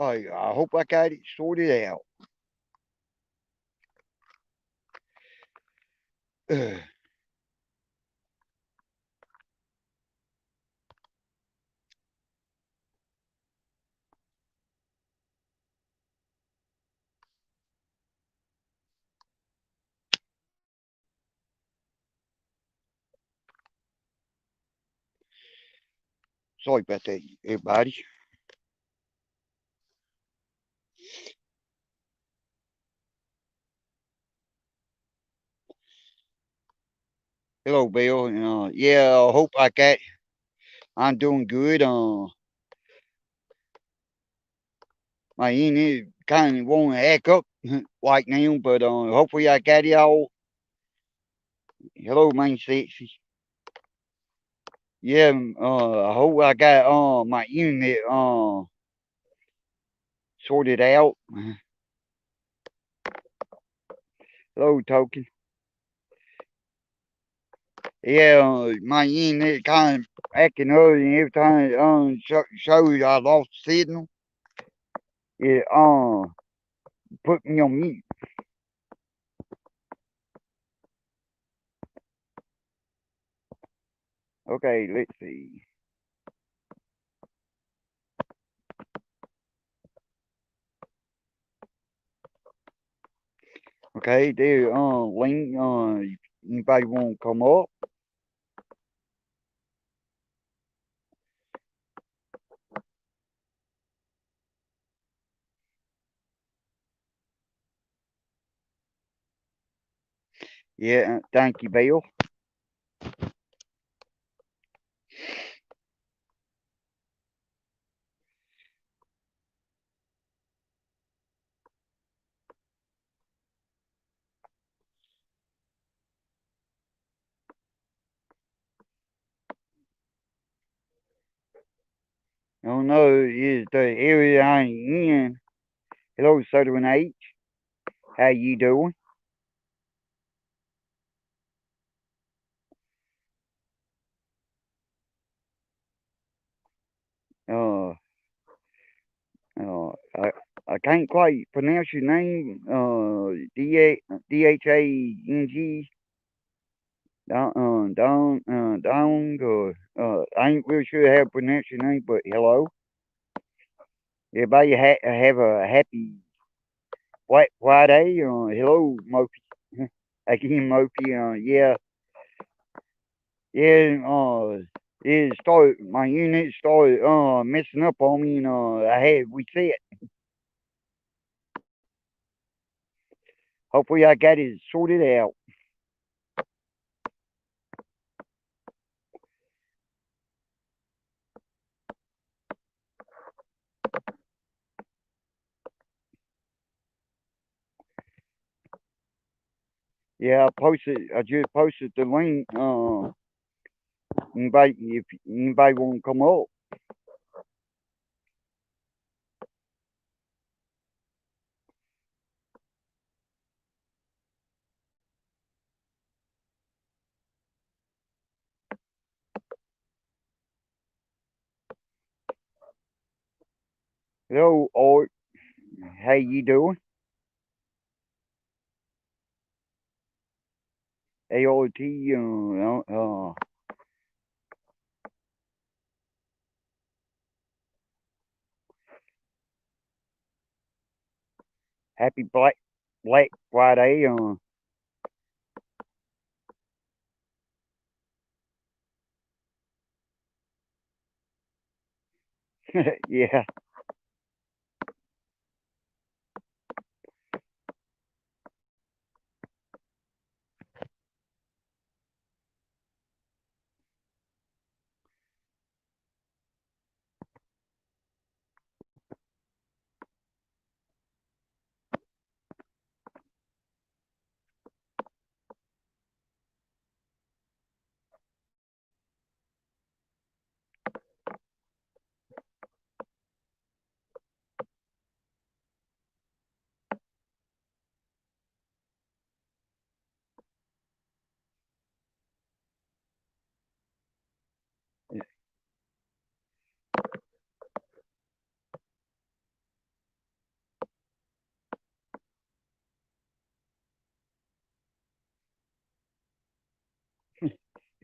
I hope I got it sorted out. Sorry about that, everybody. Hello, Bill. Yeah, I hope I got. I'm doing good. My internet kind of won't act up right now, but hopefully I got it all. Hello, man, sexy. Yeah, I hope I got my internet sorted out. Hello, token. Yeah, my internet kind of acting up, and every time it shows I lost signal, it put me on mute. Okay, let's see. Okay, there, link. Anybody want to come up? Yeah, thank you, Bill. I don't know, is the area I'm in. Hello, Southern H. How you doing? Uh, I can't quite pronounce your name. Dhang. Dong. I ain't real sure how to pronounce your name, but hello. Everybody have a happy Black Friday. Hello, Mopey. Again, Mopey. Yeah. It started. My unit started messing up on me, and I had reset. Hopefully, I got it sorted out. Yeah, I posted. I just posted the link. Anybody, if anybody want to come up, hello, Art. How you doing? ART. Happy Black Friday. Yeah.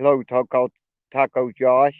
Hello, Taco Josh.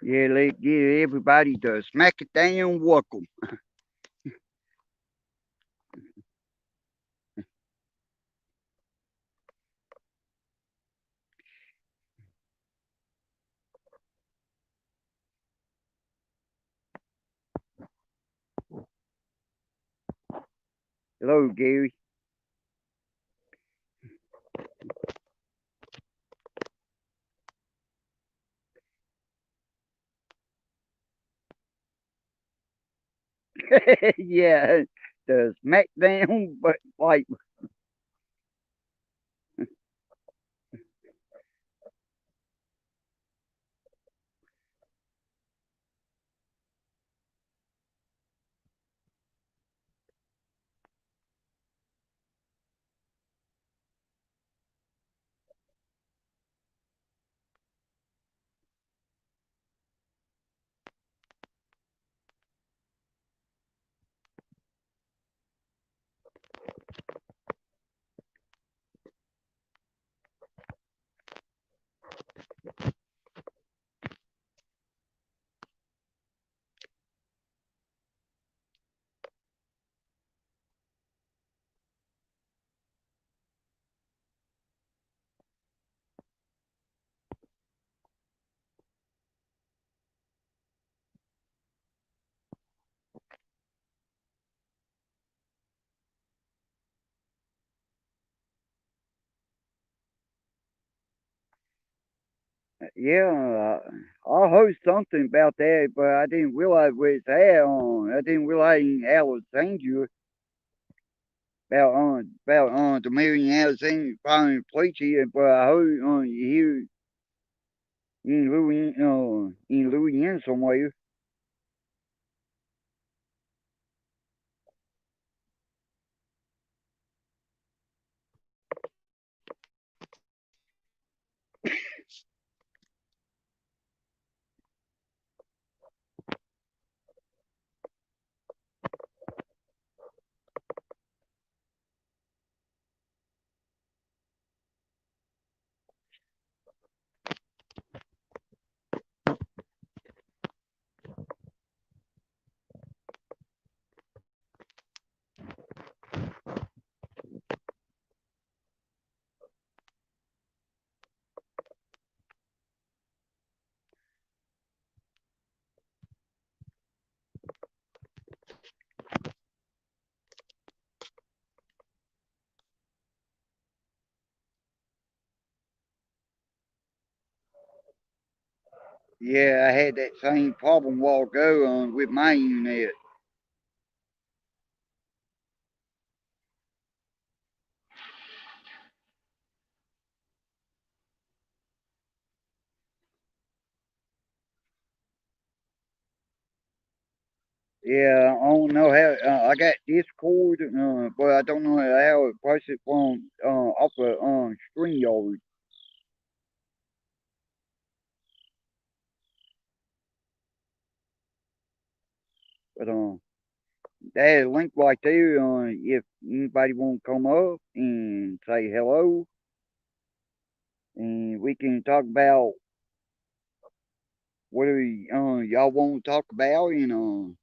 Yeah, let's give everybody the smack it down welcome. Hello, Gary. Yeah, the smackdown, but like, yeah, I heard something about that, but I didn't realize where it's at. I didn't realize in Alexandria about the Marion Alexandria finding place here, but I heard here in Louisiana somewhere. Yeah, I had that same problem a while ago with my unit. Yeah, I don't know how. I got Discord, but I don't know how it posts it from off of StreamYard. But that link right there. If anybody want to come up and say hello, and we can talk about whatever y'all want to talk about, and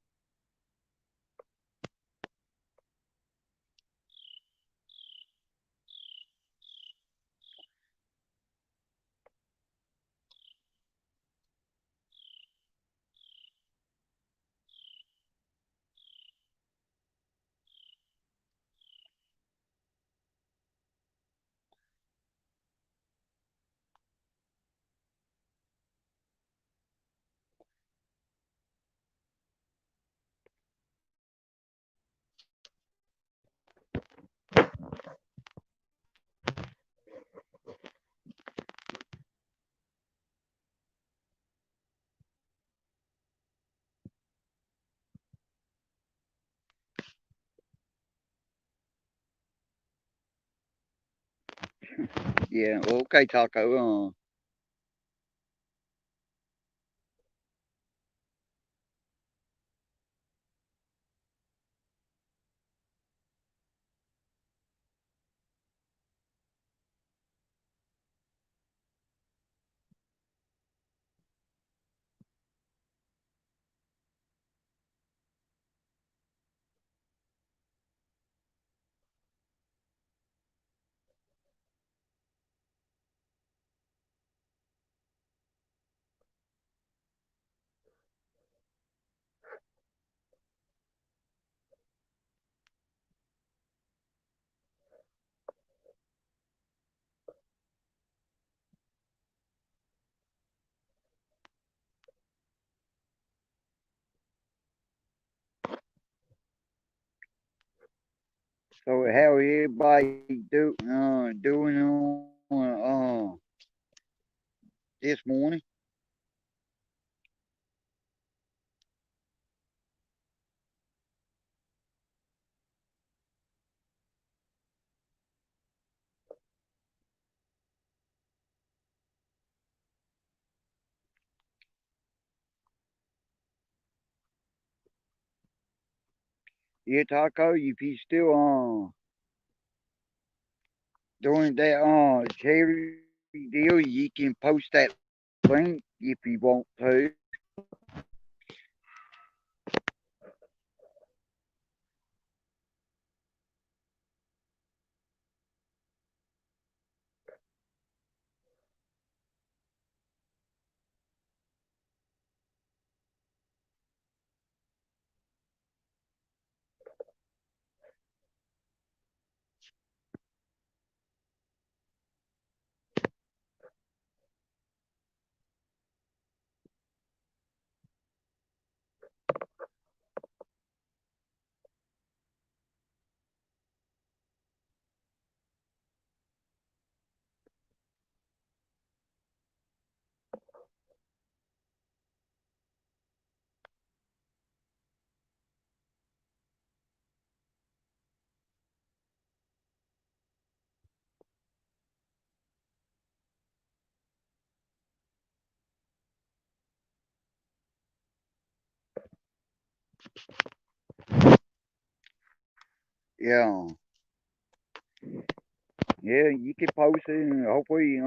Yeah. Okay, Taco. So how everybody doing this morning? Yeah, Taco. If you still doing that charity deal, you can post that link if you want to. Yeah, yeah, you can post it, and hopefully,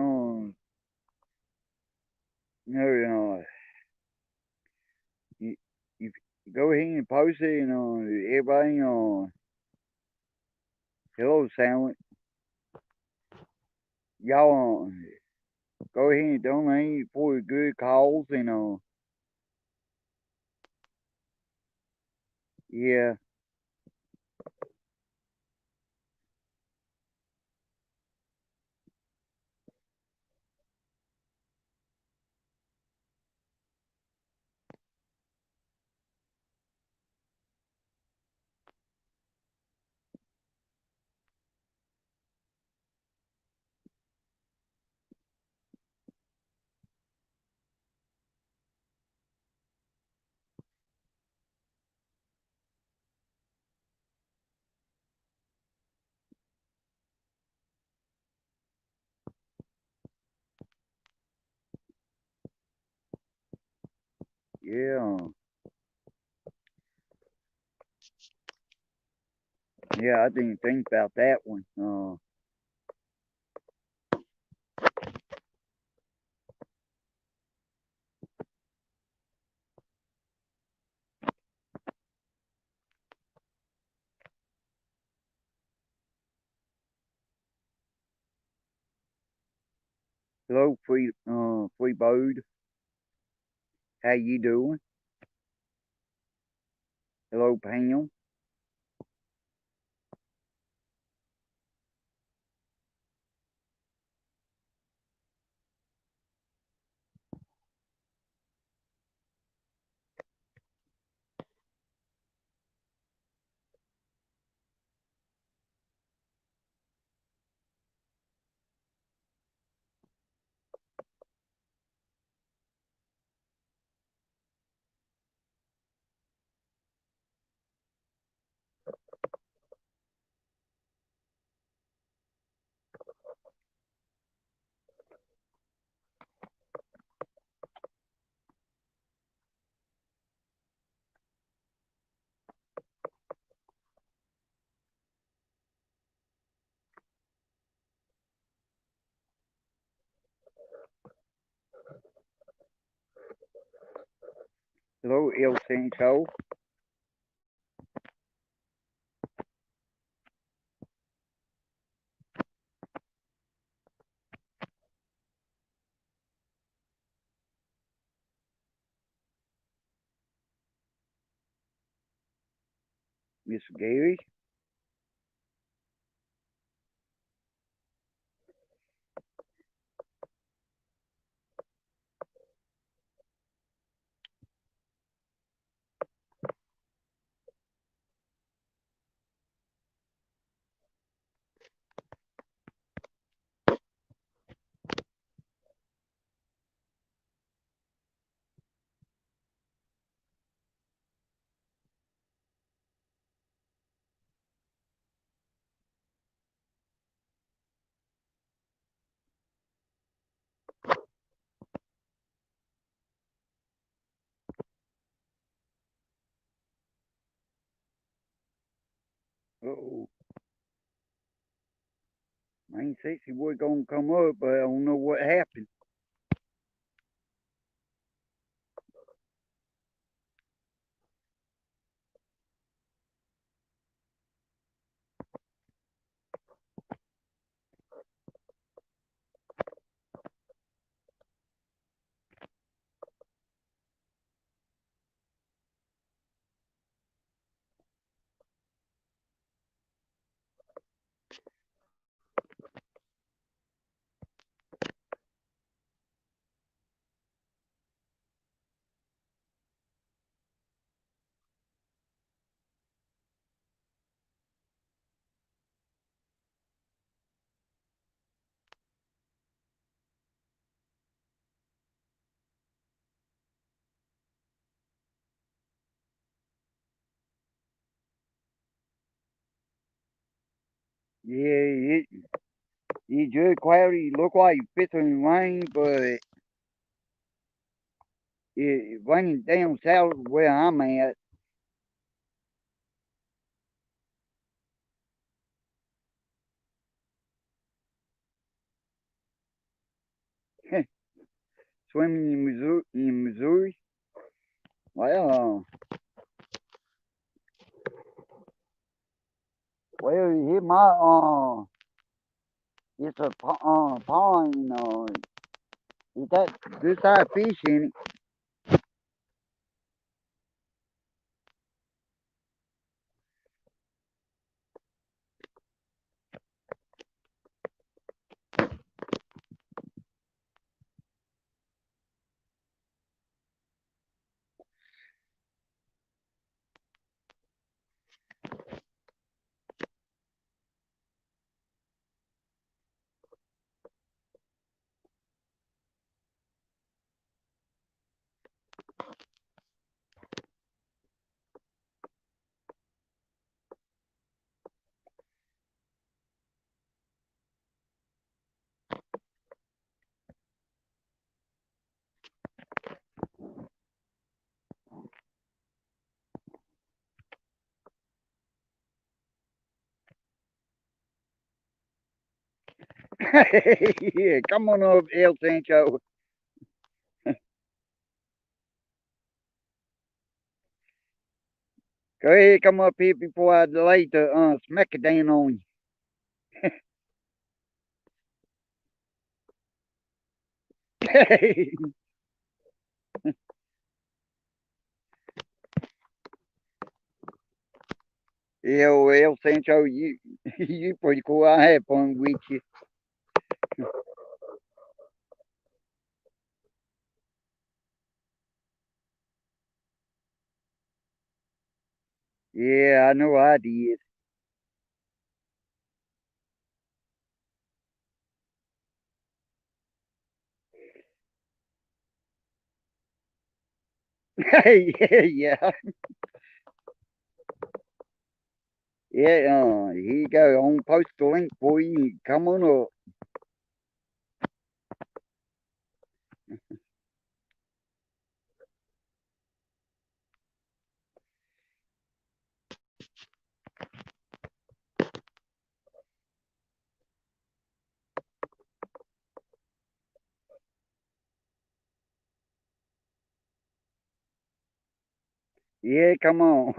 you, you go ahead and post it, and everybody, hello, Sandwich, y'all, go ahead and donate for a good cause, and yeah, yeah, yeah. I didn't think about that one. Hello, free bird. How you doing? Hello, Pam. Hello, El Sancho. Mr. Gary. Uh-oh. Man, sexy boy gonna come up, but I don't know what happened. Yeah, it just cloudy. Look like it's fixing to rain, but it's raining down south where I'm at. Swimming in Missouri. Well, here my it's a pond. It got good sized fish in it. Yeah, come on up, El Sancho. Go ahead, come up here before I delay the smack it down on you. Yeah, well, El Sancho, you pretty cool. I had fun with you. Yeah, I know I did. Yeah, yeah, yeah. Here you go. I'm gonna post the link for you. Come on up. Yeah, come on.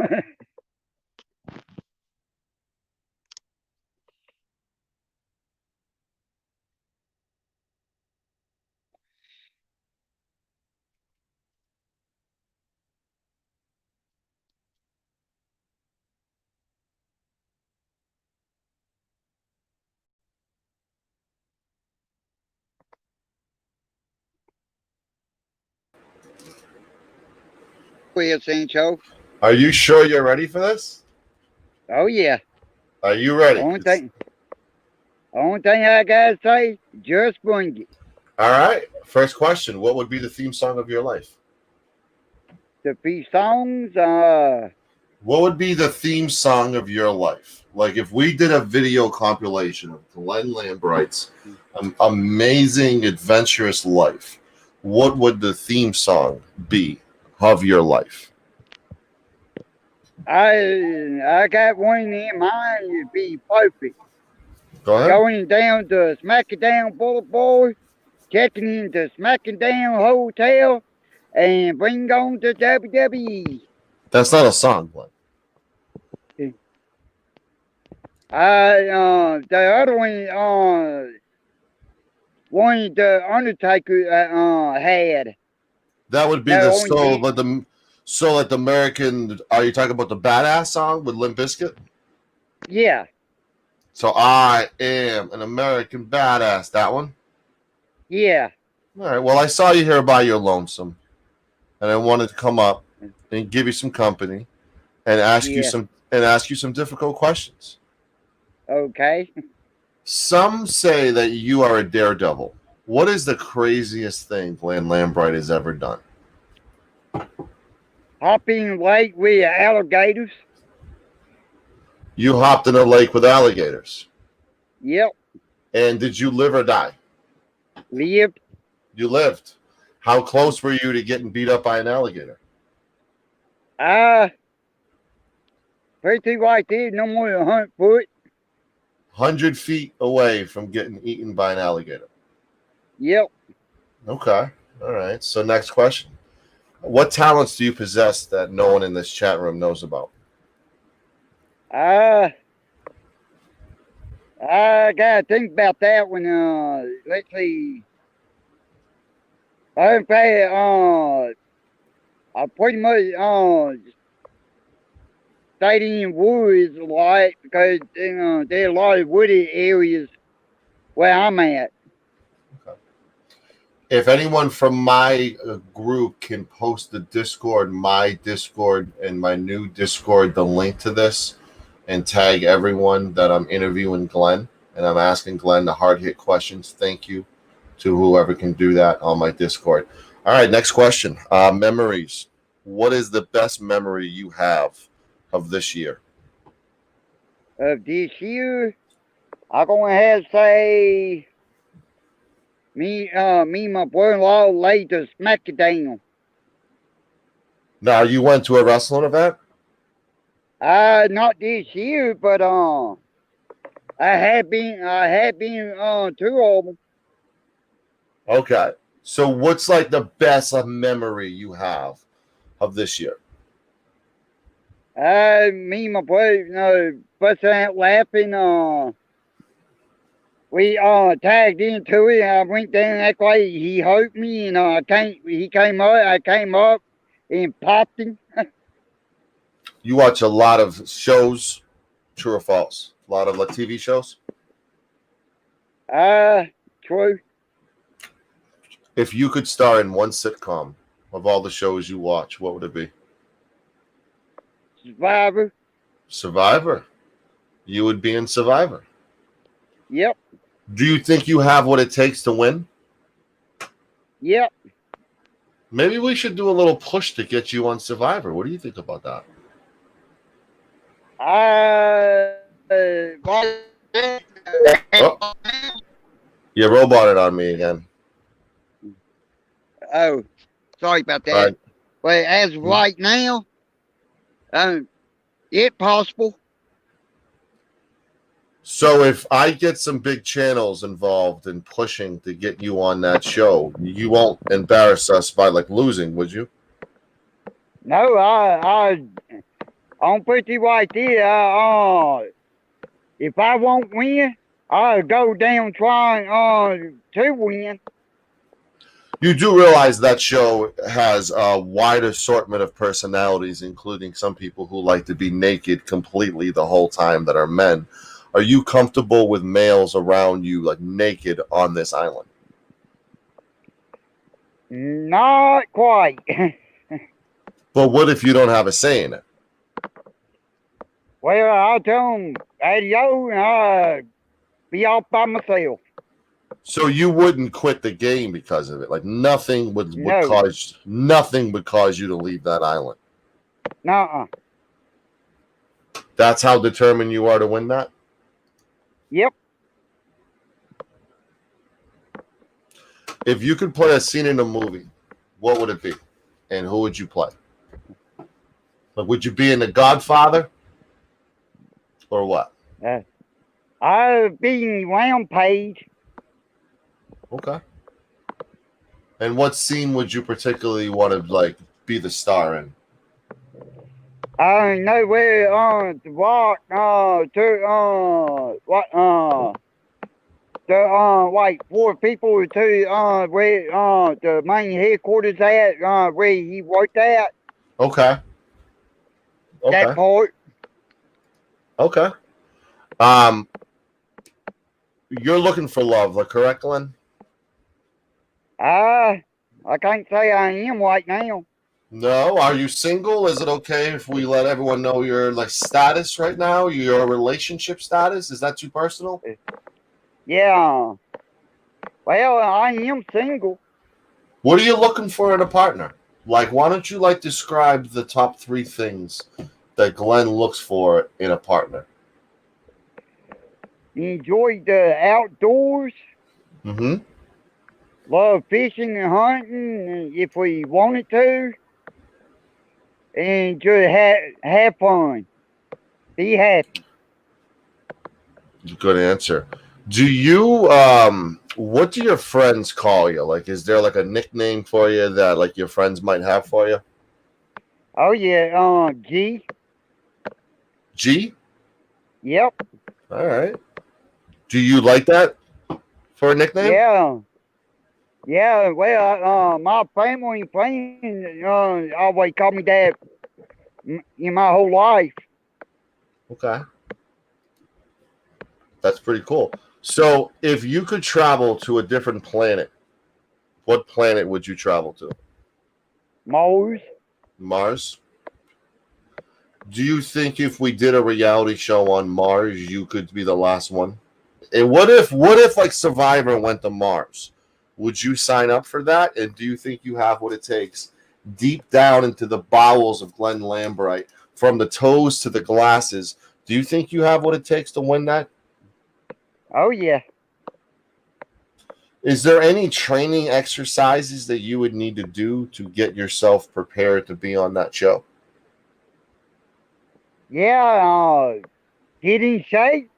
Well, Sancho. Are you sure you're ready for this? Oh yeah. Are you ready? Only thing, only thing I gotta say, just bring it. All right. First question: what would be the theme song of your life? The few songs, What would be the theme song of your life? Like if we did a video compilation of Glenn Lambright's amazing adventurous life, what would the theme song be of your life? I got one in mind. It'd be perfect. Go ahead. Going down to Smackadown Boulevard, checking into Smackadown Hotel, and bring on the WWE. That's not a song, Glenn. The other one the Undertaker had. That would be the No, only soul, did, but the soul like the American. Are you talking about the Badass song with Limp Bizkit? yeah, So I am an American badass. That one. yeah. All right. Well, I saw you here by your lonesome, and I wanted to come up and give you some company and ask you Yeah. some difficult questions. Okay. Some say that you are a daredevil. What is the craziest thing Glenn Lambright has ever done? Hopping lake with alligators. You hopped in a lake with alligators. Yep. And did you live or die? Lived. You lived. How close were you to getting beat up by an alligator? Pretty right there, no more than 100 foot. 100 feet away from getting eaten by an alligator. Yep. Okay. All right. So, next question. What talents do you possess that no one in this chat room knows about? I gotta think about that one. Let's see. In fact, I pretty much stayed in woods a lot because there are a lot of wooded areas where I'm at. Okay. If anyone from my group can post the Discord, my Discord, and my new Discord, the link to this, and tag everyone that I'm interviewing Glenn and I'm asking Glenn the hard hit questions. Thank you to whoever can do that on my Discord. All right, next question. Memories. What is the best memory you have of this year? Of this year, I'm gonna have to say me and my brother-in-law laid to smack it down. Now, you went to a wrestling event? Not this year, but I had been two of them. Okay. So, what's like the best memory you have of this year? Me and my brother, busting out laughing. We tagged into it. I went down that way. He hurt me, and he came up. I came up and popped him. You watch a lot of shows, true or false? A lot of like TV shows. True. If you could star in one sitcom of all the shows you watch, what would it be? Survivor. Survivor. You would be in Survivor. Yep. Do you think you have what it takes to win? Yep. Maybe we should do a little push to get you on Survivor. What do you think about that? Oh, you roboted on me again. Oh, sorry about that. Right. But as of right now, it possible. So if I get some big channels involved in pushing to get you on that show, you won't embarrass us by like losing, would you? No, I'm put you right there. If I won't win, I'll go down trying to win. You do realize that show has a wide assortment of personalities, including some people who like to be naked completely the whole time that are men. Are you comfortable with males around you, like naked on this island? Not quite. But what if you don't have a say in it? Well, I'll tell them adios and I'll be off by myself. So you wouldn't quit the game because of it. Like nothing would No, cause you to leave that island. nuh-uh. That's how determined you are to win that? Yep. If you could play a scene in a movie, what would it be? And who would you play? Like, would you be in The Godfather? Or what? I'll be Rampage. Okay. And what scene would you particularly want to like be the star in? I know where to walk like 4 people to where the main headquarters at where he worked at. Okay. That part. Okay. You're looking for love, like, correct, Glenn? I can't say I am right now. No. Are you single? Is it okay if we let everyone know your like status right now? Your relationship status? Is that too personal? Yeah. Well, I am single. What are you looking for in a partner? Like, why don't you like describe the top 3 things that Glenn looks for in a partner? Enjoy the outdoors. Mm-hmm. Love fishing and hunting if we wanted to. And just have fun. Be happy. Good answer. Do you what do your friends call you? Like, is there like a nickname for you that like your friends might have for you? Oh yeah, G. G? Yep. All right. Do you like that for a nickname? Yeah. Yeah, well, my family and friends always call me that in my whole life. Okay. That's pretty cool. So, if you could travel to a different planet, what planet would you travel to? Mars. Mars? Do you think if we did a reality show on Mars, you could be the last one? And what if like Survivor went to Mars? Would you sign up for that? And do you think you have what it takes deep down into the bowels of Glenn Lambright, from the toes to the glasses? Do you think you have what it takes to win that? Oh yeah. Is there any training exercises that you would need to do to get yourself prepared to be on that show? Yeah, get in shape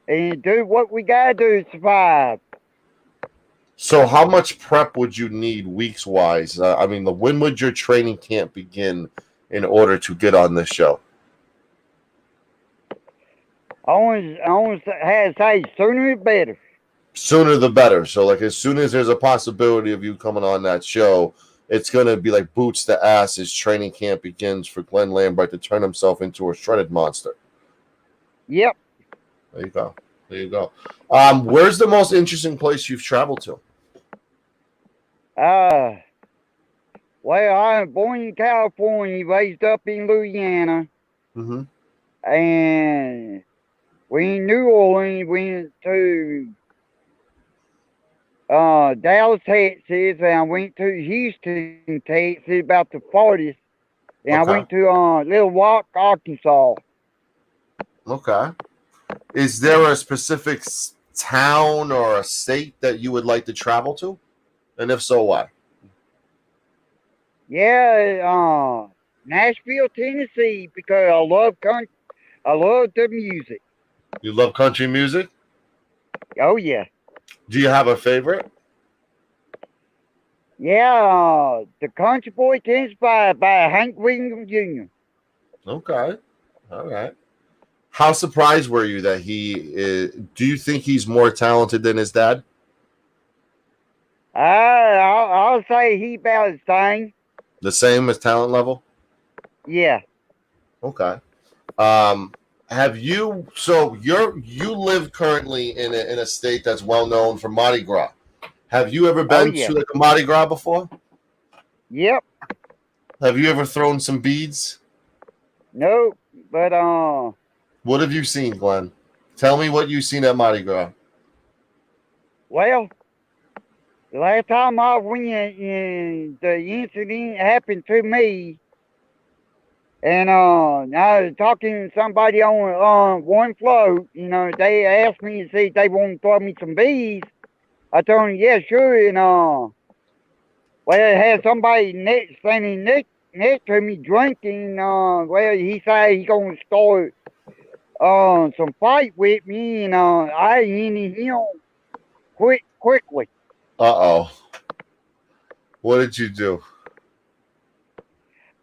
and do what we gotta do to survive. So how much prep would you need weeks wise? I mean, when would your training camp begin in order to get on this show? I always had to say sooner the better. Sooner the better. So like as soon as there's a possibility of you coming on that show, it's going to be like boots to ass as training camp begins for Glenn Lambright to turn himself into a shredded monster. Yep. There you go. There you go. Where's the most interesting place you've traveled to? Well, I was born in California, raised up in Louisiana, Mm-hmm. and we in New Orleans went to Dallas, Texas, and I went to Houston, Texas, about the farthest, and Okay. I went to Little Rock, Arkansas. Okay. Is there a specific town or a state that you would like to travel to? And if so, why? Yeah, Nashville, Tennessee, because I love country. I love the music. You love country music? Oh yeah. Do you have a favorite? Yeah, The Country Boy inspired by Hank Williams Jr. Okay. All right. How surprised were you that do you think he's more talented than his dad? I'll say he about the same. The same as talent level? Yeah. Okay. Um, have you? So you live currently in a state that's well known for Mardi Gras. Have you ever Oh been yeah. to like a Mardi Gras before? Yep. Have you ever thrown some beads? No, but What have you seen, Glenn? Tell me what you've seen at Mardi Gras. well, the last time I went, the incident happened to me, and I was talking to somebody on one float. They asked me to see if they want to throw me some bees. I told them, yeah, sure, and well, I had somebody standing next to me drinking. Well, he said he gonna start some fight with me, and I ended him quickly. Uh oh. What did you do?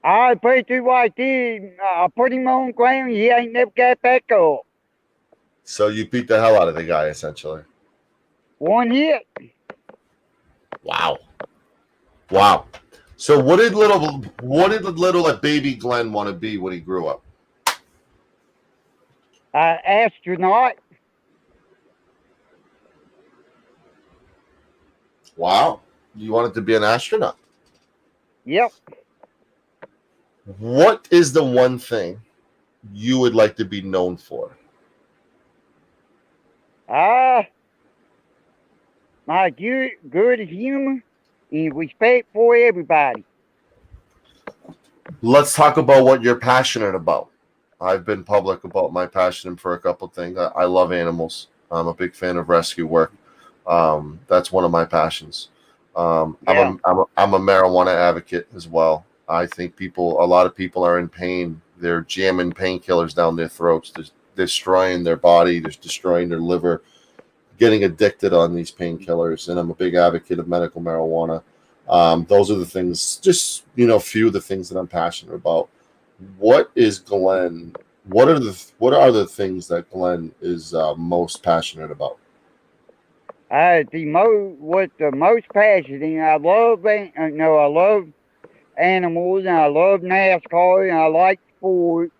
I pretty like this. I put him on the ground. He ain't never got back up. So you beat the hell out of the guy, essentially. One hit. Wow. Wow. So what did little like baby Glenn want to be when he grew up? Astronaut. Wow. You wanted to be an astronaut. Yep. What is the one thing you would like to be known for? My good humor and respect for everybody. Let's talk about what you're passionate about. I've been public about my passion for a couple of things. I love animals. I'm a big fan of rescue work. That's one of my passions. Yeah. I'm a marijuana advocate as well. I think a lot of people are in pain. They're jamming painkillers down their throats. They're destroying their body. They're destroying their liver, getting addicted on these painkillers. And I'm a big advocate of medical marijuana. Those are the things, just, few of the things that I'm passionate about. What is Glenn? What are the things that Glenn is most passionate about? The most passionate. I love, I love animals, and I love NASCAR, and I like sports.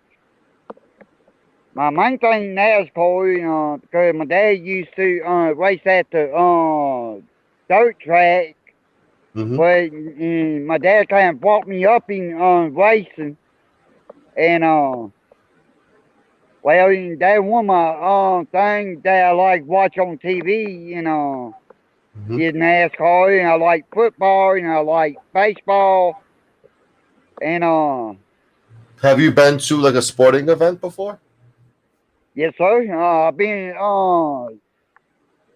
My main thing NASCAR, because my dad used to race at the dirt track, Mm-hmm. but my dad kind of brought me up in racing, and well, that one my thing that I like watch on TV, Mm-hmm. is NASCAR, and I like football, and I like baseball, and Have you been to like a sporting event before? yes sir, I've been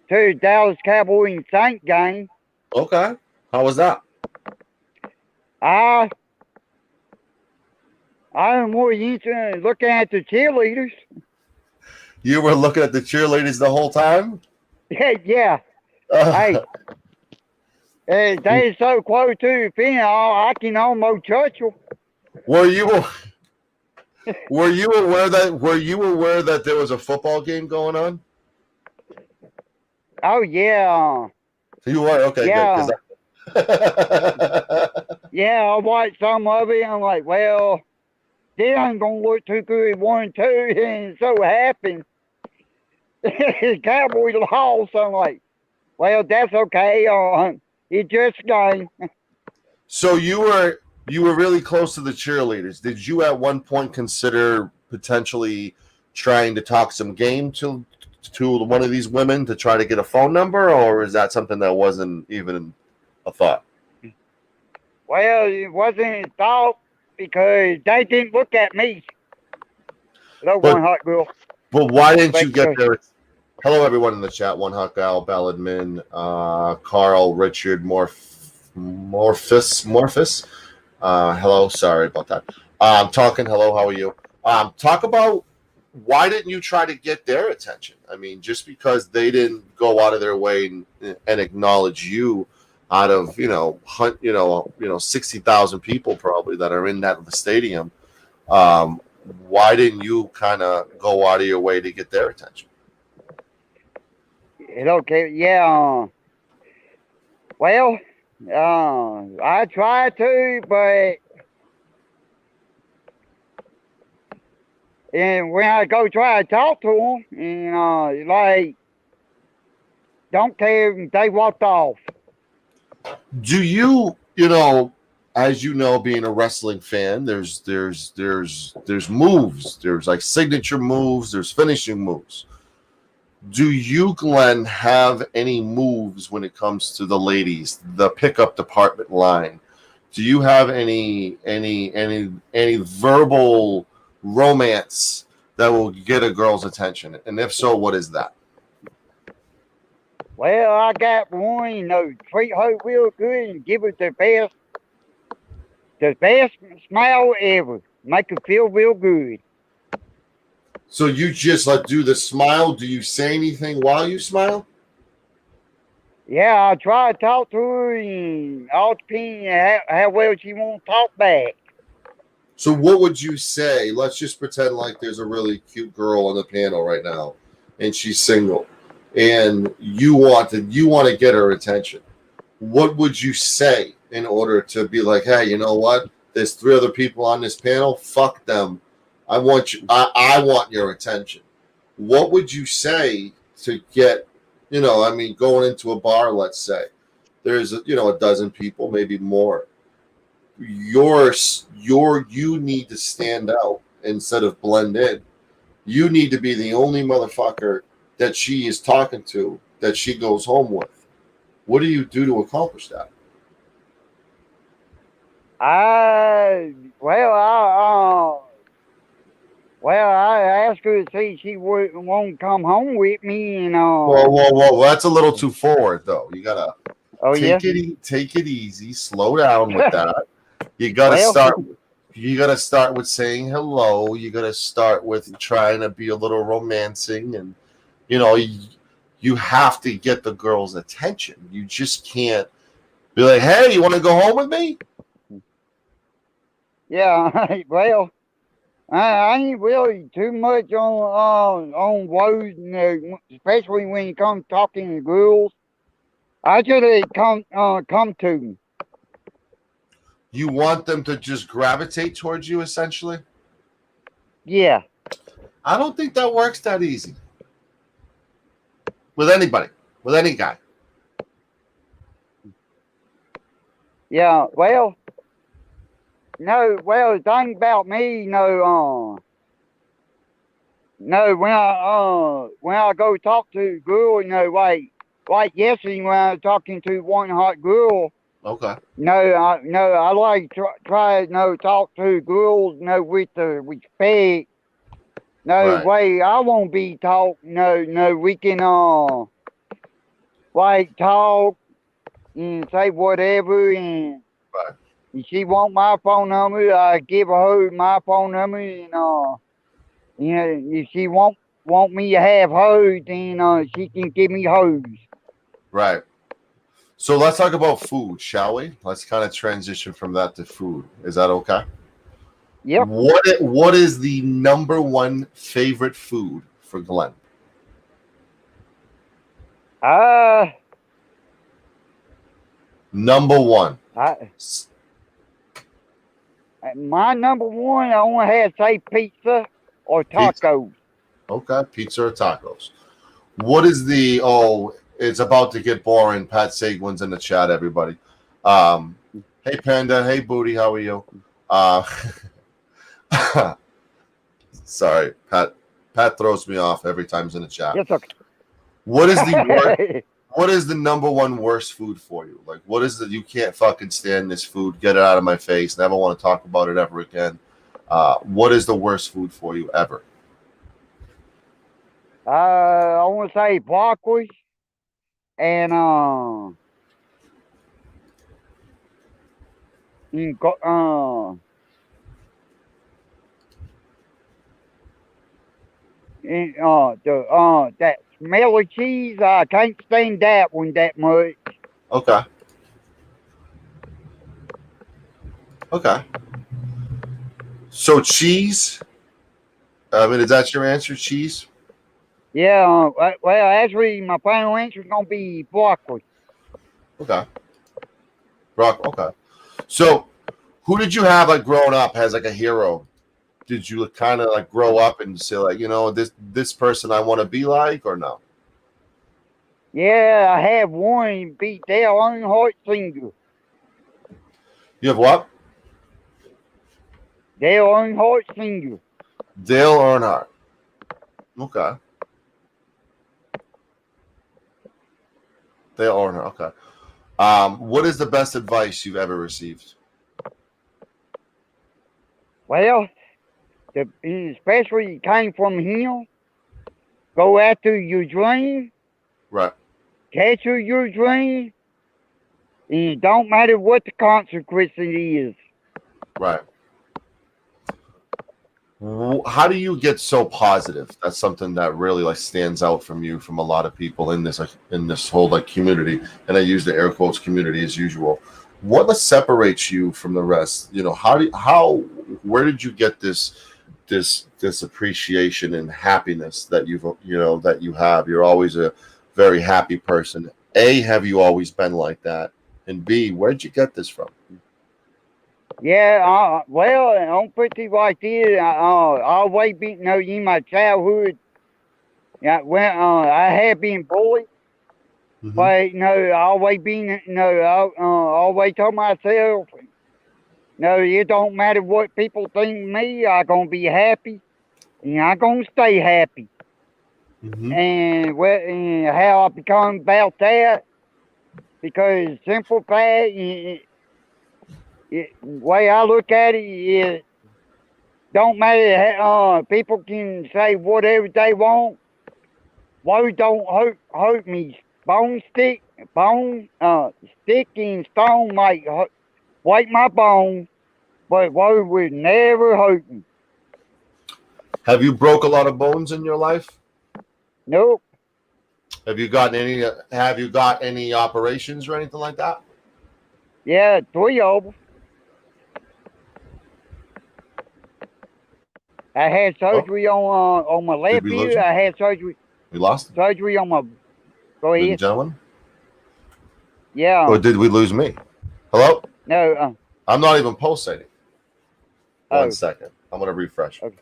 to Dallas Cowboy and Saint game. Okay. How was that? I I'm more into looking at the cheerleaders. You were looking at the cheerleaders the whole time? Yeah. Hey, they so close to the finish, I can almost touch them. Were you aware that there was a football game going on? Oh yeah, You were? Okay, yeah, good. yeah. I watched some of it. I'm like, well, this ain't gonna look too good. 1-2, and so happened. Cowboys lost. I'm like, well, that's okay. It's just a game. So you were really close to the cheerleaders. Did you at one point consider potentially trying to talk some game to one of these women to try to get a phone number, or is that something that wasn't even a thought? Well, it wasn't a thought because they didn't look at me. No one hot girl. But why didn't you But get there? Hello, everyone in the chat. One Hot Gal, Balladmin, Carl, Richard, Morphus. Hello, sorry about that. Talking. Hello, how are you? Talk about why didn't you try to get their attention? I mean, just because they didn't go out of their way and acknowledge you, out of 60,000 people probably that are in that stadium. Why didn't you kind of go out of your way to get their attention? Okay, yeah. Well, I try to, but and when I go try to talk to them, and like, don't care if they walked off. Do you, as you know, being a wrestling fan, there's moves, there's like signature moves, there's finishing moves. Do you, Glenn, have any moves when it comes to the ladies, the pickup department line? Do you have any verbal romance that will get a girl's attention? And if so, what is that? Well, I got one, treat her real good and give her the best smile ever. Make her feel real good. So you just like do the smile? Do you say anything while you smile? Yeah, I try to talk to her and all depends how well she won't talk back. So what would you say? Let's just pretend like there's a really cute girl on the panel right now, and she's single, and you want to get her attention. What would you say in order to be like, hey, you know what? There's 3 other people on this panel. Fuck them. I want you. I want your attention. What would you say to get? Going into a bar, let's say there's a dozen people, maybe more. You need to stand out instead of blend in. You need to be the only motherfucker that she is talking to, that she goes home with. What do you do to accomplish that? I asked her to see if she won't come home with me, and Whoa! That's a little too forward, though. You gotta take it easy, slow down with that. You gotta start. You gotta start with saying hello. You gotta start with trying to be a little romancing, and you have to get the girl's attention. You just can't be like, "Hey, you want to go home with me?" Yeah, well, I ain't really too much on words, especially when it comes talking to girls. I just come to them. You want them to just gravitate towards you, essentially? Yeah. I don't think that works that easy. With anybody, with any guy. Yeah, well, the thing about me, when I go talk to a girl, like yesterday when I was talking to one hot girl. Okay. I like try talk to girls, with the respect. Right. Way I won't be taught. We can like talk and say whatever, and right. If she want my phone number, I give her my phone number, and if she want me to have hers, then she can give me hers. Right. So let's talk about food, shall we? Let's kind of transition from that to food. Is that okay? Yep. What is the number one favorite food for Glenn? Number one. My number one, I want to have say pizza or tacos. Pizza. Okay, pizza or tacos. What is the it's about to get boring. Pat Seguin's in the chat, everybody. Hey Panda, hey Booty, how are you? Sorry, Pat throws me off every time he's in the chat. Yes, okay. What is the what is the number one worst food for you? Like, what is it you can't fucking stand this food? Get it out of my face. Never want to talk about it ever again. What is the worst food for you ever? I want to say broccoli and that smelly cheese. I can't stand that one that much. Okay. Okay. So cheese. I mean, is that your answer? Cheese. Yeah. Well, actually, my final answer is gonna be broccoli. Okay. Rock. Okay. So, who did you have like growing up as like a hero? Did you kind of like grow up and say like, this person I want to be like, or no? Yeah, I have one beat Dale Earnhardt Sr. You have what? Dale Earnhardt Sr. Dale Earnhardt. Okay. Dale Earnhardt. Okay. What is the best advice you've ever received? Well, especially came from him. Go after your dream, Right. capture your dream, and it don't matter what the consequence is. Right. How do you get so positive? That's something that really like stands out from you from a lot of people in this whole like community, and I use the air quotes community as usual. What separates you from the rest? Where did you get this appreciation and happiness that that you have? You're always a very happy person. A, have you always been like that? And B, where'd you get this from? Yeah, well, don't put it like this. Always been, in my childhood, yeah, when I have been bullied, Hmm. but I always been, I always told myself, no, it don't matter what people think of me. I'm gonna be happy, and I'm gonna stay happy. Hmm. And how I become about that, because simple fact, way I look at it is, don't matter. People can say whatever they want. Words don't hurt me. Stick and stone might break my bone, but words would never hurt me. Have you broke a lot of bones in your life? Nope. Have you got any operations or anything like that? Yeah, 3 of them. I had Oh, surgery on my did left we lose ear. him? I had We lost him, surgery on my. Go ladies and ahead. gentlemen. Yeah. Or did we lose me? Hello? No. I'm not even pulsating. One Oh. second. I'm gonna refresh. Okay.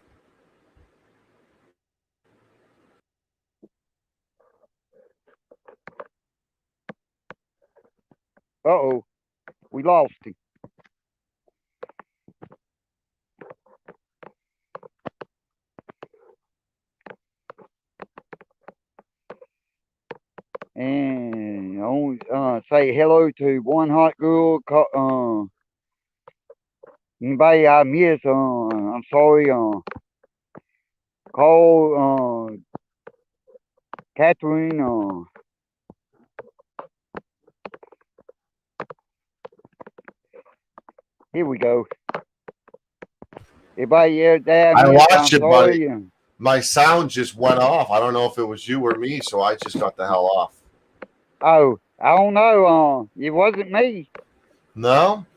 Uh-oh. We lost him. And I want to say hello to one hot girl. Anybody I miss? I'm sorry. Call Catherine. Here we go. Everybody out there I I miss, I'm lost you, buddy. sorry. My sound just went off. I don't know if it was you or me, so I just got the hell off. Oh, I don't know. It wasn't me. No?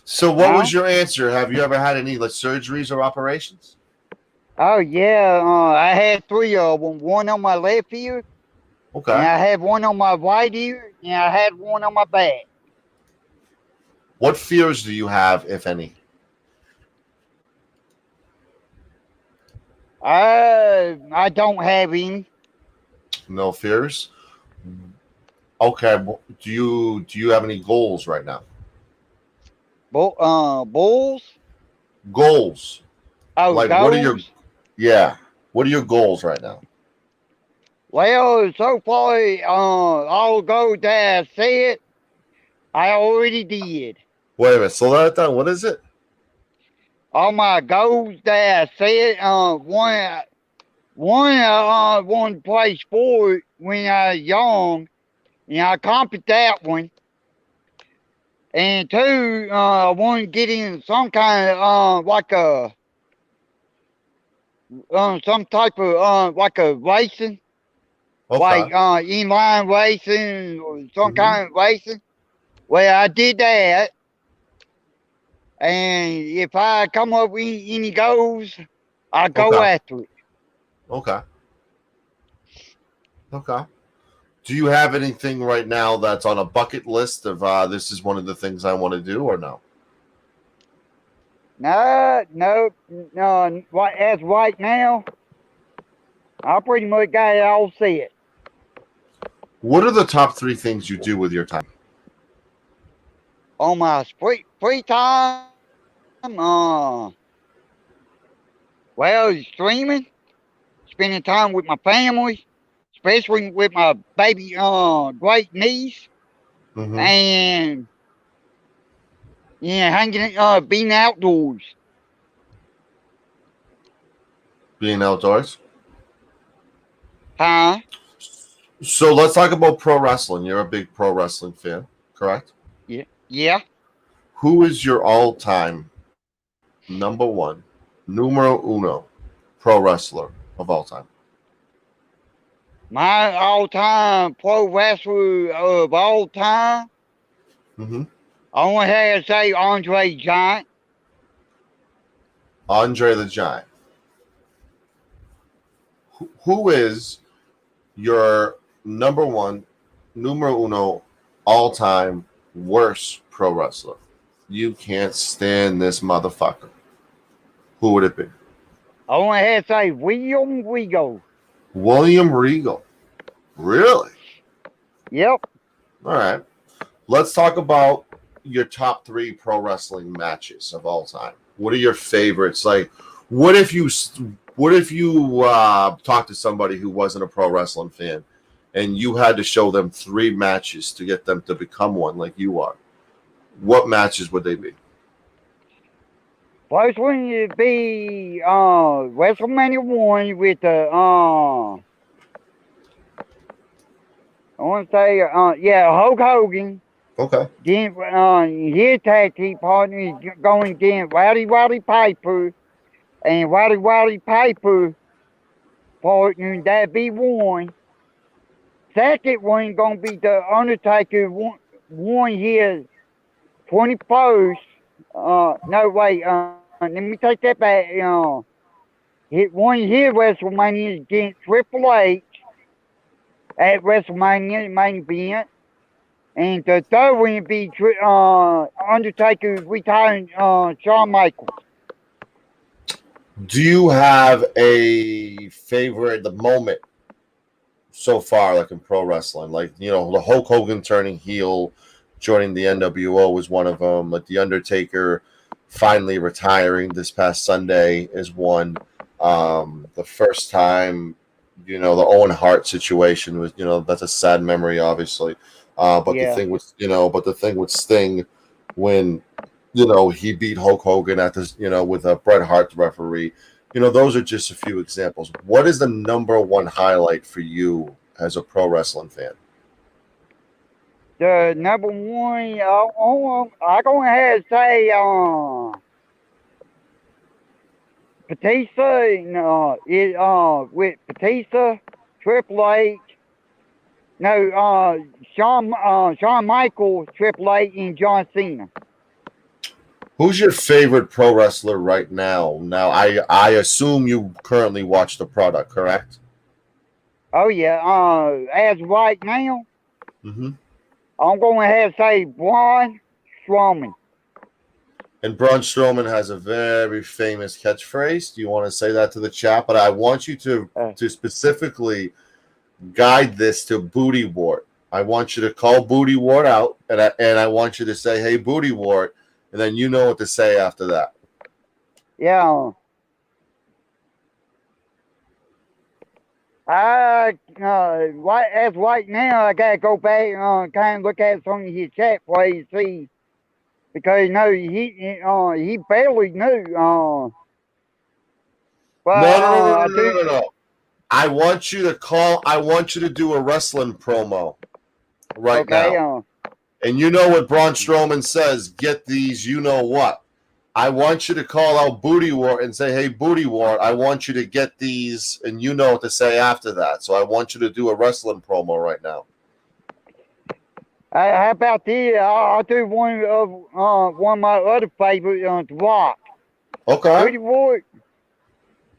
So what was No. your answer? Have you ever had any like surgeries or operations? Oh yeah. I had 3 of them. One on my left ear, and Okay. I had one on my right ear, and I had one on my back. What fears do you have, if any? I don't have any. No fears? Okay. Do you have any goals right now? Bulls. Goals. Oh, Like goals. what are your goals right now? Well, so far, all goals that I said, I already did. Wait a minute, slow that down. What is it? All my goals that I said, one, I wanted to play sport when I was young, and I accomplished that one. And two, I wanted to get in some kind of, some type of, like a racing, like, Okay. inline racing or some Hmm. kind of racing. Well, I did that. And if I come up with any goals, I go Okay. after it. Okay. Okay. Do you have anything right now that's on a bucket list of this is one of the things I want to do, or no? No. As right now, I pretty much got it all set. What are the top 3 things you do with your time? On my free time, well, streaming, spending time with my family, especially with my baby, great niece, Mm-hmm. and yeah, hanging, being outdoors. Being outdoors. Huh? So let's talk about pro wrestling. You're a big pro wrestling fan, correct? Yeah, yeah. Who is your all-time number one, numero uno, pro wrestler of all time? My all-time pro wrestler of all time, Mm-hmm. I only have to say Andre Giant. Andre the Giant. Who is your number one, numero uno, all-time worst pro wrestler? You can't stand this motherfucker. Who would it be? I only have to say William Regal. William Regal. Really? Yep. All right. Let's talk about your top 3 pro wrestling matches of all time. What are your favorites? Like, what if you talk to somebody who wasn't a pro wrestling fan, and you had to show them 3 matches to get them to become one, like you are? What matches would they be? First one would be WrestleMania 1 with the I want to say Hulk Hogan. Okay. Then his tag team partner is going against Rowdy Piper, and Rowdy Piper partner that be one. Second one gonna be the Undertaker one his 21st. No wait. Let me take that back. Hit one here WrestleMania against Triple H at WrestleMania main event. And the third one would be Undertaker retiring Shawn Michaels. Do you have a favorite, the moment so far, like in pro wrestling? Like, the Hulk Hogan turning heel, joining the NWO was one of them. Like the Undertaker finally retiring this past Sunday is one. The first time, the Owen Hart situation was, that's a sad memory, obviously. But Yeah. the thing with Sting, when he beat Hulk Hogan at this, with a Bret Hart referee. Those are just a few examples. What is the number one highlight for you as a pro wrestling fan? The number one, I gonna have to say Batista. With Batista, Triple H. No, Shawn Michaels, Triple H, and John Cena. Who's your favorite pro wrestler right now? Now, I assume you currently watch the product, correct? Oh yeah. As right now, Mm-hmm. I'm gonna have to say Braun Strowman. And Braun Strowman has a very famous catchphrase. Do you want to say that to the chat? But I want you to specifically guide this to Booty Wart. I want you to call Booty Wart out, and I want you to say, "Hey, Booty Wart," and then you know what to say after that. Yeah. As right now, I gotta go back kind of look at some of his chat plays, see, because he barely knew. No. I want you to call. I want you to do a wrestling promo right now. And you know what Braun Strowman says? Get these. You know what? I want you to call out Booty Wart and say, "Hey, Booty Wart, I want you to get these," and you know what to say after that. So I want you to do a wrestling promo right now. How about this? I'll do one of my other favorites, rock. Okay. Pretty boy,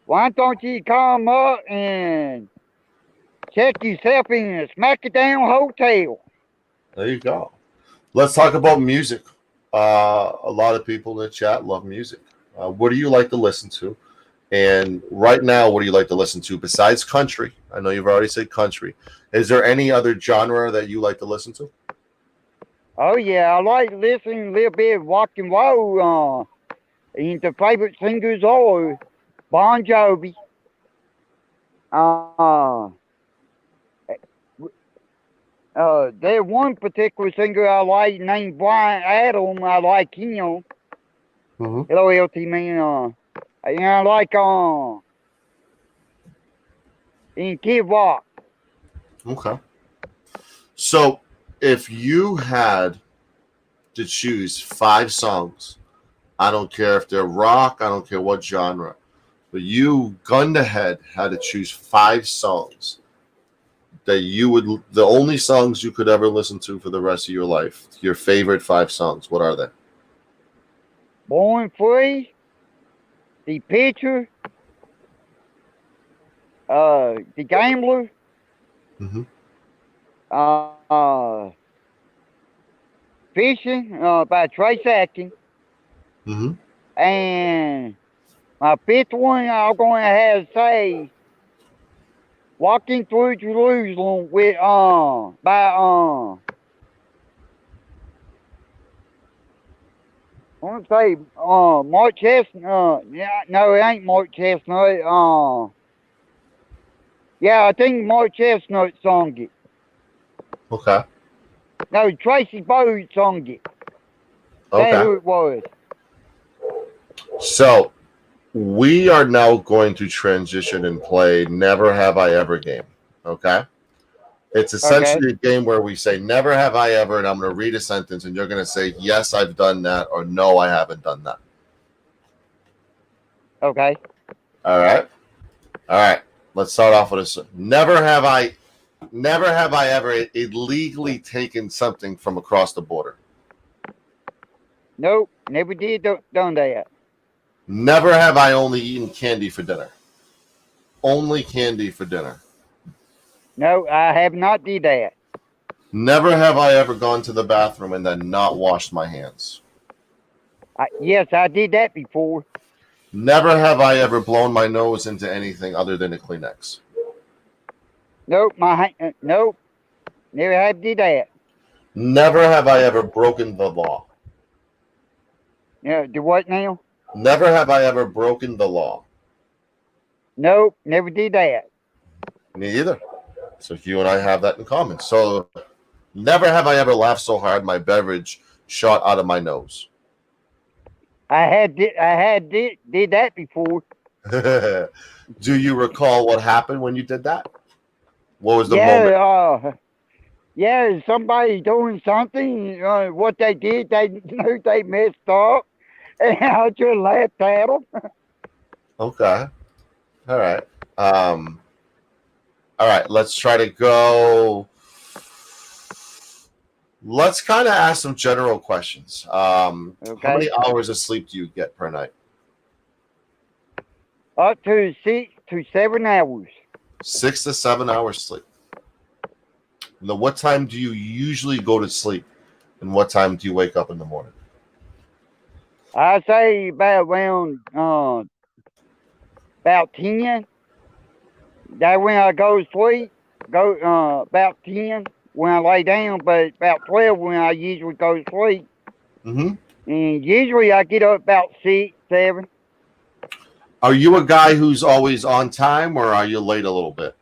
why don't you come up and check yourself in a Smack-a-Down hotel? There you go. Let's talk about music. A lot of people in the chat love music. What do you like to listen to? And right now, what do you like to listen to besides country? I know you've already said country. Is there any other genre that you like to listen to? Oh yeah, I like listening a little bit of rock and roll. And the favorite singers are Bon Jovi. Uh, there's one particular singer I like named Brian Adams. I like him. Mm-hmm. Loyalty man. And I like in Kid Rock. Okay. So, if you had to choose 5 songs, I don't care if they're rock, I don't care what genre, but you, gun to head, had to choose 5 songs that you would, the only songs you could ever listen to for the rest of your life, your favorite 5 songs, what are they? Born Free, The Pitcher, The Gambler, Mm-hmm. Fishing, by Trace Atkins, Mm-hmm. and my fifth one I'm going to have to say Walking Through Jerusalem with by I want to say Mark Chestnut. Yeah, no, it ain't Mark Chestnut. Yeah, I think Mark Chestnut sung it. Okay. No, Tracy Bowes sung it. That's Okay. who it was. So we are now going to transition and play Never Have I Ever game. Okay. It's essentially a game where we say never have I ever, and I'm going to read a sentence, and you're going to say yes, I've done that, or no, I haven't done that. Okay. All right. All right. Let's start off with this. Never have I ever illegally taken something from across the border. Nope, never did done that. Never have I only eaten candy for dinner. Only candy for dinner. No, I have not did that. Never have I ever gone to the bathroom and then not washed my hands. Yes, I did that before. Never have I ever blown my nose into anything other than a Kleenex. Nope, nope, never have did that. Never have I ever broken the law. Yeah, do what now? Never have I ever broken the law. Nope, never did that. Me either. So you and I have that in common. So never have I ever laughed so hard my beverage shot out of my nose. I did that before. Do you recall what happened when you did that? What was the moment? Yeah, somebody doing something. What they did, they knew they messed up, and I just laughed at them. Okay. All right. All right. Let's try to go. Let's kind of ask some general questions. Okay. How many hours of sleep do you get per night? Up to 6 to 7 hours. 6 to 7 hours sleep. Now, what time do you usually go to sleep, and what time do you wake up in the morning? I say about around about 10. That when I go to sleep, about 10 when I lay down, but about 12 when I usually go to sleep. Mm-hmm. And usually I get up about 6, 7. Are you a guy who's always on time, or are you late a little bit?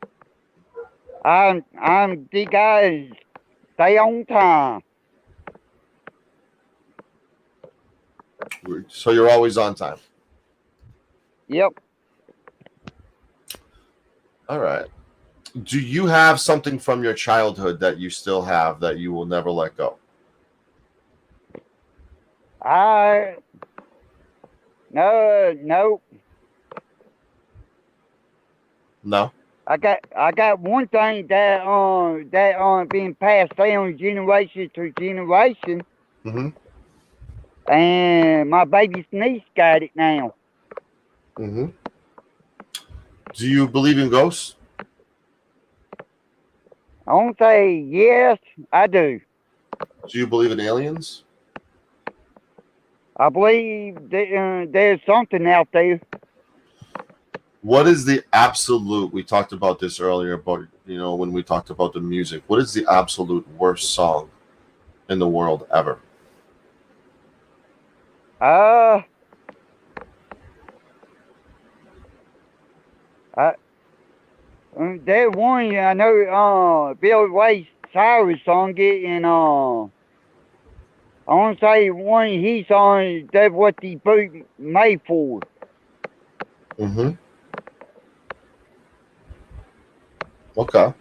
I'm the guy who stay on time. So you're always on time. Yep. All right. Do you have something from your childhood that you still have that you will never let go? No. No? I got one thing that being passed down generation to generation, Mm-hmm. and my baby's niece got it now. Mm-hmm. Do you believe in ghosts? I won't say yes, I do. Do you believe in aliens? I believe there's something out there. What is the absolute? We talked about this earlier, about when we talked about the music. What is the absolute worst song in the world ever? Uh, I, there's one I know. Billy Ray Cyrus sung it, and I want to say one he sung. That's what the boot made for. Mm-hmm. Okay.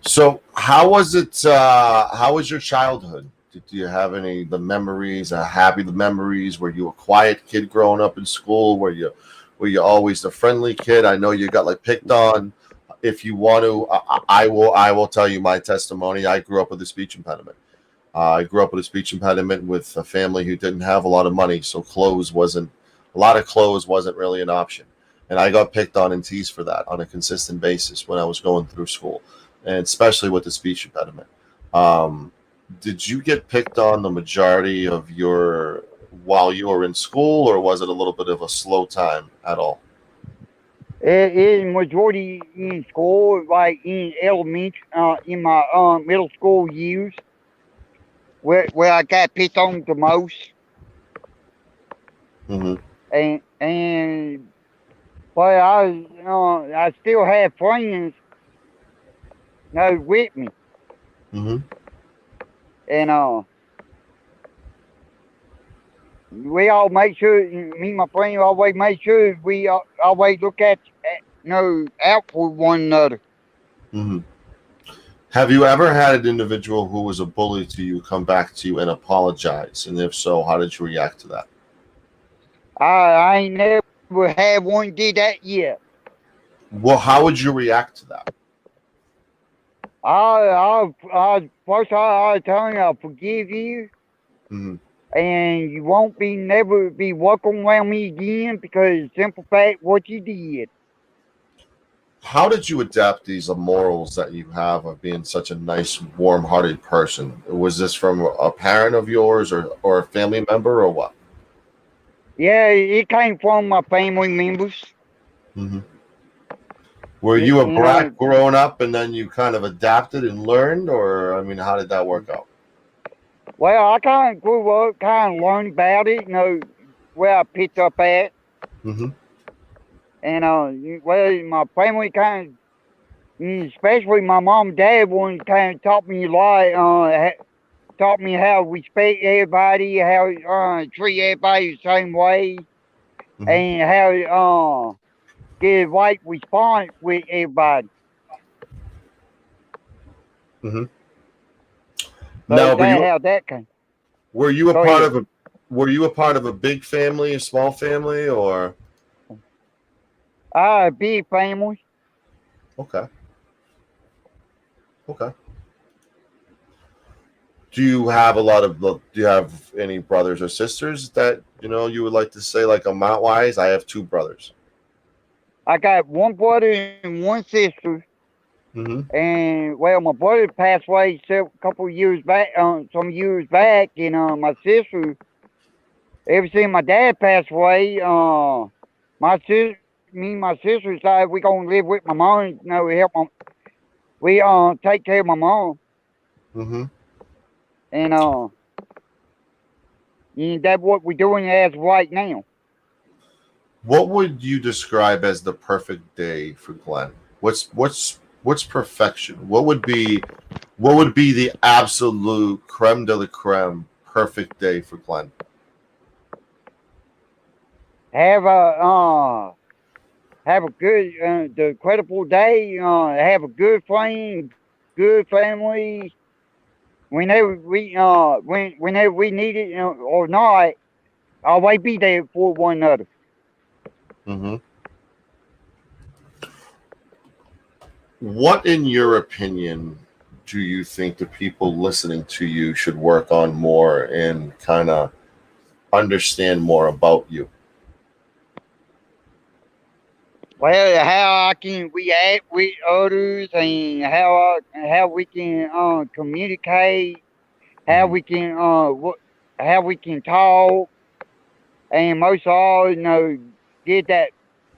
So, how was it? How was your childhood? Did you have any the memories? Happy the memories? Were you a quiet kid growing up in school? Were you always the friendly kid? I know you got like picked on. If you want to, I will tell you my testimony. I grew up with a speech impediment. I grew up with a speech impediment with a family who didn't have a lot of money, so a lot of clothes wasn't really an option. And I got picked on and teased for that on a consistent basis when I was going through school, and especially with the speech impediment. Um, did you get picked on the majority of your while you were in school, or was it a little bit of a slow time at all? It is majority in school, like in elementary, in my middle school years, where I got picked on the most, Mm-hmm. and but I still have friends, with me, Mm-hmm. and we all make sure, me and my friend always make sure we always look out for one another. Mm-hmm. Have you ever had an individual who was a bully to you come back to you and apologize? And if so, how did you react to that? I ain't never had one did that yet. Well, how would you react to that? First I tell you I forgive you, Mm-hmm. and you won't be never be welcome around me again because simple fact what you did. How did you adapt these morals that you have of being such a nice, warm-hearted person? Was this from a parent of yours or a family member or what? Yeah, it came from my family members. Mm-hmm. Were You, you a you know, brat growing up and then you kind of adapted and learned, or I mean, how did that work out? well, I kind of grew up, kind of learned about it. Where I picked up at, Mm-hmm. and well, my family kind of, especially my mom and dad, one kind of taught me a lot. Taught me how to respect everybody, how treat everybody the same way, Mm-hmm. and how get a right response with everybody. Mm-hmm. So Now, that how that came. were you a Go part ahead. of a were you a part of a big family, a small family, or Big family. okay, okay? Do you have a lot of? Do you have any brothers or sisters that you would like to say like amount wise? I have two brothers. I got one brother and one sister, Mm-hmm. and well, my brother passed away several couple of years back, some years back, and my sister. Ever since my dad passed away, me and my sister decided we gonna live with my mom. Help my, we take care of my mom, Mm-hmm. and that's what we're doing as right now. What would you describe as the perfect day for Glenn? What's perfection? What would be the absolute creme de la creme perfect day for Glenn? Have a have a good, the incredible day. Have a good friend, good family. Whenever we need it, or not, always be there for one another. Mm-hmm. What, in your opinion, do you think the people listening to you should work on more and kind of understand more about you? Well, how I can react with others and how we can communicate, how Mhm. we can how we can talk, and most of all, get that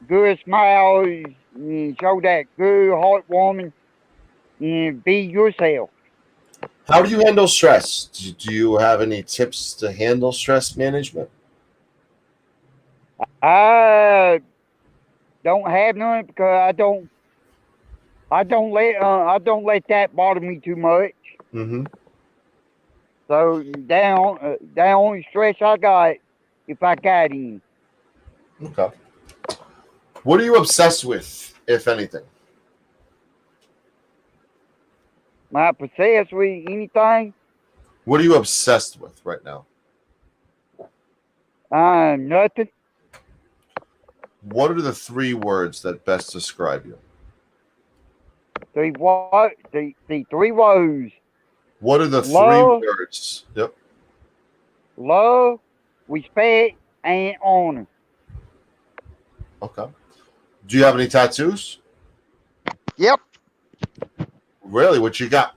good smile and show that good heartwarming and be yourself. How do you handle stress? Do you have any tips to handle stress management? I don't have none because I don't let that bother me too much. Mm-hmm. So that only stress I got if I got any. Okay. What are you obsessed with, if anything? My possess with anything, What are you obsessed with right now? nothing. What are the three words that best describe you? The three woes: What are the three love, words? Yep. love, respect, and honor. Okay. Do you have any tattoos? Yep. Really? What you got?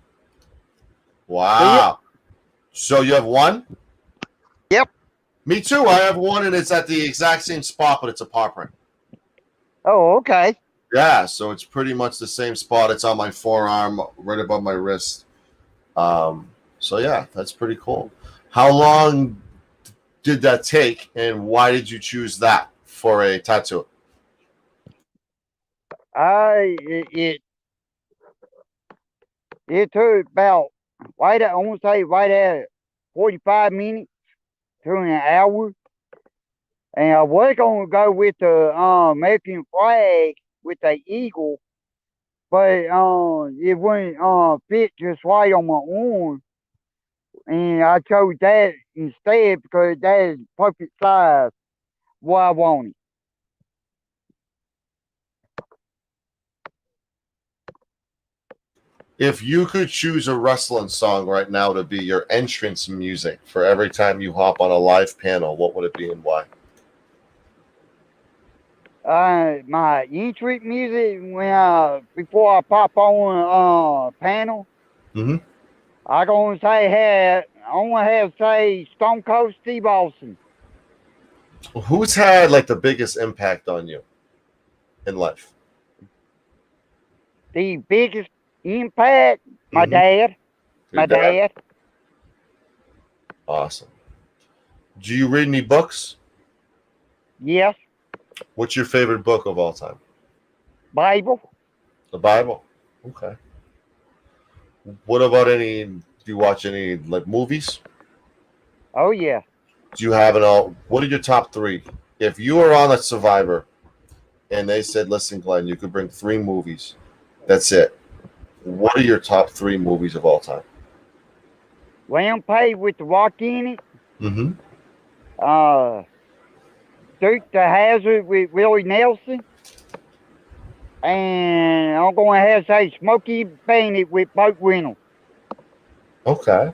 See it? Wow. So you have one? Yep. Me too. I have one, and it's at the exact same spot, but it's a paw print. Oh, okay. Yeah, so it's pretty much the same spot. It's on my forearm, right above my wrist. So yeah, that's pretty cool. How long did that take, and why did you choose that for a tattoo? I it took about I want to say right at 45 minutes to an hour, and I was gonna go with the American flag with the eagle, but it wouldn't fit just right on my arm, and I chose that instead because that is perfect size what I wanted. If you could choose a wrestling song right now to be your entrance music for every time you hop on a live panel, what would it be and why? My entry music when before I pop on panel, Mm-hmm. I gonna say I wanna have say Stone Cold Steve Austin. Who's had like the biggest impact on you in life? The biggest impact, my Mm-hmm. dad. Your My dad. dad. Awesome. Do you read any books? Yes. What's your favorite book of all time? Bible. The Bible. Okay. What about any? Do you watch any like movies? Oh yeah. Do you have it all? What are your top three? If you were on a Survivor and they said, "Listen, Glenn, you could bring three movies. That's it." What are your top three movies of all time? Rampage with the Rock in it. Mm-hmm. Uh, Duke the Hazard with Willie Nelson. And I'm going to have to say Smokey Bandit with Burt Reynolds. Okay.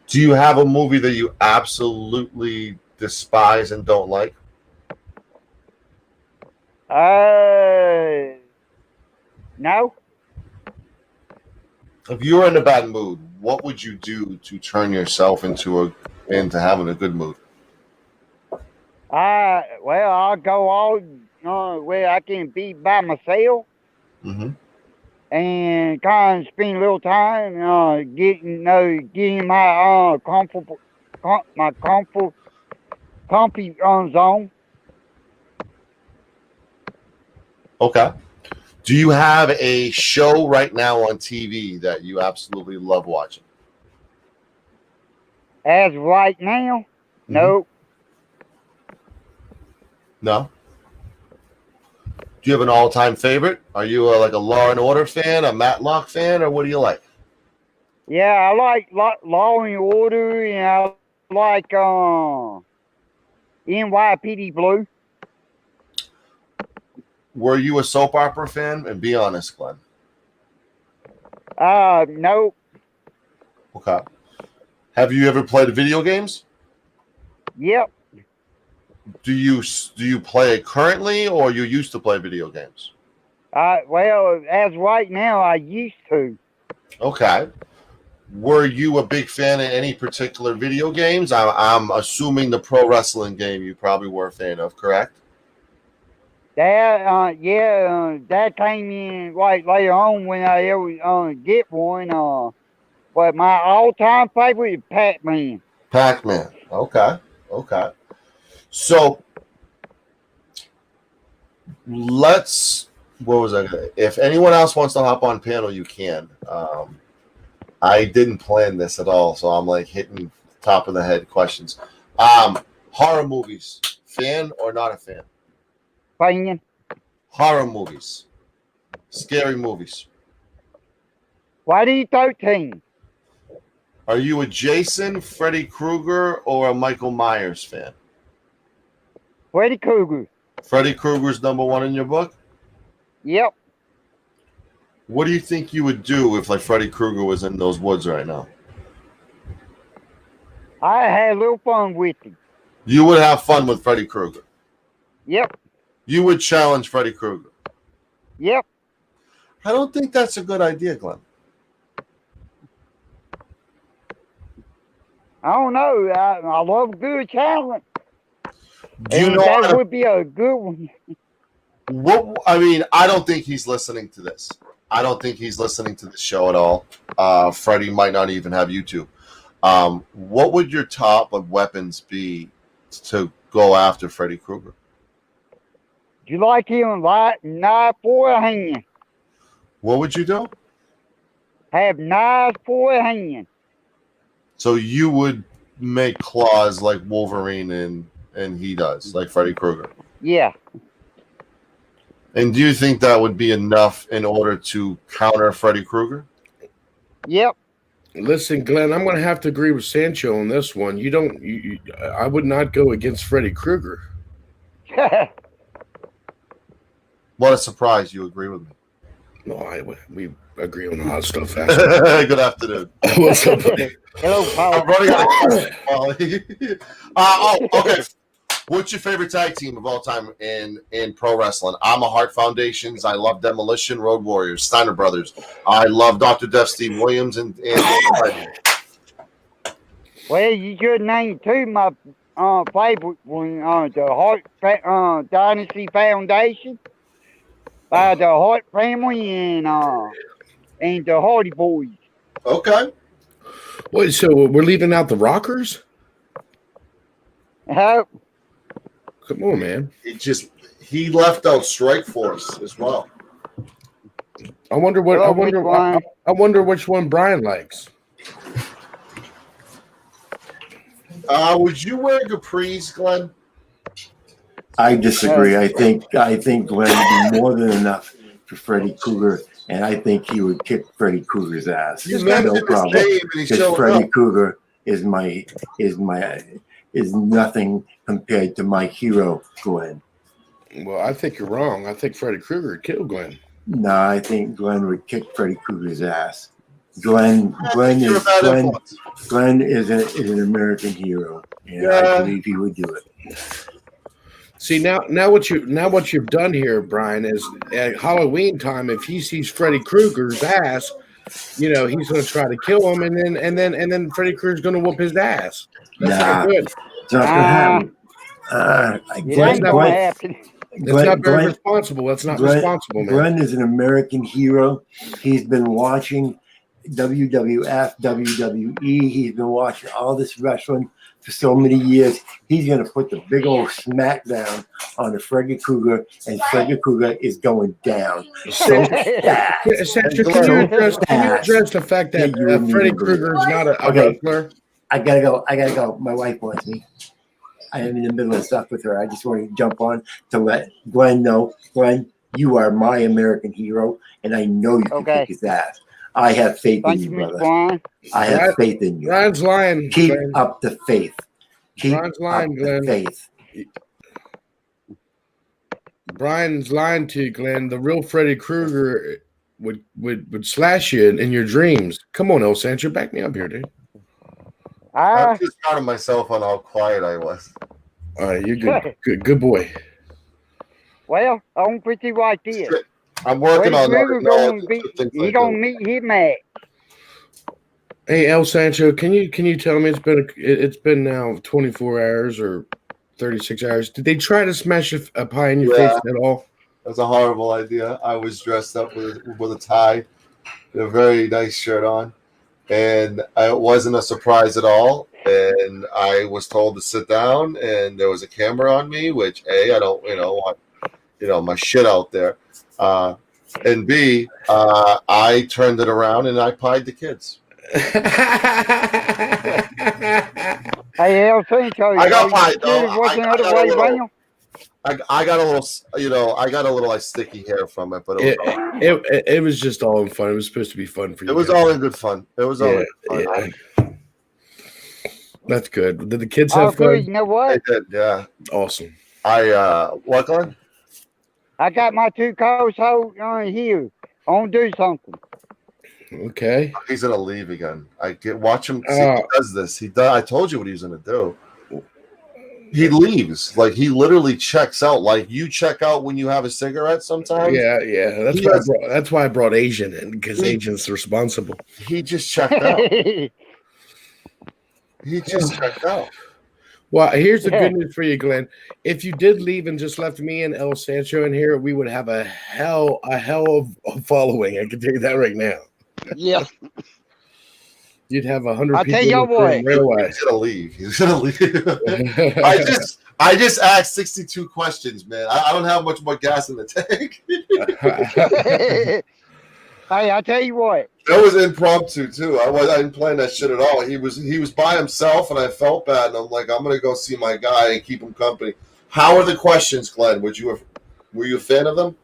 Do you have a movie that you absolutely despise and don't like? Uh, no. If you were in a bad mood, what would you do to turn yourself into having a good mood? I'll go all where I can be by myself Mm-hmm. and kind of spend a little time getting my my comfy zone. Okay. Do you have a show right now on TV that you absolutely love watching? As right now, Mm-hmm. no. No. Do you have an all-time favorite? Are you like a Law and Order fan, a Matlock fan, or what do you like? Yeah, I like Law and Order, and I like NYPD Blue. Were you a soap opera fan? And be honest, Glenn. No. Okay. Have you ever played video games? Yep. Do you play it currently, or you used to play video games? Well, as right now, I used to. Okay. Were you a big fan of any particular video games? I'm assuming the pro wrestling game you probably were a fan of, correct? That came in like later on when I ever get one. But my all-time favorite is Pac-Man. Pac-Man. Okay. Okay. So let's. What was I gonna? If anyone else wants to hop on panel, you can. I didn't plan this at all, so I'm like hitting top of the head questions. Horror movies, fan or not a fan? Fan. Horror movies, scary movies. Friday 13. Are you a Jason, Freddy Krueger, or a Michael Myers fan? Freddy Krueger. Freddy Krueger's number one in your book? Yep. What do you think you would do if like Freddy Krueger was in those woods right now? I had a little fun with him. You would have fun with Freddy Krueger. Yep. You would challenge Freddy Krueger. Yep. I don't think that's a good idea, Glenn. I don't know. I love good challenge. Do you And know that would be a good one. what? I mean, I don't think he's listening to this. I don't think he's listening to the show at all. Freddy might not even have YouTube. What would your top of weapons be to go after Freddy Krueger? Do you like him like knife for a hand? What would you do? Have knives for a hand. So you would make claws like Wolverine and he does, like Freddy Krueger. Yeah. And do you think that would be enough in order to counter Freddy Krueger? Yep. Listen, Glenn, I'm going to have to agree with Sancho on this one. I would not go against Freddy Krueger. What a surprise! You agree with me. No, we agree on a lot of stuff. Good afternoon. What's up, buddy? Hello, Paul. I'm running out of okay. What's your favorite tag team of all time in pro wrestling? I'm a Heart Foundations. I love Demolition, Road Warriors, Steiner Brothers. I love Dr. Death, Steve Williams, and Well, you should name two my favorite one. The Hart Dynasty Foundation by the Hart family and the Hardy Boys. Okay. Wait, so we're leaving out the Rockers? How? Come on, man. He left out Strike Force as well. I wonder which one Brian likes. Would you wear capris, Glenn? I disagree. I think Glenn would be more than enough for Freddy Krueger, and I think he would kick Freddy Krueger's ass. You No mentioned his problem. name and he Because showed Freddy up. Krueger is nothing compared to my hero, Glenn. Well, I think you're wrong. I think Freddy Krueger would kill Glenn. No, I think Glenn would kick Freddy Krueger's ass. Glenn You're a bad influence. is an American hero, and I believe he would do it. See now what you've done here, Brian, is at Halloween time. If he sees Freddy Krueger's ass, he's going to try to kill him, and then Freddy Krueger's going to whoop his ass. That's not good. It's not gonna happen. It ain't gonna happen. That's not very responsible. That's not responsible, man. Glenn is an American hero. He's been watching WWF, WWE. He's been watching all this wrestling for so many years. He's going to put the big old smackdown on the Freddy Krueger, and Freddy Krueger is going down. So fast. Can you address the fact that Freddy Krueger is not a wrestler? I gotta go. My wife wants me. I am in the middle of stuff with her. I just want to jump on to let Glenn know. Glenn, you are my American hero, and I know you can kick his ass. I have faith in you, brother. Brian. I have faith in you. Brian's lying. Keep Glenn. up the faith. Keep Brian's lying, up Glenn. the faith. Brian's lying to you, Glenn. The real Freddy Krueger would slash you in your dreams. Come on, El Sancho, back me up here, dude. I'm just proud of myself on how quiet I was. All right, you're good boy. Well, I'm pretty right there. I'm working Freddy on Krueger that. he gonna meet his match. Hey, El Sancho, can you tell me it's been now 24 hours or 36 hours? Did they try to smash a pie in your face at all? That's a horrible idea. I was dressed up with a tie, a very nice shirt on, and it wasn't a surprise at all. And I was told to sit down, and there was a camera on me, which I don't want my shit out there, and B, I turned it around and I pied the kids. Hey, El Sancho, I got pied. I got a little sticky hair from it, but it was just all in fun. It was supposed to be fun for you. It was all in good fun. It was all in good fun. Yeah. That's good. Did the kids have fun? You know what? They did, yeah. Awesome. What, Glenn? I got my 2 coats here. I want to do something. Okay. He's gonna leave again. Watch him. See, he does this. I told you what he was gonna do. He leaves. Like he literally checks out. Like you check out when you have a cigarette sometimes. Yeah. That's why I brought Asian in, because Asian's responsible. He just checked out. He just checked out. Well, here's the good news for you, Glenn. If you did leave and just left me and El Sancho in here, we would have a hell of a following. I can tell you that right now. Yeah. You'd have 100 I'll people. tell you what. He's gonna leave. He's gonna leave. I just asked 62 questions, man. I don't have much more gas in the tank. Hey, I'll tell you what. That was impromptu too. I didn't plan that shit at all. He was by himself, and I felt bad. And I'm like, I'm gonna go see my guy and keep him company. How are the questions, Glenn? Were you a fan of them?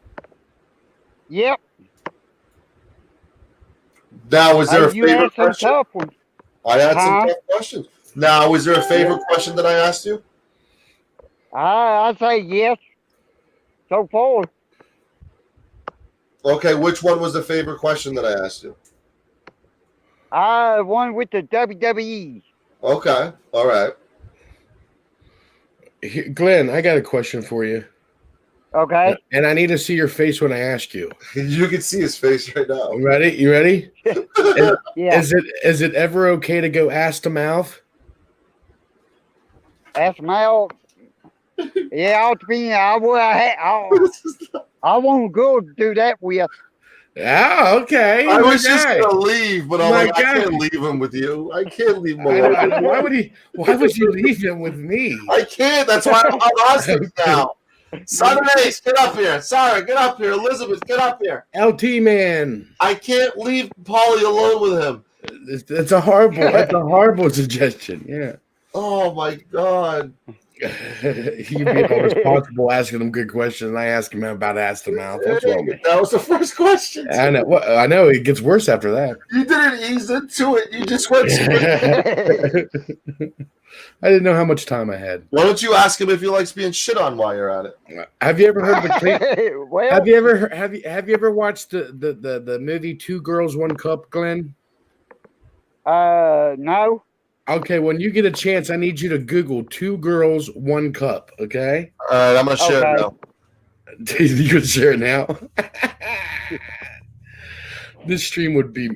Yep. Now, was there a favorite question? Tough ones. I had some tough questions. Now, was there a favorite question that I asked you? I say yes. So far. Okay, which one was the favorite question that I asked you? One with the WWE. Okay, all right. Glenn, I got a question for you. Okay. And I need to see your face when I ask you. You can see his face right now. Ready? You ready? Yeah. Is it ever okay to go ass to mouth? Ass to mouth. Yeah, I want to go do that with. Oh, okay. I was just gonna leave, but I'm like, I can't leave him with you. I can't leave him alone. Why would you leave him with me? I can't. That's why I'm hostage now. Son of Ace, get up here. Sarah, get up here. Elizabeth, get up here. LT man. I can't leave Paulie alone with him. That's a horrible suggestion. Yeah. Oh my God. You being all responsible, asking him good questions, and I ask him about ass to mouth. What's wrong with that was the first question. I know. Well, I know it gets worse after that. You didn't ease into it. You just went straight. I didn't know how much time I had. Why don't you ask him if he likes being shit on while you're at it? Have you ever heard of a Well, have you ever watched the movie Two Girls, One Cup, Glenn? No. Okay, when you get a chance, I need you to Google Two Girls, One Cup, okay? All right, I'm going to share it now. You can share it now? This stream would be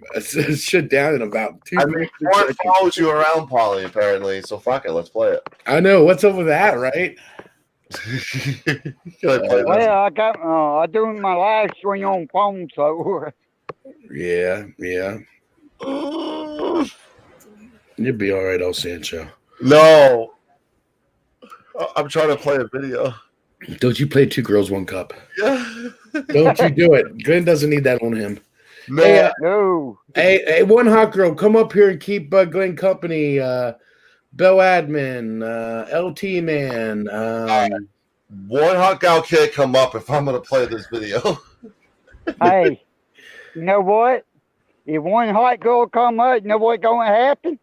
shut down in about 2 minutes. Warren follows you around, Paulie, apparently, so fuck it, let's play it. I know. What's up with that, right? Well, I doing my live stream on phone, so. Yeah. You'll be all right, El Sancho. No. I'm trying to play a video. Don't you play Two Girls, One Cup? Yeah. Don't you do it. Glenn doesn't need that on him. No. No. Hey, one hot girl, come up here and keep Glenn company. Bell Admin, LT Man. One hot gal can't come up if I'm going to play this video. Hey, you know what? If one hot girl come up, you know what's going to happen?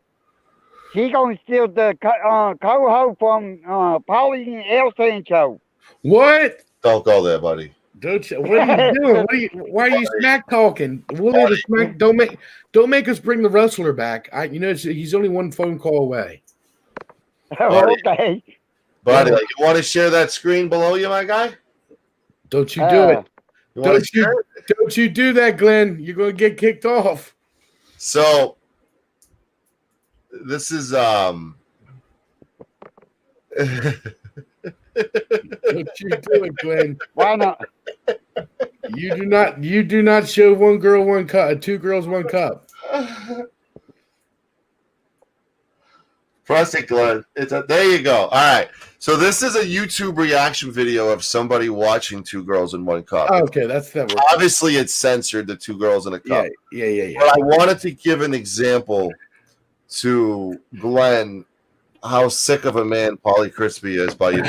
She going to steal the co-host from Paulie and El Sancho. What? Don't go there, buddy. Don't you? What are you doing? Why are you smack talking? Willie the smack. Don't make us bring the wrestler back. He's only one phone call away. Okay. Buddy, you want to share that screen below you, my guy? Don't you do it? You want to share it? Don't you do that, Glenn? You're gonna get kicked off. So this is Don't you do it, Glenn? Why not? You do not show one girl one cup, two girls one cup. Press it, Glenn. There you go. All right. So this is a YouTube reaction video of somebody watching Two Girls in One Cup. Okay, that works. Obviously, it's censored, the Two Girls in a Cup. Yeah. But I wanted to give an example to Glenn how sick of a man Paulie Crispy is by you.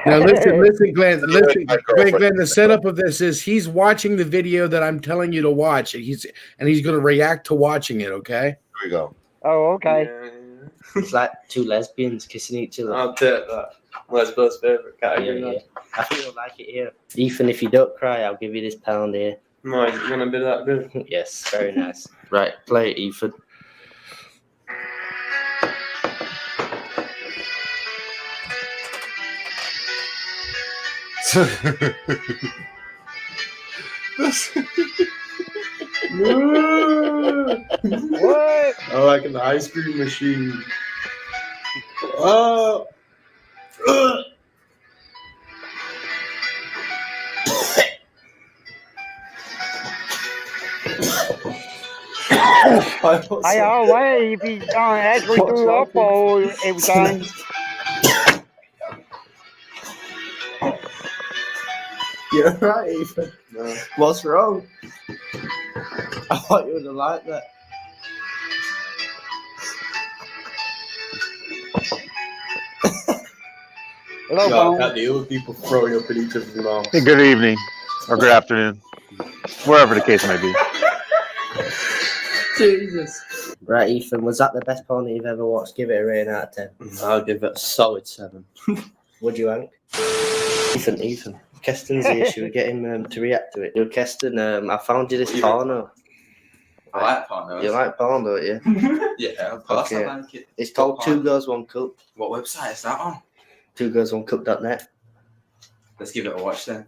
Now listen, Glenn. Listen, Glenn. The setup of this is he's watching the video that I'm telling you to watch, and he's going to react to watching it. Okay. Here we go. Oh, okay. Yeah. It's like two lesbians kissing each other. I'll take that. Lesbo's favourite Yeah, category. yeah. I think you'll like it here. Ethan, if you don't cry, I'll give you this £1 here. No, is it going to be that good? Yes, very nice. Right, play it, Ethan. What? I like an ice cream machine. Oh. I always if he actually threw up all everything. You're right, Ethan. No. What's wrong? I thought you would have liked that. Hello, No, I Bone. can't deal with people throwing up in each other's mouth. Hey, good evening or good afternoon, wherever the case may be. Jesus. Right, Ethan, was that the best porn that you've ever watched? Give it a rating out of 10. I'll give it a solid 7. Would you, Hank? Ethan. Keston's here. Should we get him to react to it? Yo, Keston, I found you this porno. I like pornos. You like porn, don't you? Yeah, of course Okay. I like it. It's called What Two porn? Girls One Cup. What website is that on? twogirlsonecup.net. Let's give it a watch then.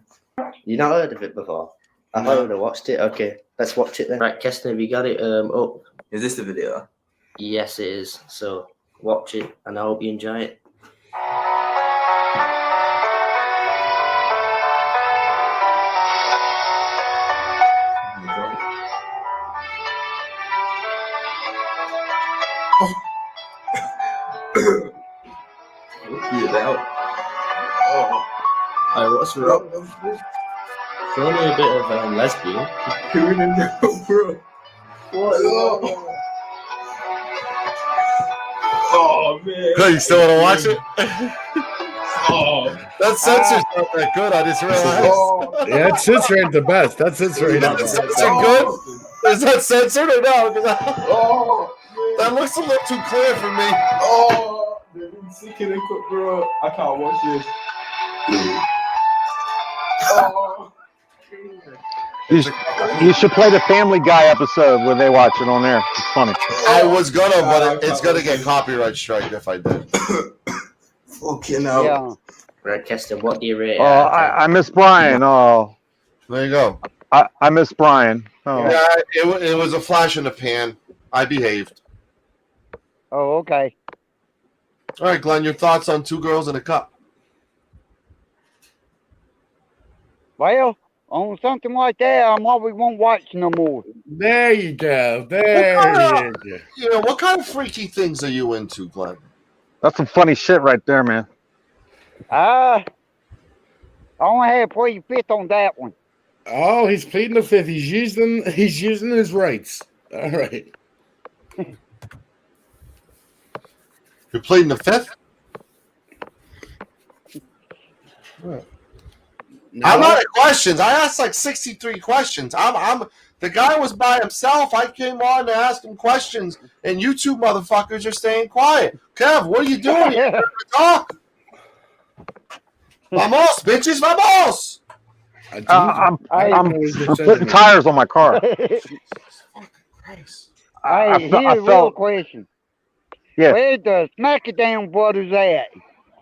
You not heard of it before? I thought you would have watched it. Okay, let's watch it then. Right, Keston, have you got it up? Is this the video? Yes, it is. So watch it, and I hope you enjoy it. Hey, what's wrong? It's only a bit of lesbian. Bro. Oh, man. Good, you still want to watch it? Oh. That censor's not that good. I just realized. Yeah, that censor ain't the best. That censor ain't the Is best. that censor good? Is that censored or no? 'Cause Oh, that looks a little too clear for me. oh, they've been sick in the cook, bro. I can't watch this. Oh. You should play the Family Guy episode where they watch it on there. It's funny. I was gonna, but it's gonna get copyright strike if I did. Fucking hell. Yeah. Right, Keston, what do you rate it? Oh, out of 10? I miss Brian. Oh, There you go. I miss Brian. Oh. Yeah, it was a flash in the pan. I behaved. Oh, okay. All right, Glenn, your thoughts on Two Girls in a Cup? Well, on something like that, I probably won't watch no more. There you go. There you go. You know, what kind of freaky things are you into, Glenn? That's some funny shit right there, man. I only had plead fifth on that one. Oh, he's pleading the fifth. He's using his rights. All right. You're pleading the fifth? I'm out of questions. I asked like 63 questions. I'm the guy was by himself. I came on to ask him questions, and you two motherfuckers are staying quiet. Kev, what are you doing here? Talk. Vamos, bitches, vamos. I'm He just said to putting me. tires on my car. Hey, Christ. I here's a real felt question. Yeah. Where's the Smack It Down brothers at?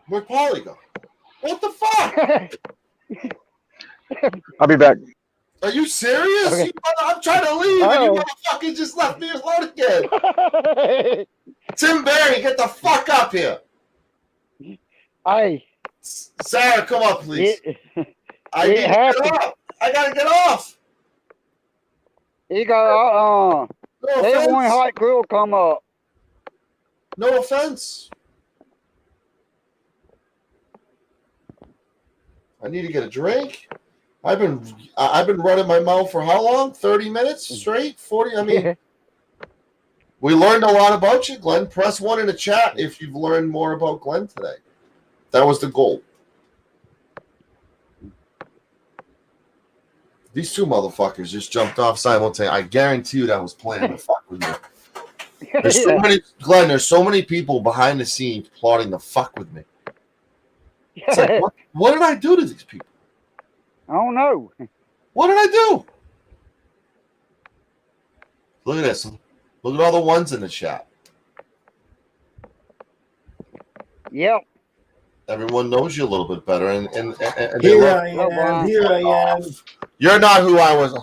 Where'd Paulie go? What the fuck? I'll be back. Are you serious? Okay. I'm trying to leave, and you Oh. motherfucker just left me alone again. Tim Barry, get the fuck up here. Hey, Sarah, come up, please. I it need to happened. get off. I gotta get off. he got No that one offense. hot girl come up. No offense. I need to get a drink. I've been running my mouth for how long? 30 minutes straight? 40? I mean, we learned a lot about you, Glenn. Press 1 in the chat if you've learned more about Glenn today. That was the goal. These two motherfuckers just jumped off simultaneously. I guarantee you that was planned to fuck with me. There's so many, Glenn, there's so many people behind the scenes plotting to fuck with me. It's like, what did I do to these people? I don't know. What did I do? Look at this. Look at all the ones in the chat. Yep. Everyone knows you a little bit better, and they Here love. I am. Here I am. You're not who I was.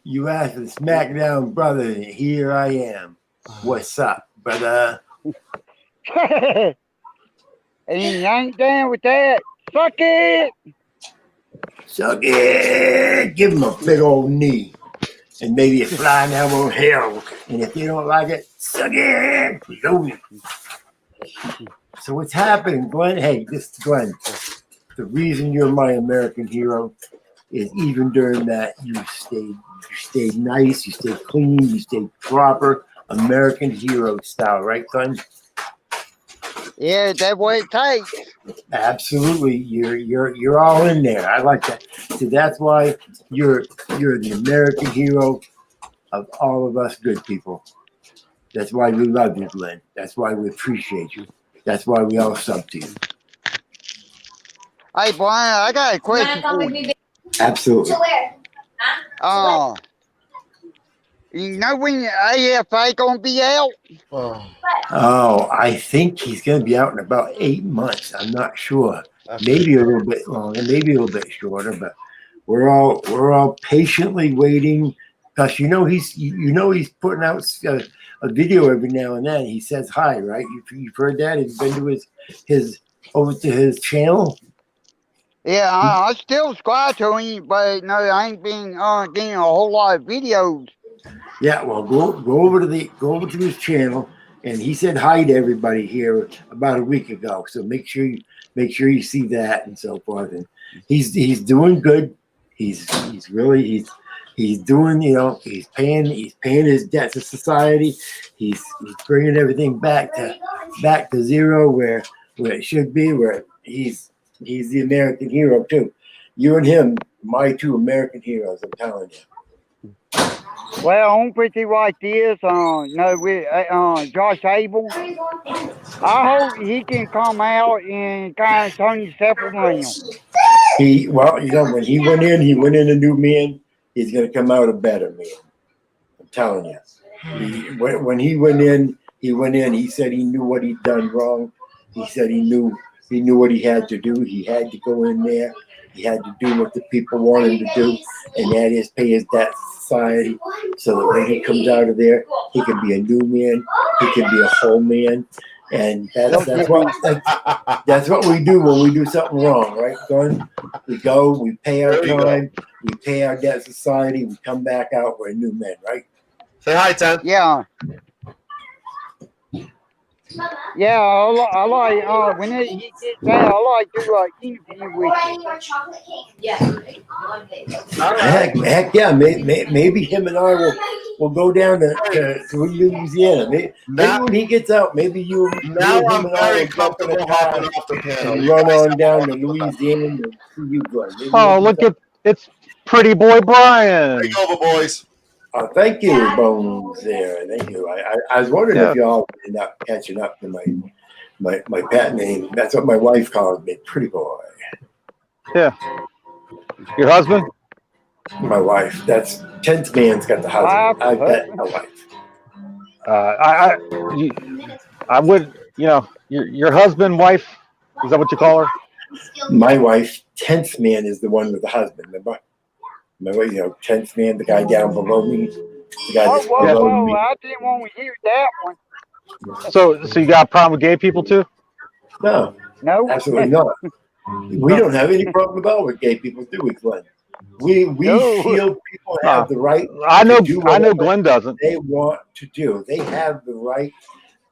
You asked for the SmackDown brother, and here I am. What's up, brother? And you ain't down with that. Suck it. Suck it. Give him a big old knee. And maybe a flying elbow hell. And if you don't like it, suck it. Load it. So what's happening, Glenn? Hey, this is Glenn. The reason you're my American hero is even during that you stayed nice, you stayed clean, you stayed proper, American hero style, right, Glenn? Yeah, that's what it takes. Absolutely, you're all in there. I like that. So that's why you're the American hero of all of us good people. That's why we love you, Glenn. That's why we appreciate you. That's why we all sub to you. Hey, Brian, I got a question for you. Absolutely. You know when AFA gonna be out? Oh, I think he's going to be out in about 8 months. I'm not sure. Maybe a little bit longer, maybe a little bit shorter, but we're all patiently waiting because he's putting out a video every now and then. He says hi, right? You've heard that? Have you been to his over to his channel? Yeah, I still subscribe to him, but no, I ain't been getting a whole lot of videos. Yeah, well, go over to his channel, and he said hi to everybody here about a week ago. So make sure you see that and so forth. And he's doing good. He's doing, he's paying his debt to society. He's bringing everything back to zero where it should be. Where he's the American hero too. You and him, my two American heroes. I'm telling you. Well, I'm pretty like this. With Josh Abel. I hope he can come out and kind of turn himself around. When he went in a new man. He's going to come out a better man. I'm telling you. When he went in. He said he knew what he'd done wrong. He said he knew what he had to do. He had to go in there. He had to do what the people wanted him to do, and that is pay his debt to society so that when he comes out of there, he can be a new man. He can be a whole man. And that's what we do when we do something wrong, right, Glenn? We go, we pay our time, we pay our debt to society, we come back out, we're new men, right? Say hi, Ted. Yeah. Yeah, I like when he gets out. I like to interview with him. Heck yeah, maybe him and I will go down to Louisiana. Maybe when he gets out, maybe you and him and I will jump in a car and run on down to Louisiana and see you, Glenn. Oh, look at it's pretty boy Brian. Take over, boys. Oh, thank you, Bones. There, thank you. I was wondering if y'all end up catching up to my pet name. That's what my wife calls me, pretty boy. Yeah. Your husband? My wife. That's 10th man's got the husband. I've got my wife. I would, your husband, wife. Is that what you call her? My wife, 10th man, is the one with the husband. Remember, 10th man, the guy down below me, the guy that's below me. I didn't want to hear that one. So you got a problem with gay people too? No, No, absolutely not. We don't have any problem at all with gay people, do we, Glenn? We No. feel people have the right. I know whatever Glenn doesn't. They want to do. They have the right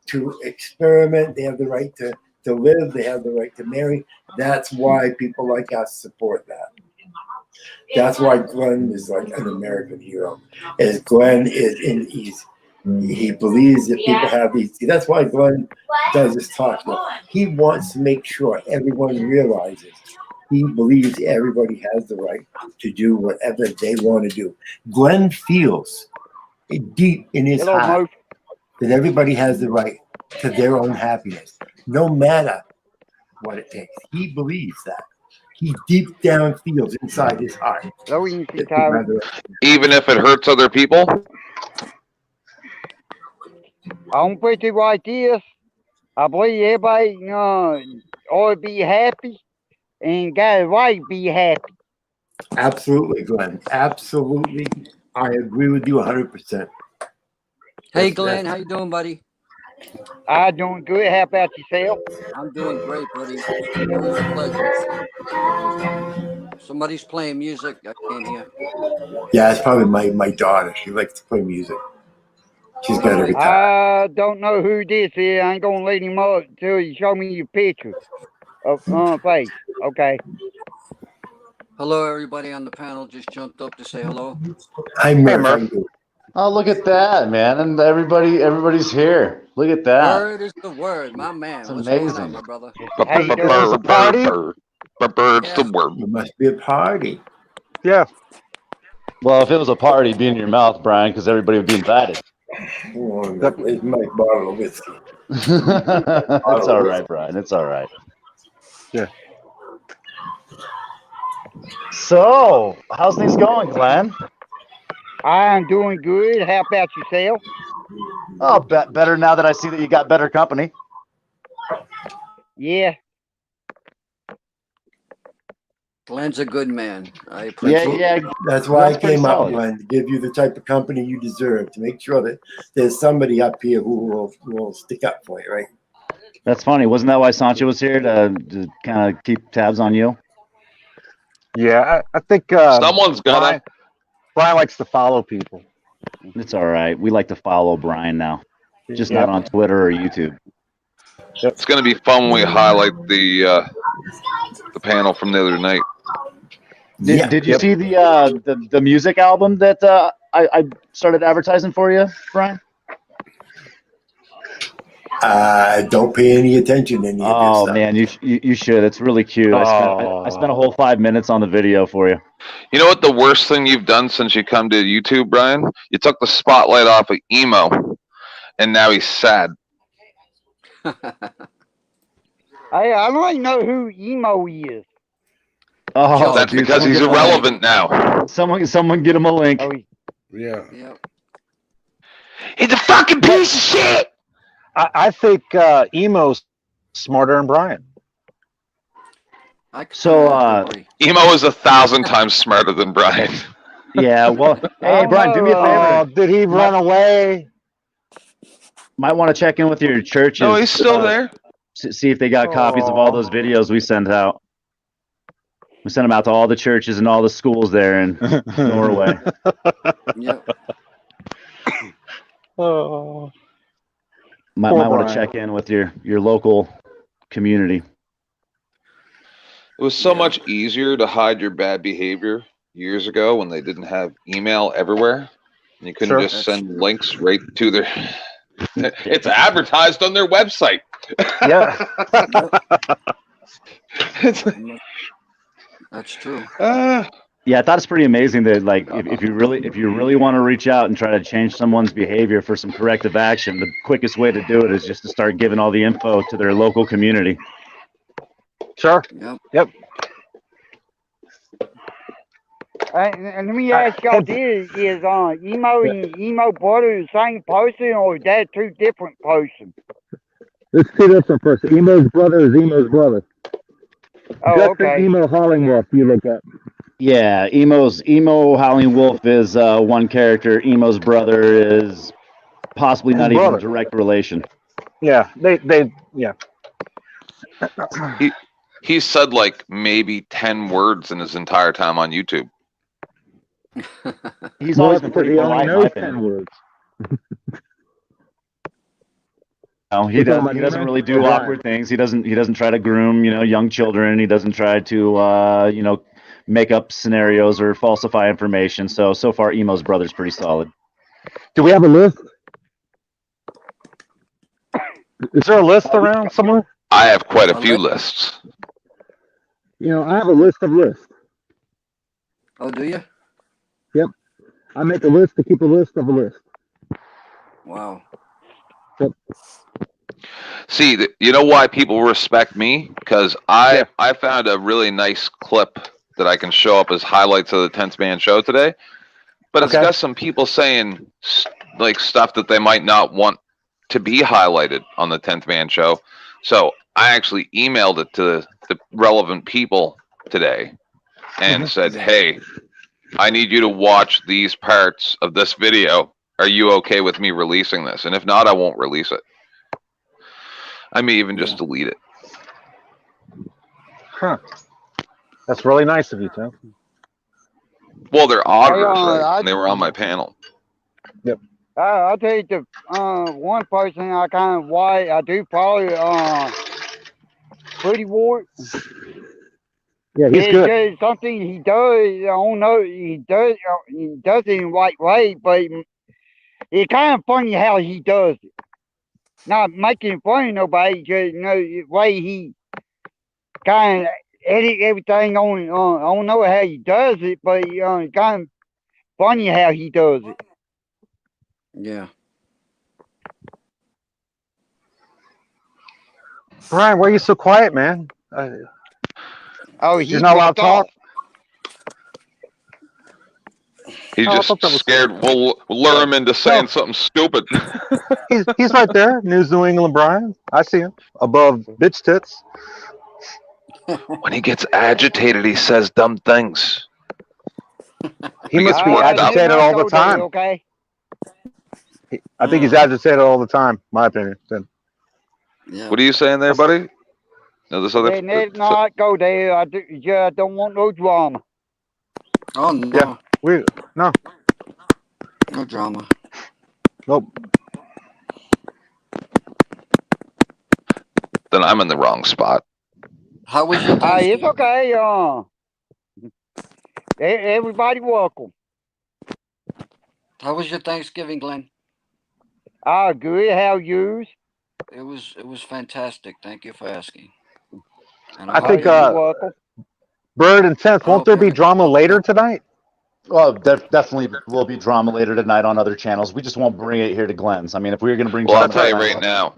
to experiment. They have the right to live. They have the right to marry. That's why people like us support that. That's why Glenn is like an American hero. As Glenn he believes that people have these. See, that's why Glenn does this talk show. He wants to make sure everyone realizes he believes everybody has the right to do whatever they want to do. Glenn feels deep in his heart that everybody has the right to their own happiness, no matter what it takes. He believes that. He deep down feels inside his heart. even if it hurts other people? I'm pretty like this. I believe everybody ought to be happy and got a right to be happy. Absolutely, Glenn. Absolutely. I agree with you 100%. Hey, Glenn, how you doing, buddy? I'm doing good. How about yourself? I'm doing great, buddy. Always a pleasure. Somebody's playing music. I can't hear. Yeah, it's probably my daughter. She likes to play music. She's got her guitar. I don't know who this is. I ain't gonna let him up until you show me your picture of face. Okay. Hello, everybody on the panel. Just jumped up to say hello. Hi, Murph. Oh, look at that, man. And everybody's here. Look at that. Word is the word, my man. It's What's amazing. going on, my brother? It's a party. Bird's the word. It must be a party. Yeah. Well, if it was a party, it'd be in your mouth, Brian, because everybody would be invited. It's my bottle of whiskey. It's all right, Brian. It's all right. Yeah. So, how's things going, Glenn? I'm doing good. How about yourself? Oh, better now that I see that you got better company. Yeah. Glenn's a good man. I appreciate Yeah. That's why I That's pretty came up, solid. Glenn, to give you the type of company you deserve, to make sure that there's somebody up here who will stick up for you, right? That's funny. Wasn't that why Sancho was here to kind of keep tabs on you? Yeah, I think Someone's gotta. Brian likes to follow people. It's all right. We like to follow Brian now, just not on Twitter or YouTube. It's going to be fun when we highlight the panel from the other night. Did you see the music album that I started advertising for you, Brian? Don't pay any attention to any of this Oh stuff. man, you should. It's really cute. I spent a whole 5 minutes on the video for you. You know what the worst thing you've done since you come to YouTube, Brian? You took the spotlight off of Emo, and now he's sad. I don't even know who Emo is. Oh, that's dude, because he's irrelevant now. Someone get him a link. Yeah. He's a fucking piece of shit. I think Emo's smarter than Brian. So Emo is 1,000 times smarter than Brian. yeah, well, hey Brian, do me a favor. Did he run away? Might want to check in with your churches. No, he's still there. See if they got copies of all those videos we sent out. We sent them out to all the churches and all the schools there in Norway. Yep. Oh. Might want to check in with your local community. It was so much easier to hide your bad behavior years ago when they didn't have email everywhere. And you couldn't just send links right to their... It's advertised on their website. Yeah. That's true. Yeah, I thought it's pretty amazing that like if you really want to reach out and try to change someone's behavior for some corrective action, the quickest way to do it is just to start giving all the info to their local community. Sure. Yep. Yep. And let me ask y'all this: is Emo and Emo brother the same person, or is that two different persons? Let's see this one first. Emo's brother is Emo's brother. Oh, Justin okay. Emo Hollingworth, you look up. Yeah, Emo Howling Wolf is one character. Emo's brother is possibly not even a direct relation. Yeah, yeah. He said like maybe 10 words in his entire time on YouTube. He's always been pretty he only polite. knows 10 words. No, he doesn't really do awkward things. He doesn't try to groom, young children. He doesn't try to, make up scenarios or falsify information. So far, Emo's brother's pretty solid. Do we have a list? Is there a list around somewhere? I have quite a few lists. I have a list of lists. Oh, do you? Yep. I make a list to keep a list of a list. Wow. Yep. See, you know why people respect me? Because I found a really nice clip that I can show up as highlights of the 10th Man show today. But it's got some people saying like stuff that they might not want to be highlighted on the 10th Man show. So I actually emailed it to the relevant people today and said, hey, I need you to watch these parts of this video. Are you okay with me releasing this? And if not, I won't release it. I may even just delete it. Huh. That's really nice of you, Tim. Well, they're auditors, right? And they were on my panel. Yep. I'll tell you the one person I kind of why I do follow Pretty Ward. Yeah, he's it's good. Just something he does. I don't know. He does it in the right way, but it's kind of funny how he does it. Not making fun of nobody, just the way he kind of edit everything on. I don't know how he does it, but it's kind of funny how he does it. Yeah. Brian, why are you so quiet, man? He's You're not allowed to talk. He's just scared. We'll lure him into saying something stupid. He's right there, News New England Brian. I see him above bitch tits. When he gets agitated, he says dumb things. He must be agitated all the time. Okay. I think he's agitated all the time. My opinion. Yeah. What are you saying there, buddy? No, this other. Let's not go there. I don't want no drama. Oh no. Yeah. No drama. Nope. Then I'm in the wrong spot. How was your it's okay. Everybody welcome. How was your Thanksgiving, Glenn? Good. How yours? It was fantastic. Thank you for asking. And I think Bird and 10th, won't there be drama later tonight? Well, definitely will be drama later tonight on other channels. We just won't bring it here to Glenn's. I mean, if we were going to bring Well, drama, I'll tell you right now.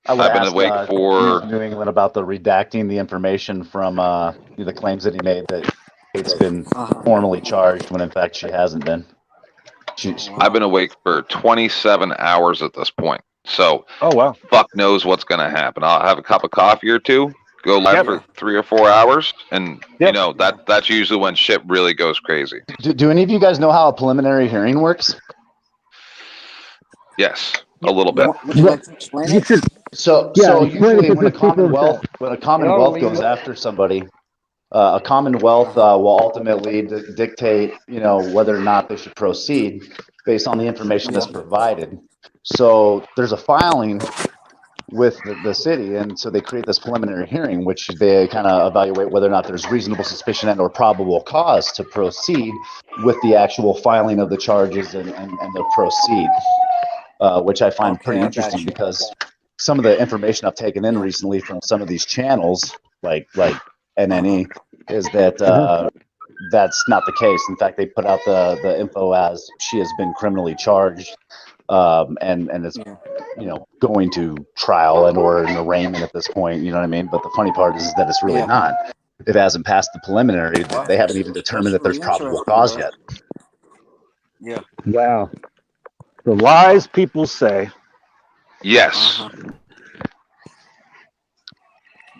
I would I've been ask, awake for New England about the redacting the information from the claims that he made that Kate's been formally charged when in fact she hasn't been. I've been awake for 27 hours at this point. So, oh wow, fuck knows what's going to happen. I'll have a cup of coffee or two, go live for 3 or 4 hours, and that's usually when shit really goes crazy. Do any of you guys know how a preliminary hearing works? Yes, a little bit. Would you like to explain it? So usually when a commonwealth goes after somebody, a commonwealth will ultimately dictate, whether or not they should proceed based on the information that's provided. So there's a filing with the city, and so they create this preliminary hearing, which they kind of evaluate whether or not there's reasonable suspicion and or probable cause to proceed with the actual filing of the charges and the proceed, which I find pretty interesting because some of the information I've taken in recently from some of these channels, like NNE, is that that's not the case. In fact, they put out the info as she has been criminally charged, and is going to trial and or an arraignment at this point. You know what I mean? But the funny part is that it's really not. it hasn't passed the preliminary. They haven't even determined that there's probable cause yet. Yeah. Wow. The lies people say. Yes.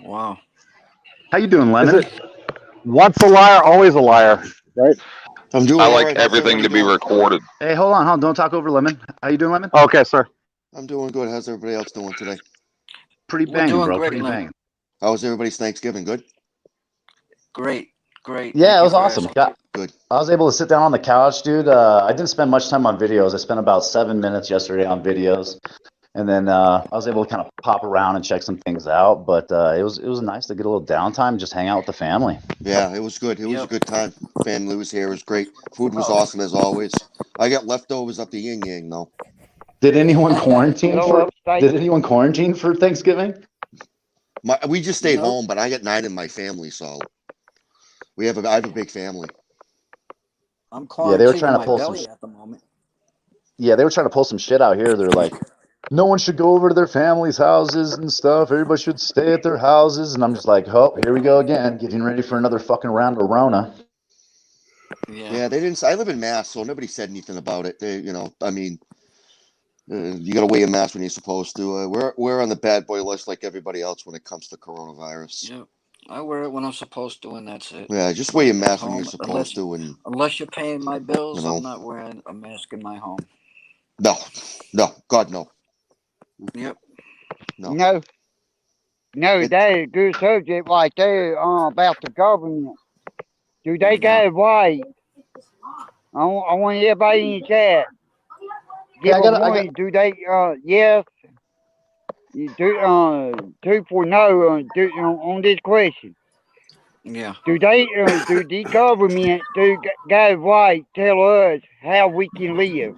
Wow. How you doing, Lemon? Once a liar, always a liar, right? I'm doing I all like right. How's everything to everybody be doing? recorded. Hey, hold on. Don't talk over Lemon. How you doing, Lemon? Okay, sir. I'm doing good. How's everybody else doing today? Pretty We're banging, doing bro. great, Pretty Lemon. banging. How was everybody's Thanksgiving? Good? Great. Great. Yeah, Thank it you was for awesome. asking. Good. I was able to sit down on the couch, dude. I didn't spend much time on videos. I spent about 7 minutes yesterday on videos, and then I was able to kind of pop around and check some things out. But it was nice to get a little downtime, and just hang out with the family. Yeah, it was good. It was a good time. Family was here. It was great. Food was awesome as always. I got leftovers up the yin yang though. Did anyone quarantine Hello, for? upstate. Did anyone quarantine for Thanksgiving? We just stayed Nope. home, but I got 9 in my family, so I have a big family. I'm Yeah, they were quarantining trying to my pull some. belly at the moment. Yeah, they were trying to pull some shit out here. They're like, no one should go over to their families' houses and stuff. Everybody should stay at their houses. And I'm just like, oh, here we go again, getting ready for another fucking round of Rona. Yeah, they didn't. I live in Mass, so nobody said anything about it. They, I mean, you got to wear a mask when you're supposed to. We're on the bad boy list like everybody else when it comes to coronavirus. Yeah. I wear it when I'm supposed to, and that's it. Yeah, just wear your At mask when you're home, supposed to, and unless you're paying my bills, you know. I'm not wearing a mask in my home. No, God, no. Yep. No. No, that is a good subject right there about the government. Do they got it right? I want everybody in the chat. Give Yeah, I got- one. Do they? Yes. You do. 2 for no. On this question. Yeah. Do they? Do the government got it right? Tell us how we can live.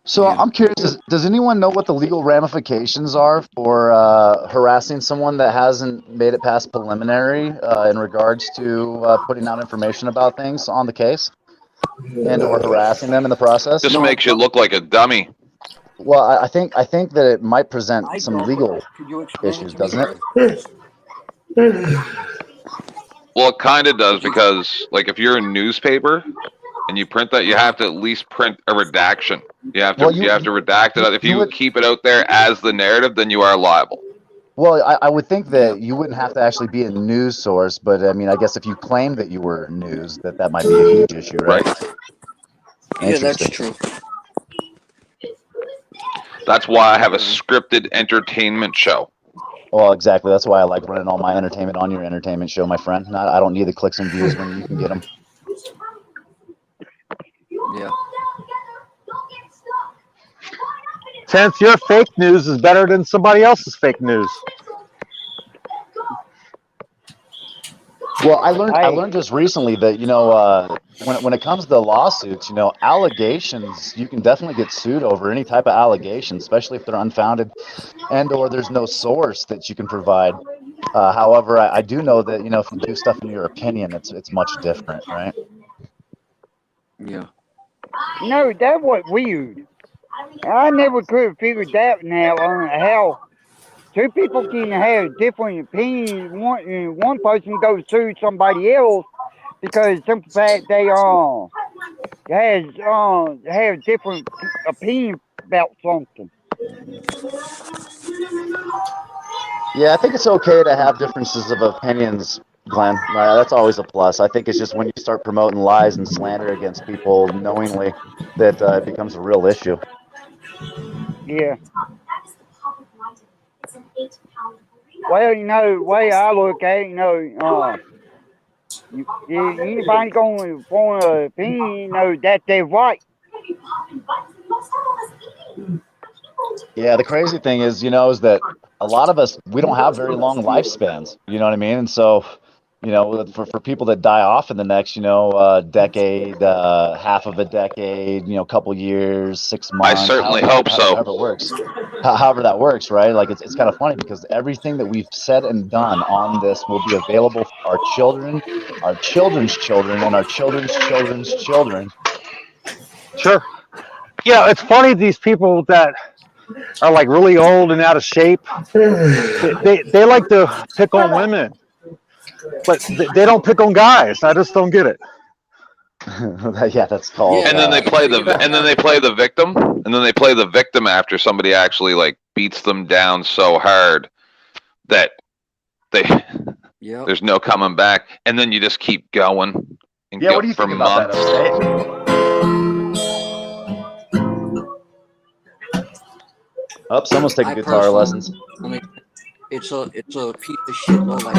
So I'm curious, does anyone know what the legal ramifications are for harassing someone that hasn't made it past preliminary in regards to putting out information about things on the case and or harassing them in the process? Just makes you look like a dummy. Well, I think that it might present some legal issues, doesn't it? Well, it kind of does because, like, if you're a newspaper and you print that, you have to at least print a redaction. You have to you have to redact it. If you keep it out there as the narrative, then you are liable. Well, I would think that you wouldn't have to actually be a news source, but I mean, I guess if you claim that you were news, that might be a huge issue, right? Yeah, that's true. That's why I have a scripted entertainment show. Well, exactly. That's why I like running all my entertainment on your entertainment show, my friend. I don't need the clicks and views when you can get them. Yeah. Since your fake news is better than somebody else's fake news. Well, I learned just recently that when it comes to lawsuits, allegations, you can definitely get sued over any type of allegation, especially if they're unfounded and or there's no source that you can provide. However, I do know that if you do stuff in your opinion, it's much different, right? Yeah. No, that was weird. I never could have figured that now on how 2 people can have different opinions. One person goes sue somebody else because some fact they have different opinion about something. Yeah, I think it's okay to have differences of opinions, Glenn. That's always a plus. I think it's just when you start promoting lies and slander against people knowingly that it becomes a real issue. Yeah. Well, the way I look at it, if anybody going to form an opinion, that they're right. Yeah, the crazy thing is, is that a lot of us, we don't have very long lifespans. You know what I mean? And so, for people that die off in the next, decade, half of a decade, couple years, 6 months. I certainly hope so. However it works. However that works, right? Like, it's kind of funny because everything that we've said and done on this will be available for our children, our children's children, and our children's children's children. Sure. Yeah, it's funny, these people that are like really old and out of shape, they like to pick on women. but they don't pick on guys. I just don't get it. Yeah, that's called. And then they play the victim, and then they play the victim after somebody actually like beats them down so hard that there's no coming back, and then you just keep going and Yeah, go what do you for think about months. Oh, someone's taking guitar lessons. It's a piece of shit. Low life.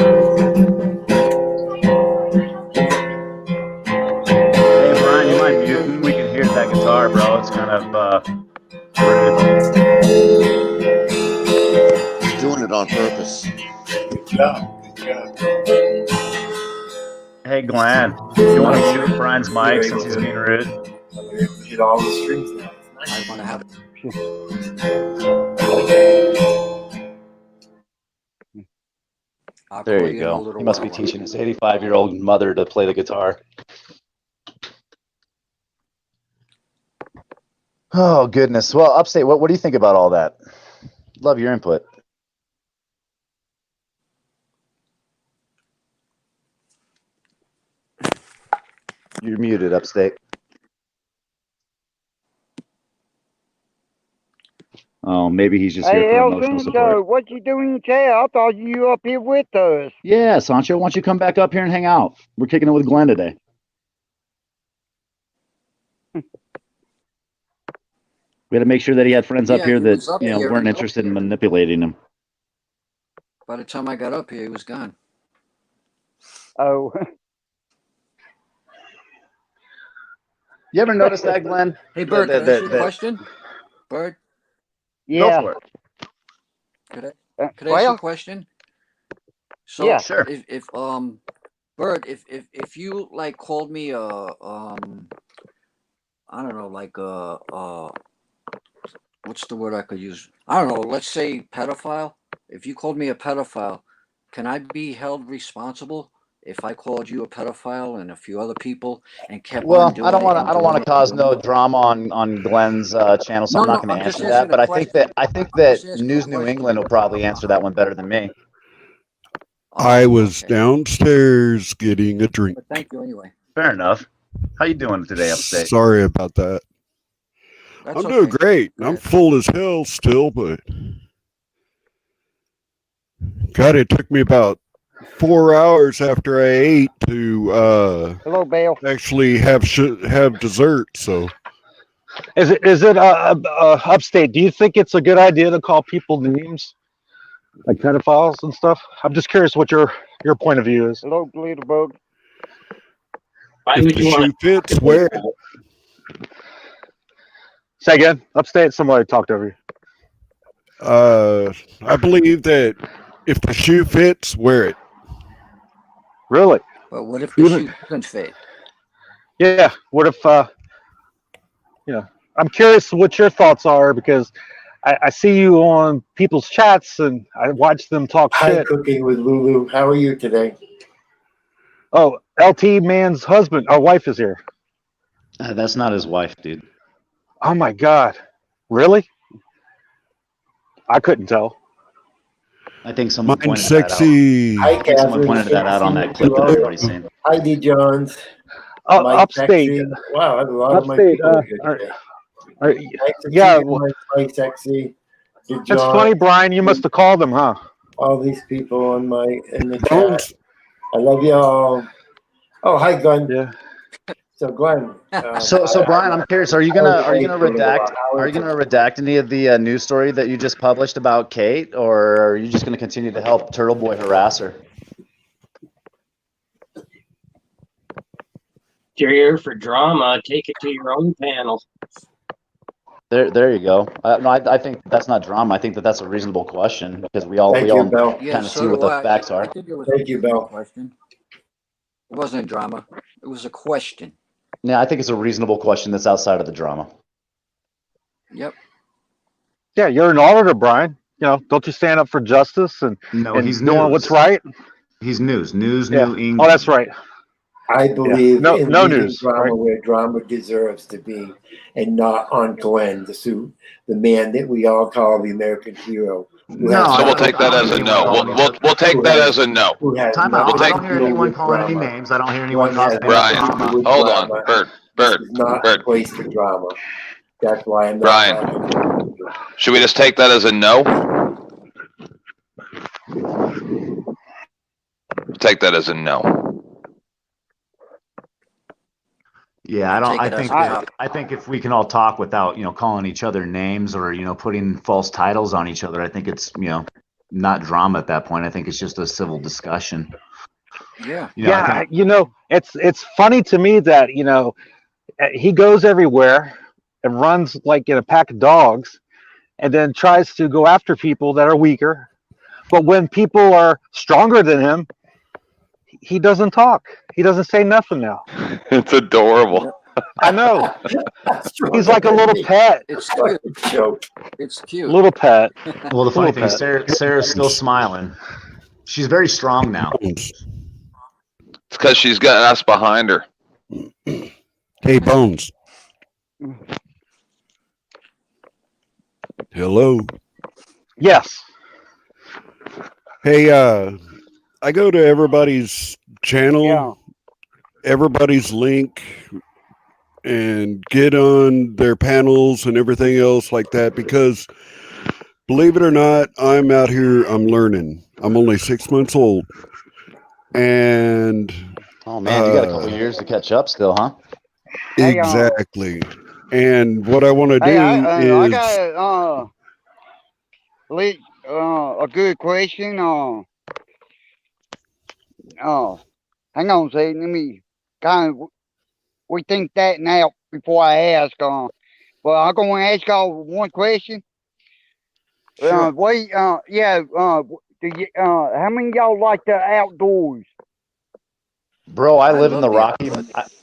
Hey, Brian, you mind muting? We can hear that guitar, bro. It's kind of He's doing it on purpose. Good job. Good job. Hey, Glenn, you want to mute Brian's mic since he's being rude? I'm able to hit all the strings now. I want to have it. There you go. He must be teaching his 85-year-old mother to play the guitar. Oh, goodness. Well, Upstate, what do you think about all that? Love your input. You're muted, Upstate. Oh, maybe he's just here Hey, for El emotional Sancho, support. what you doing there? I thought you up here with us. Yeah, Sancho, why don't you come back up here and hang out? We're kicking it with Glenn today. We had to make sure that he had friends up Yeah, here he that was up you know here. weren't interested in manipulating him. By the time I got up here, he was gone. Oh. You ever notice that, Glenn? Hey, Bert, can I ask you a question? Bert? Yeah. Go for it. Could I ask you a question? So, Yeah. Sure. If Bert, if you like called me I don't know, like what's the word I could use? I don't know. Let's say pedophile. If you called me a pedophile, can I be held responsible if I called you a pedophile and a few other people and kept Well, on doing I don't want it to. and I don't want to doing it cause and doing no it? drama on Glenn's channel, so No, I'm not no, going I'm to just answer asking that. But a I think question. that Just asking a News New question. England will probably answer that one better than me. I was downstairs getting a drink. But thank you anyway. Fair enough. How you doing today, Upstate? Sorry about that. That's I'm doing okay. great. Go I'm ahead. full as hell still, but God, it took me about 4 hours after I ate to Hello, Bill. actually have dessert. So Is it Upstate? Do you think it's a good idea to call people names like pedophiles and stuff? I'm just curious what your point of view is. Hello, little bug. Why if would the you want shoe fits, wear it. Say again, Upstate. Somebody talked over you. I believe that if the shoe fits, wear it. Really? But what if the shoe doesn't fit? Yeah. What if I'm curious what your thoughts are because I see you on people's chats and I watch them talk Hi, shit. Cooking with Lulu. How are you today? Oh, LT man's husband, our wife is here. That's not his wife, dude. Oh my God. Really? I couldn't tell. I think someone Mine's pointed that out. sexy. Hi, I think someone Catherine. pointed that out on that clip that everybody's seen. Hi, D. Johns. Oh, Mike Upstate. Sexy. Wow, I have a lot of my Upstate. people here today. Nice to Yeah. see you, Mike Sexy. D. That's John, funny, Brian. You must have called them, huh? all these people in the chat. I love you all. Oh, hi, Glenn. Yeah. So, Glenn. So Brian, I'm curious. Are you gonna redact any of the news story that you just published about Kate, or are you just gonna continue to help Turtle Boy harass her? If you're here for drama, take it to your own panel. There you go. No, I think that's not drama. I think that's a reasonable question because we all Thank you, Bill. kind of see what the facts are. Thank you, Bill. Question. It wasn't a drama. It was a question. Yeah, I think it's a reasonable question that's outside of the drama. Yep. Yeah, you're an auditor, Brian. You know, don't you stand up for justice and he's doing news. what's right? He's news. New England. Oh, that's right. I believe No in news, drama right? where drama deserves to be, and not on Glenn, the man that we all call the American hero, No, So we'll take that as a no. We'll take that as a no. Time out. I don't hear anyone calling any names. I don't hear anyone causing any drama. Brian, hold on, Bert, Bert. Place for drama. That's why I'm Brian, should we just take that as a no? Take that as a no. Yeah, I don't. Take I it as think. a I think if we can all talk without, calling each other names or putting false titles on each other, I think it's not drama at that point. I think it's just a civil discussion. Yeah. I think, it's funny to me that he goes everywhere and runs like in a pack of dogs, and then tries to go after people that are weaker. But when people are stronger than him, he doesn't talk. He doesn't say nothing now. It's adorable. I know. He's like a little pet. It's cute. It's cute. Little pet. well, the funny Little thing, pet. Sarah's still smiling. She's very strong now. It's because she's got us behind her. Hey, Bones. Hello. Yes. Hey, I go to everybody's channel, everybody's link, and get on their panels and everything else like that because, believe it or not, I'm out here, I'm learning. I'm only 6 months old. And... Oh, man, you got a couple years to catch up still, huh? Exactly. And what I want to do I is... got a good question. Hang on a second. Let me kind of rethink that now before I ask. But I'm going to ask y'all one question. Sure. How many of y'all like the outdoors? Bro, I live in the Rocky. I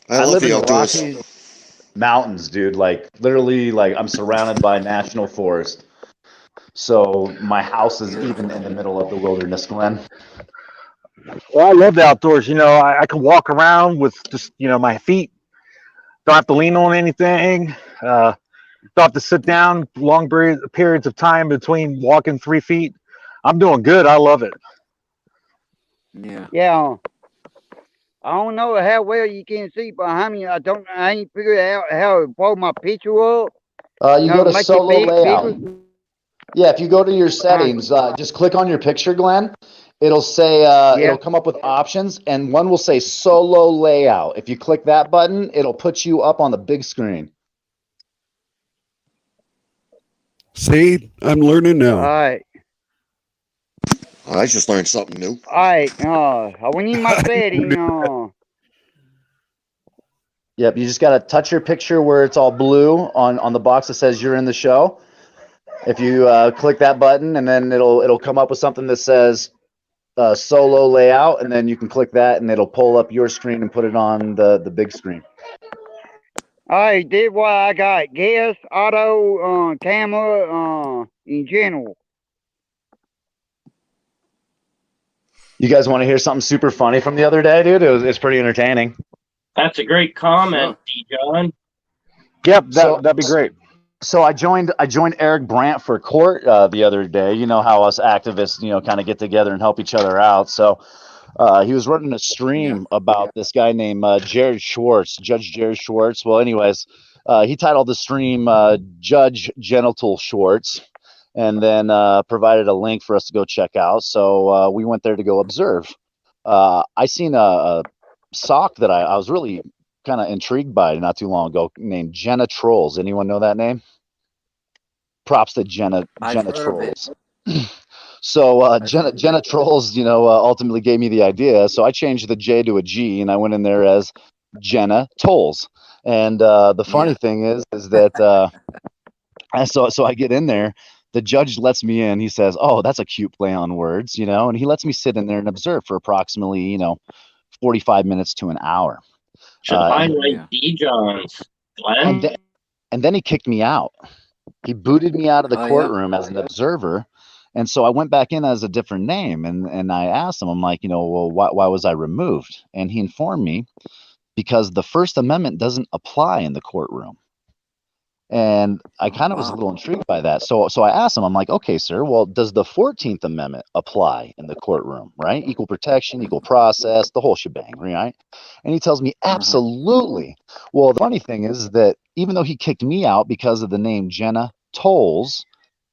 love live the in the outdoors. Rocky Mountains, dude. Like literally, like I'm surrounded by national forest. So my house is even in the middle of the wilderness, Glenn. Well, I love the outdoors. I can walk around with just my feet. Don't have to lean on anything. Don't have to sit down long periods of time between walking 3 feet. I'm doing good. I love it. Yeah. Yeah. I don't know how well you can see behind me. I ain't figured out how to blow my picture up. You go to make it solo layout. bigger. Yeah, if you go to your settings, just click on your picture, Glenn. It'll say it'll come up with options, and one will say solo layout. If you click that button, it'll put you up on the big screen. See, I'm learning now. All right. I just learned something new. All right. We need my setting. Yep, you just got to touch your picture where it's all blue on the box that says you're in the show. If you click that button, and then it'll come up with something that says solo layout, and then you can click that, and it'll pull up your screen and put it on the big screen. I did what I got. Guess, auto, camera, in general. You guys want to hear something super funny from the other day, dude? It's pretty entertaining. That's a great comment, D-John. Yep, that'd be great. So I joined Eric Brandt for court the other day. You know how us activists, kind of get together and help each other out. So he was running a stream about this guy named Jared Schwartz, Judge Jared Schwartz. Well, anyways, he titled the stream Judge Genital Schwartz, and then provided a link for us to go check out. So we went there to go observe. I seen a sock that I was really kind of intrigued by not too long ago named Jenna Trolls. Anyone know that name? Props to Jenna Trolls. So Jenna Trolls, ultimately gave me the idea. So I changed the J to a G, and I went in there as Jenna Tolls. And the funny thing is that so I get in there. The judge lets me in. He says, "Oh, that's a cute play on words," and he lets me sit in there and observe for approximately 45 minutes to an hour. Should highlight D-Johns, Glenn. And then he kicked me out. He booted me out of the courtroom as an observer. And so I went back in as a different name. And I asked him, I'm like, well, why was I removed? And he informed me because the First Amendment doesn't apply in the courtroom. And I kind of was a little intrigued by that. So I asked him, I'm like, okay, sir, well, does the 14th Amendment apply in the courtroom, right? Equal protection, equal process, the whole shebang, right? And he tells me, absolutely. Well, the funny thing is that even though he kicked me out because of the name Jenna Tolles,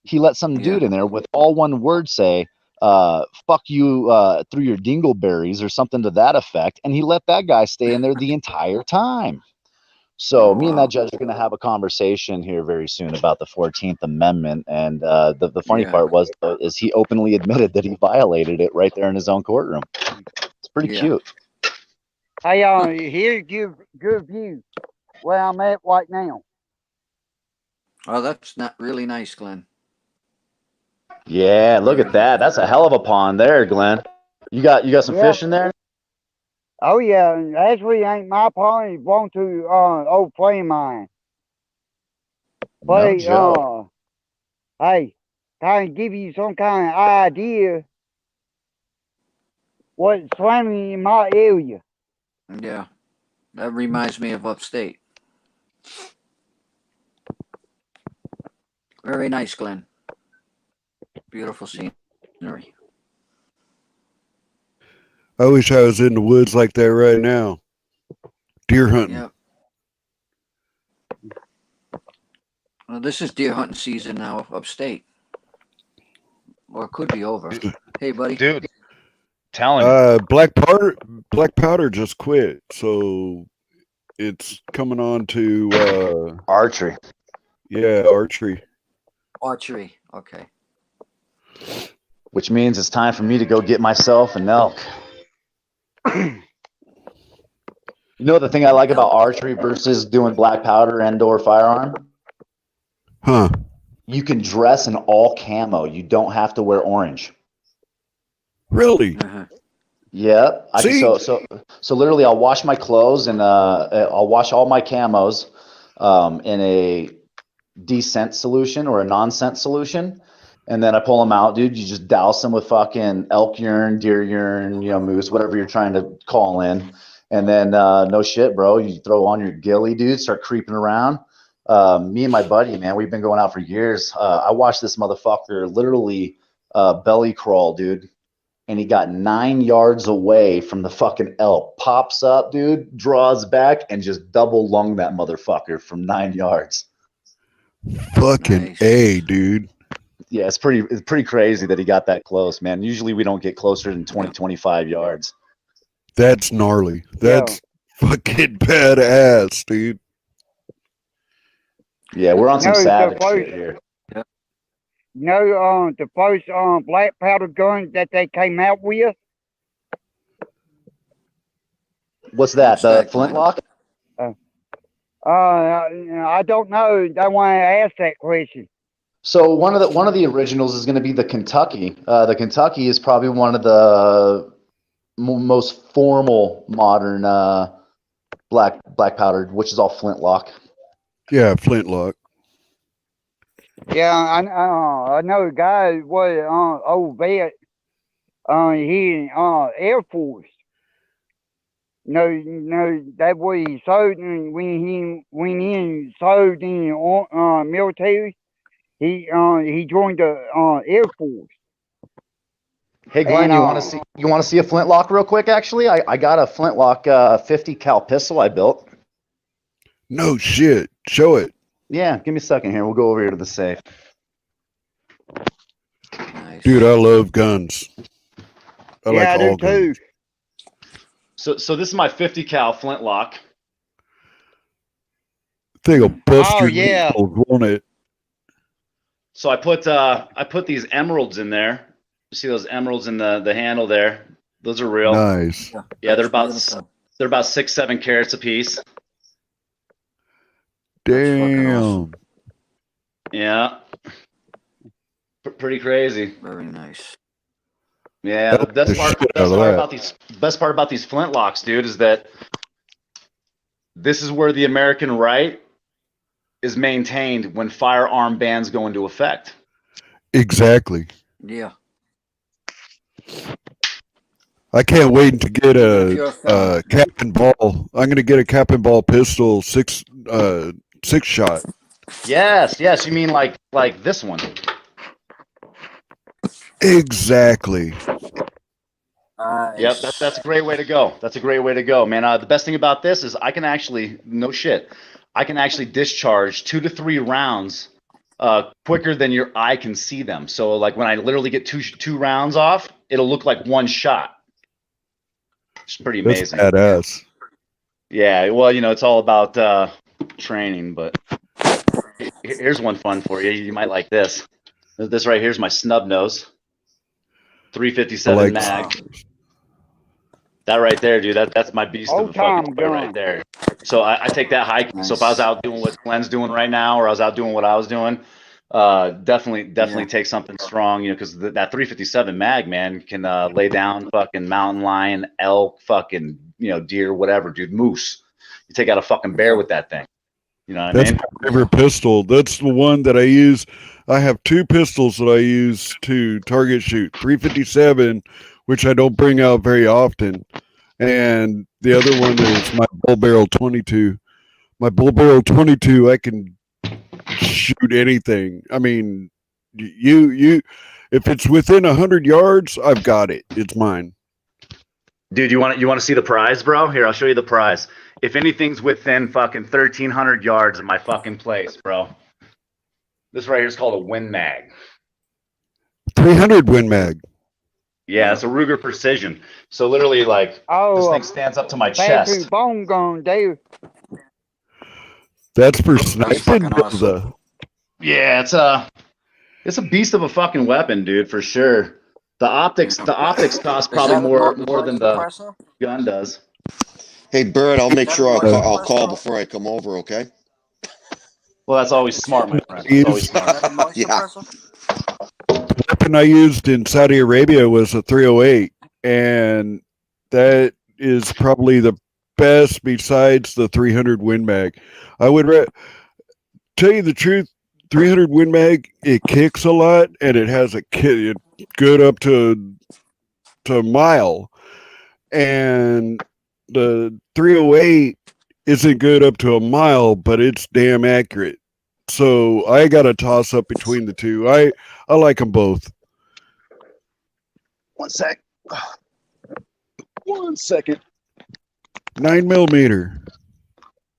he let some dude in there with all one word say, fuck you through your dingleberries or something to that effect. And he let that guy stay in there the entire time. So me and that judge are going to have a conversation here very soon about the 14th Amendment. And the funny part was is he openly admitted that he violated it right there in his own courtroom. It's pretty cute. Hey, here's good view where I'm at right now. Oh, that's not really nice, Glenn. Yeah, look at that. That's a hell of a pond there, Glenn. You got some fish in there? Oh yeah, actually ain't my pond. It belongs to old friend of mine. But hey, kind of give you some kind of idea what's swimming in my area. Yeah, that reminds me of upstate. Very nice, Glenn. Beautiful scenery. I wish I was in the woods like that right now. Deer hunting. Yep. Well, this is deer hunting season now, upstate. Or it could be over. Hey, buddy. Dude, telling Black powder just quit, so it's coming on to archery. Yeah, archery. Archery, okay. Which means it's time for me to go get myself an elk. You know the thing I like about archery versus doing black powder and or firearm? Huh. You can dress in all camo. You don't have to wear orange. Really? Yeah. So literally I'll wash my clothes and I'll wash all my camos in a descent solution or a non-scent solution. And then I pull them out, dude. You just douse them with fucking elk urine, deer urine, moose, whatever you're trying to call in. And then no shit, bro. You throw on your ghillie, dude. Start creeping around. Me and my buddy, man, we've been going out for years. I watched this motherfucker literally belly crawl, dude. And he got 9 yards away from the fucking elk. Pops up, dude. Draws back and just double lung that motherfucker from 9 yards. Fucking A, dude. Yeah, it's pretty crazy that he got that close, man. Usually we don't get closer than 20, 25 yards. That's gnarly. That's fucking badass, dude. Yeah, we're on some savage shit here. The first black powder gun that they came out with? What's that? The flintlock? I don't know. That's why I asked that question. So one of the originals is going to be the Kentucky. The Kentucky is probably one of the most formal modern black powder, which is all flintlock. Yeah, flintlock. Yeah, I know a guy was old vet. He in Air Force. No, that way he served when he went in served in military. He joined the Air Force. Hey Glenn, you want to see a flintlock real quick? Actually, I got a flintlock 50 cal pistol I built. No shit. Show it. Yeah, give me a second here. We'll go over here to the safe. Nice. Dude, I love guns. I like all guns. So this is my 50 cal flintlock. Thing will bust your nipples, won't it? So I put these emeralds in there. You see those emeralds in the handle there? Those are real. Nice. Yeah, they're about 6-7 carats a piece. Damn. Yeah. Pretty crazy. Very nice. Yeah, the best part about these flintlocks, dude, is that this is where the American right is maintained when firearm bans go into effect. Exactly. Yeah. I can't wait to get a cap and ball. I'm going to get a cap and ball pistol, six shot. Yes, you mean like this one. Exactly. Yep, that's a great way to go. That's a great way to go, man. The best thing about this is I can actually, no shit, I can actually discharge 2 to 3 rounds quicker than your eye can see them. So like when I literally get two rounds off, it'll look like one shot. It's pretty amazing. That's badass. Yeah, well, it's all about training, but here's one fun for you. You might like this. This right here's my snub nose. 357 mag. That right there, dude. That's my beast of a fucking toy right there. So I take that hike. Nice. So if I was out doing what Glenn's doing right now, or I was out doing what I was doing, definitely take something strong. Because that 357 mag, man, can lay down fucking mountain lion, elk, fucking deer, whatever, dude. Moose. You take out a fucking bear with that thing. You know what I mean? That's my favorite pistol. That's the one that I use. I have 2 pistols that I use to target shoot. 357, which I don't bring out very often, and the other one is my bull barrel 22. My bull barrel 22, I can shoot anything. I mean, you, if it's within 100 yards, I've got it. It's mine. Dude, you want to see the prize, bro? Here, I'll show you the prize. If anything's within fucking 1,300 yards of my fucking place, bro. This right here is called a Win Mag. 300 Win Mag. Yeah, it's a Ruger Precision. So literally, like, this thing stands up to my chest. Bone gun, Dave. That's for sniping. Awesome. Yeah, it's a beast of a fucking weapon, dude, for sure. The optics cost probably more than the gun does. Hey, Bird, I'll make sure I'll call before I come over, okay? Well, that's always smart, my friend. That's always smart. Yeah. The weapon I used in Saudi Arabia was a 308, and that is probably the best besides the 300 Win Mag. I would tell you the truth, 300 Win Mag, it kicks a lot, and it has a good up to a mile, and the 308 isn't good up to a mile, but it's damn accurate. So I got a toss up between the two. I like them both. 1 sec. 1 second. 9mm.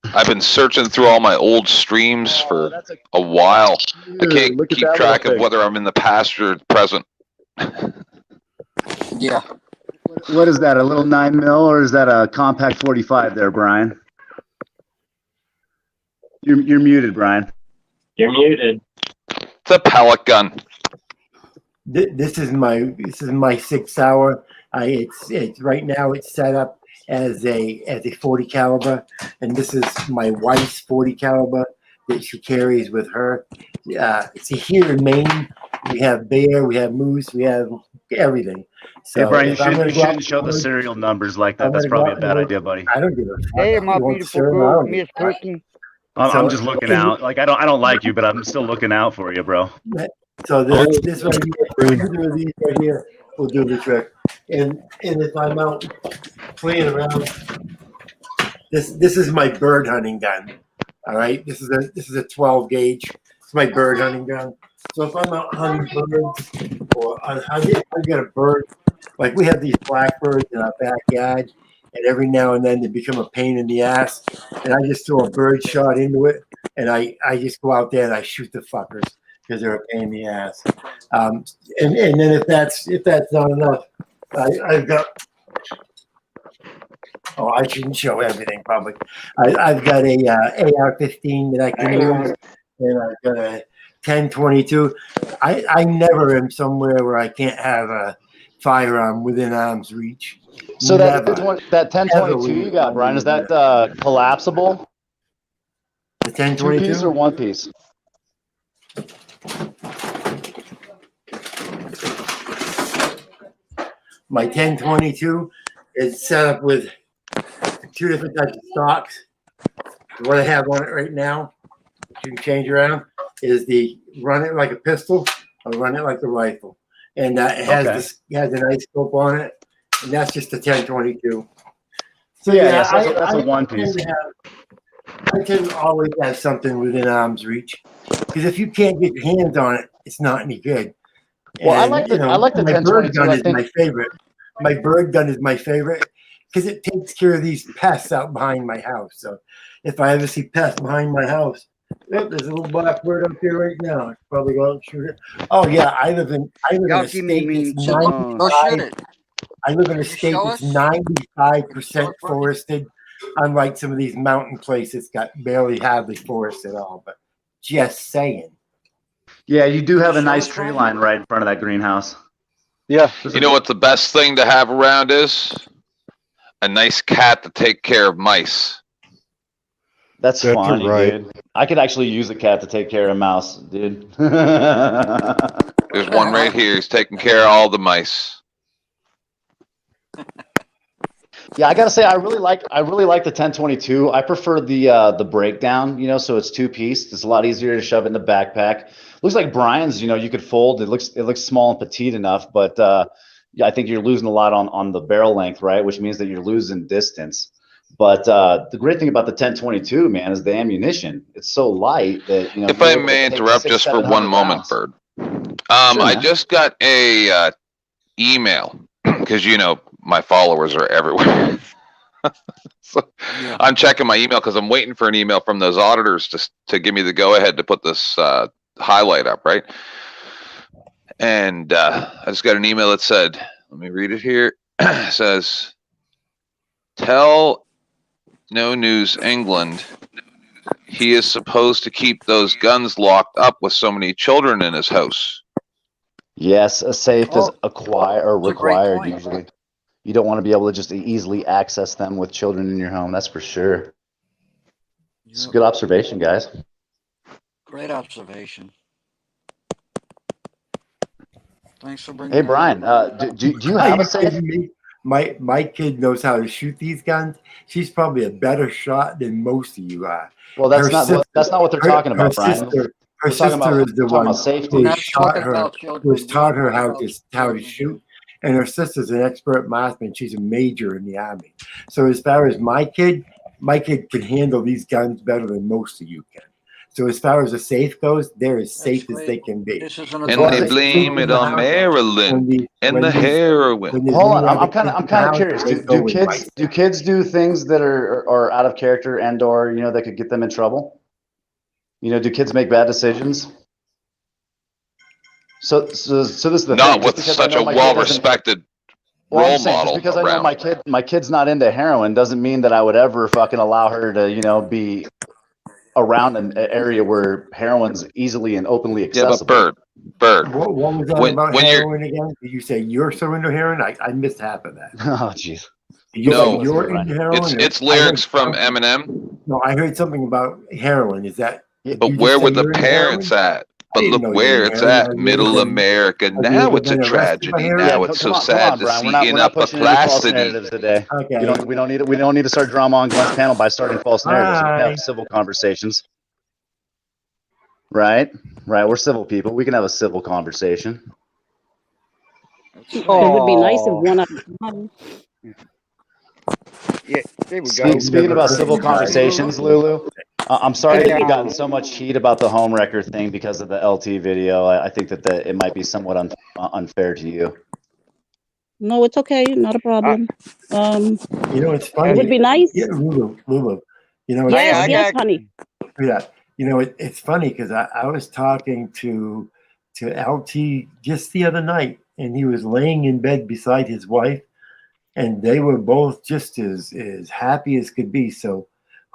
I've been searching through all my old streams for a while. I can't keep track of whether I'm in the past or present. Yeah. What is that, a little 9mm, or is that a compact 45 there, Brian? You're muted, Brian. You're muted. It's a pellet gun. This is my 6 hour. It's right now it's set up as a 40 caliber, and this is my wife's 40 caliber that she carries with her. See, here in Maine, we have bear, we have moose, we have everything. So hey, Brian, you shouldn't show the serial numbers like that. That's probably a bad idea, buddy. I don't give a fuck. Hey, my beautiful girl, Miss Cookie. I'm just looking out. Like I don't like you, but I'm still looking out for you, bro. So this right here, will do the trick. And if I'm out playing around, this is my bird hunting gun. All right, this is a 12 gauge. It's my bird hunting gun. So if I'm out hunting birds, or I get a bird, like we have these blackbirds in our backyard, and every now and then they become a pain in the ass, and I just throw a bird shot into it, and I just go out there and I shoot the fuckers because they're a pain in the ass. And then if that's not enough, I've got. Oh, I shouldn't show everything probably. I've got a AR-15 that I can use, and I've got a 10-22. I never am somewhere where I can't have a firearm within arm's reach. So that 10-22 you got, Brian, is that collapsible? The 10-22? 2-piece or 1-piece? My 10-22 is set up with 2 different types of stocks. What I have on it right now, you can change around, is the run it like a pistol or run it like a rifle. And it has a nice scope on it, and that's just the 10-22. So that's a 1-piece. I can always have something within arm's reach. Because if you can't get your hands on it, it's not any good. Well, And, I like the my bird 1022. gun I is think my favorite. My bird gun is my favorite because it takes care of these pests out behind my house. So if I ever see pests behind my house, look, there's a little black bird up here right now. I should probably go out and shoot it. Oh yeah, I live in Y'all a see me state that's mean Go shoot 95. it. I live in a Can you state show that's us? 95% forested, unlike some of these mountain places got hardly forest at all. But just saying. Yeah, you do have a Show nice us, tree Brian. line right in front of that greenhouse. Yeah. You know what the best thing to have around is? A nice cat to take care of mice. That's That's funny, right. dude. I could actually use a cat to take care of a mouse, dude. There's one right here. He's taking care of all the mice. Yeah, I gotta say, I really like the 1022. I prefer the breakdown, so it's two piece. It's a lot easier to shove in the backpack. Looks like Brian's, you could fold. It looks small and petite enough, but yeah, I think you're losing a lot on the barrel length, right? Which means that you're losing distance. But the great thing about the 1022, man, is the ammunition. It's so light that If I may interrupt just for 1 moment, Bird. Sure, I man. just got a email because my followers are everywhere. So I'm checking my email because I'm waiting for an email from those auditors to give me the go ahead to put this highlight up, right? And I just got an email that said, let me read it here. It says, tell No News England he is supposed to keep those guns locked up with so many children in his house. Yes, a safe is required that's a great point. usually. You don't want to be able to just easily access them with children in your home. That's for sure. It's a good observation, guys. Great observation. Thanks for bringing Hey, that Brian, up. do you have a safe? My kid knows how to shoot these guns. She's probably a better shot than most of you are. Well, that's not what they're talking about, Brian. Her We're talking sister about- is the we're talking one about safety. who We're not shot talking her, about children. who has taught her how to shoot. And her sister's an expert marksman. She's a major in the Army. So as far as my kid can handle these guns better than most of you can. So as far as a safe goes, they're as safe as they can be. This isn't And they blame it on Maryland and the heroin. Hold on, I'm kind of curious. Do kids do things that are out of character and/or that could get them in trouble? Do kids make bad decisions? So this is the Not thing. with such a well-respected role model Just because I know around. my kid's not into heroin doesn't mean that I would ever fucking allow her to be around an area where heroin's easily and openly accessible. Yeah, but Bird. What was that about heroin again? Did you say you're so into heroin? I missed half of that. Oh, jeez. No, you're into heroin. it's lyrics from Eminem. No, I heard something about heroin. Is that? But where were the parents at? But look where it's at, middle America. Now it's a tragedy. Now it's so sad to see in upper classity. Today. Okay. We don't need to start drama on Glenn's panel by starting false narratives. We can have civil conversations. Right? We're civil people. We can have a civil conversation. It would be nice if one at a time. Yeah, there we go. Speaking about civil conversations, Lulu, I'm sorry that you've gotten so much heat about the home wrecker thing because of the LT video. I think that it might be somewhat unfair to you. No, it's okay. Not a problem. It's funny. It would be nice. Yeah, Lulu. Yes, honey. Yeah. It's funny because I was talking to LT just the other night, and he was laying in bed beside his wife, and they were both just as happy as could be. So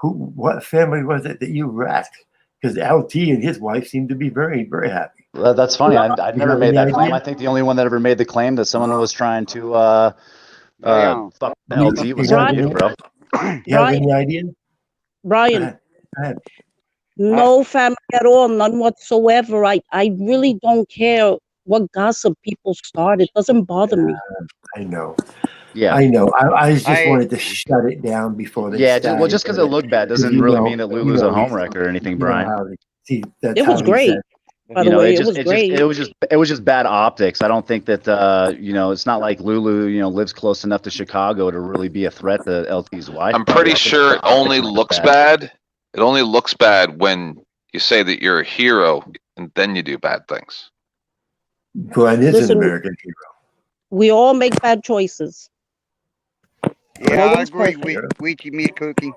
what family was it that you wrecked? Because LT and his wife seemed to be very, very happy. Well, that's funny. I've never made that claim. idea? I think the only one that ever made the claim that someone was trying to fuck LT was you, bro. You have any idea? Brian, Go ahead. no family at all, none whatsoever. I really don't care what gossip people start. It doesn't bother me. I know. Yeah, I know. I just wanted to shut it down before they started. Just because it looked bad doesn't really mean that Lulu's a home wrecker or anything, Brian. It was great. By the way, it was great. It was just bad optics. I don't think that it's not like Lulu lives close enough to Chicago to really be a threat to LT's wife. I'm pretty sure it only looks bad It only looks bad when you say that you're a hero and then you do bad things. Glenn is Listen, an American hero. we all make bad choices. Yeah, No I one's agree perfect. with you, Miss Cookie.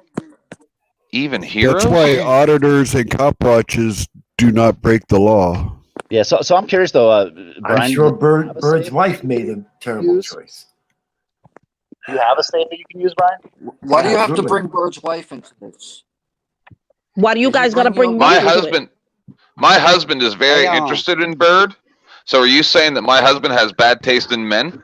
Even heroes? That's why auditors and cop watches do not break the law. Yeah, so I'm curious though, Brian. I'm sure do you have a Bird's safe wife made a terrible choice. Do you have a safe that you can use, Brian? Why do you have to Absolutely. bring Bird's wife into this? Why do you guys got to bring me My into it? husband is very interested in Bird. So are you saying that my husband has bad taste in men?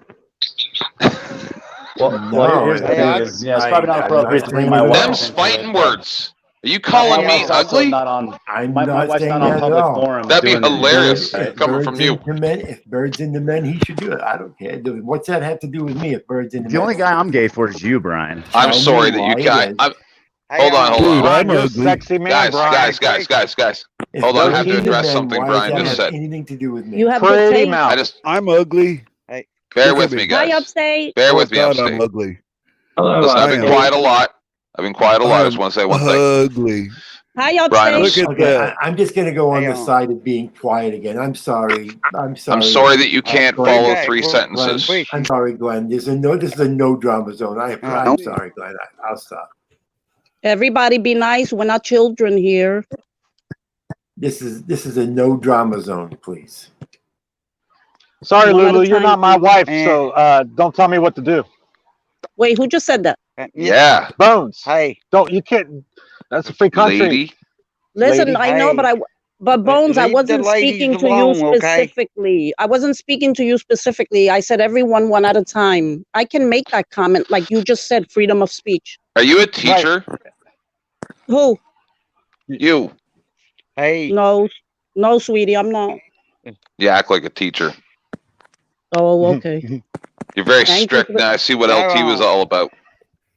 Well, here's the thing is, it's probably not appropriate to bring my wife Them's into fighting it, words. Are you calling me also ugly? not on. I'm My not wife's saying not on that at public all. forum. That'd be doing- hilarious If coming from Bird's you. into men, if Bird's into men, he should do it. I don't care. What's that have to do with me if Bird's into The men? only guy I'm gay for is you, Brian. I'm Tell sorry me that you why can't. it is. Hold on. Dude, I'm You're a ugly. sexy man, Guys, Brian. guys. If Hold on, I Bird's have to into address men, something why Brian does that just have said. anything to do with me? You have good Pretty taste. mouth. I'm ugly. Bear Look with at me, me. Hi, guys. Upstate. Bear Oh, with me, God, upstate. I'm ugly. Hello, Listen, I've I been am. quiet a lot. I I'm just want to say one thing. ugly. Hi, Brian, I'm, Upstate. Look at Okay, that. I'm just going to go on Hey, the side of being quiet again. I'm sorry. I'm sorry. I'm sorry that you can't Glenn, follow Okay, three well, sentences. please. I'm sorry, Glenn. This is a no drama zone. I'm sorry, Glenn. I'll stop. Everybody be nice. We're not children here. This is a no drama zone, please. Sorry, One at a Lulu, you're time, not my please. wife, so don't tell me what to do. Wait, who just said that? Yeah, Bones. Hey, You can't. That's a free country. lady. Listen, Lady. I know, Hey, but Bones, I leave the wasn't ladies speaking to you alone, okay? specifically. I wasn't speaking to you specifically. I said everyone one at a time. I can make that comment, like you just said, freedom of speech. Are you a teacher? Who? You. Hey, No, sweetie, I'm not. You act like a teacher. Oh, okay. You're very Thank you strict for the- now. I see what LT was all about.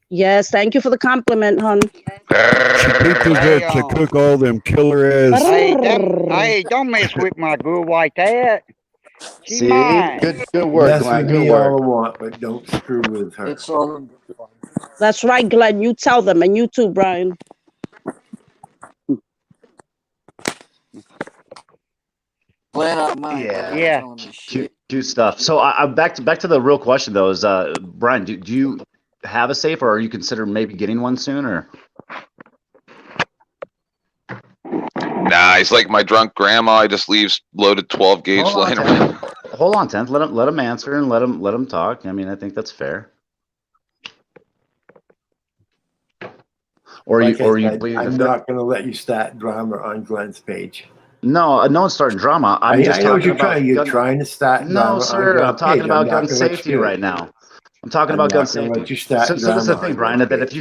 Yes, thank you for the compliment, hon. She teaches us to cook all them killer ass. don't mess with my girl like that. She See, mine. good work, Mess Glenn. with Good me work. all I want, but don't screw with her. It's all. That's right, Glenn. You tell them, and you too, Brian. Plan out mine. Yeah. Telling me shit. Cute stuff. So I back to the real question though is Brian, do you have a safe or are you considering maybe getting one soon or? Nah, he's like my drunk grandma. He just leaves loaded 12 gauge Hold on, laying around. Hold on, Tenth. Let him answer and let him talk. I mean, I think that's fair. Or Like you I said, believe I'm not going to let you start drama on Glenn's page. No one's starting drama. I know what you're about trying. You're gun- trying to start drama. No, on sir. Glenn's I'm talking page. about not gun gonna let you safety do it. right now. I'm talking I'm about gun not gonna safety. let you start So this is the drama thing, on Brian, Glenn's that if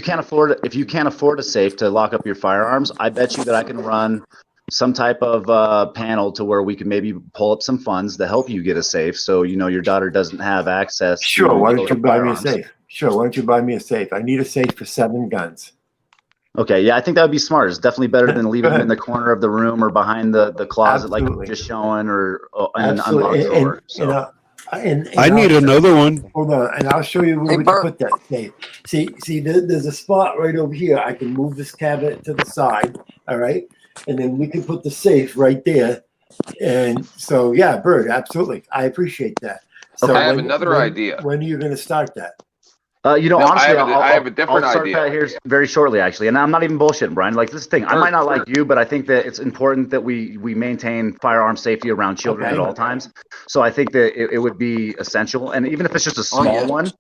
you can't afford a safe to lock up your firearms, I bet you that I can run some type of panel to where we can maybe pull up some funds to help you get a safe, so your daughter doesn't have access. Sure. to Why don't you buy me a firearms. safe? Sure. Why don't you buy me a safe? I need a safe for 7 guns. Okay, yeah, I think that would be smart. It's definitely better than leaving them in ahead. the corner of the room or behind the closet, like Absolutely. just showing or in an Absolutely. unlocked drawer. So. And I need another one. Hold on, and I'll show you where we can put that safe. See, there's a spot right over here. I can move this cabinet to the side, all right, and then we can put the safe right there. And so, yeah, Bird, absolutely, I appreciate that. So I have another idea. When are you going to start that? Honestly, I have a different I'll start idea. that here very shortly, actually. And I'm not even bullshitting, Brian. Like, this is the thing, I might not like you, but I think that it's important that we maintain firearm safety around children Okay. at all times. So I think that it would be essential. And even if it's just a small one.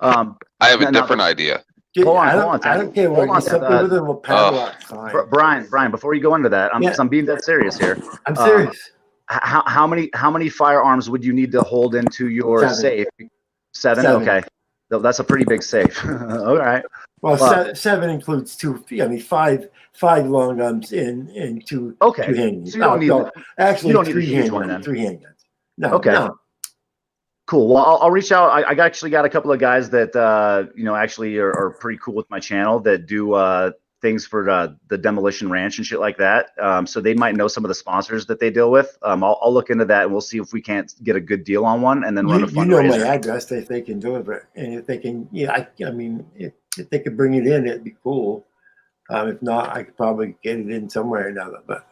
I have a different idea. Hold on, I Ted. don't care what Hold on, you something with a padlock sign. Brian, before you go into that, I'm being dead serious here. I'm serious. How many firearms would you need to hold into your 7. safe? 7? 7. Okay. That's a pretty big safe. All right. Well, 7 includes 2. I mean, 5 long guns and 2. Okay. 2 handguns. So you don't need actually you don't need a 3 huge one handguns. then. 3 handguns. No. Okay. No. Cool. Well, I'll reach out. I actually got a couple of guys that actually are pretty cool with my channel that do things for the Demolition Ranch and shit like that. So they might know some of the sponsors that they deal with. I'll look into that and we'll see if we can't get a good deal on one and then run a fundraiser. You know my address if they can deliver it, and if they can, I mean, if they could bring it in, it'd be cool. If not, I could probably get it in somewhere or another. But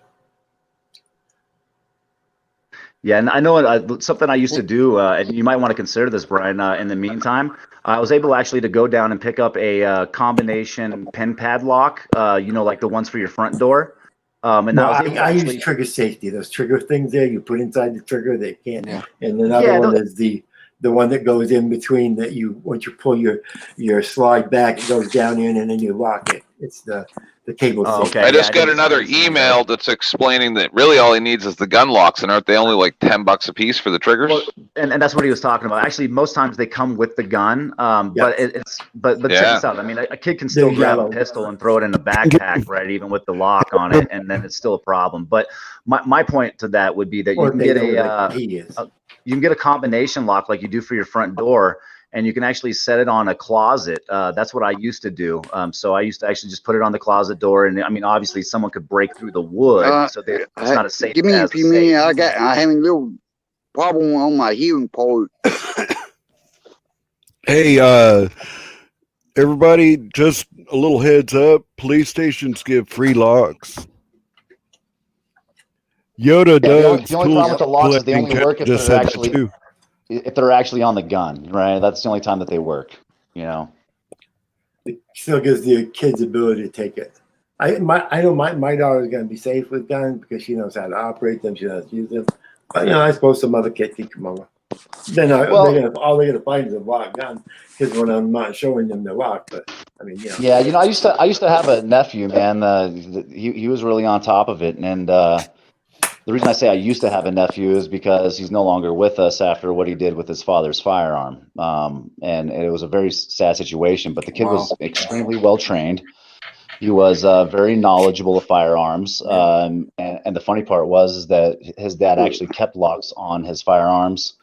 Yeah, and I know something I used to do, and you might want to consider this, Brian. In the meantime, I was able actually to go down and pick up a combination pin padlock, like the ones for your front door. And no, I was able to I actually use trigger safety. Those trigger things there, you put inside the trigger, they can't. Yeah. And another Yeah, one is the one that goes in between that once you pull your slide back, it goes down in and then you lock it. It's the cable. Oh, safety. okay. I just Yeah, got another email that's explaining that really all he needs is the gun locks, and aren't they only like $10 a piece for the triggers? Well, and that's what he was talking about. Actually, most times they come with the gun, but check this out. I mean, a kid can still They're grab yellow. a pistol and throw it in a backpack, right? Even with the lock on it, and then it's still a problem. But my point to that would be that you Or can they get know like he is. you can get a combination lock like you do for your front door, and you can actually set it on a closet. That's what I used to do. So I used to actually just put it on the closet door, and I mean, obviously, someone could break through the wood, so it's not as safe. Give me a as few minutes. I having a little problem on my hearing part. Hey, everybody, just a little heads up. Police stations give free locks. Yoda Doug's the only problem with the locks is they only work if just they're said that actually too. if they're actually on the gun, right? That's the only time that they work. It still gives the kids ability to take it. I know my daughter's going to be safe with guns because she knows how to operate them. She knows how to use them. But I suppose some other kids can come over. Then all they're going to find is a locked gun because when I'm not showing them the lock. But I mean, Yeah, I used to have a nephew, man. He was really on top of it, and the reason I say I used to have a nephew is because he's no longer with us after what he did with his father's firearm. And it was a very sad situation, but the kid was extremely well trained. He was very knowledgeable of firearms. And the funny part was that his dad actually kept locks on his firearms.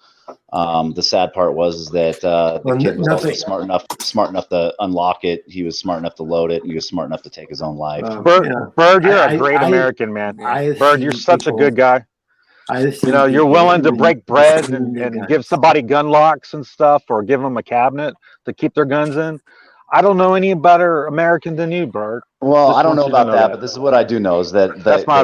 The sad part was that the kid was also smart enough to unlock it. He was smart enough to load it. And he was smart enough to take his own life. Bird, you're a great American, man. Bird, you're such a good guy. You're willing to break bread and give somebody gun locks and stuff, or give them a cabinet to keep their guns in. I don't know any better American than you, Bird. Well, I don't know about that, but this is what I do know is that my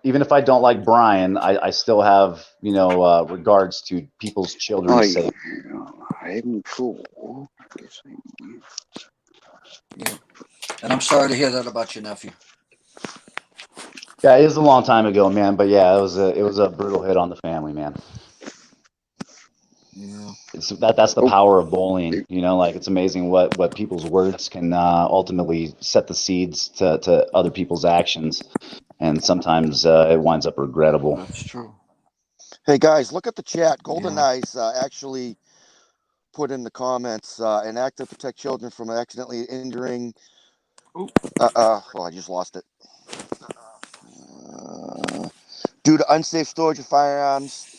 even if I don't like Brian, I still have regards to people's children's safety. I'm cool. Yeah. And I'm sorry to hear that about your nephew. Yeah, it was a long time ago, man. But yeah, it was a brutal hit on the family, man. Yeah. That's the power of bullying. It's amazing what people's words can ultimately set the seeds to other people's actions, and sometimes it winds up regrettable. That's true. Hey guys, look at the chat. Golden Eyes actually put in the comments an act to protect children from accidentally injuring. I just lost it. Due to unsafe storage of firearms,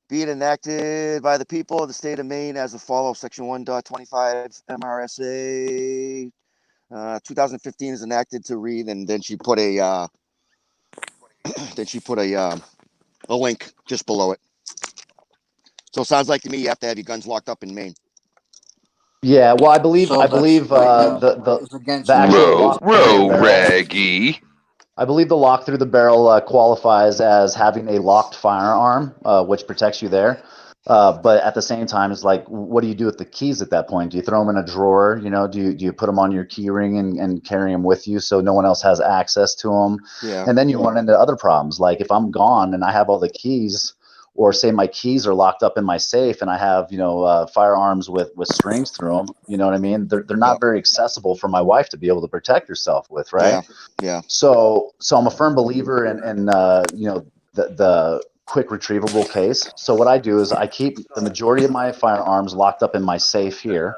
be it enacted by the people of the state of Maine as a follow Section 1.25 MRSA 2015 is enacted to read, and then she put a link just below it. So it sounds like to me you have to have your guns locked up in Maine. Yeah, well, I believe the actual Raggy. I believe the lock through the barrel qualifies as having a locked firearm, which protects you there. But at the same time, it's like, what do you do with the keys at that point? Do you throw them in a drawer? Do you put them on your key ring and carry them with you so no one else has access to them? Yeah. And then you run into other problems. Like if I'm gone and I have all the keys, or say my keys are locked up in my safe and I have, firearms with strings through them, you know what I mean? They're not very accessible for my wife to be able to protect herself with, right? Yeah. So I'm a firm believer in the quick retrievable case. So what I do is I keep the majority of my firearms locked up in my safe here.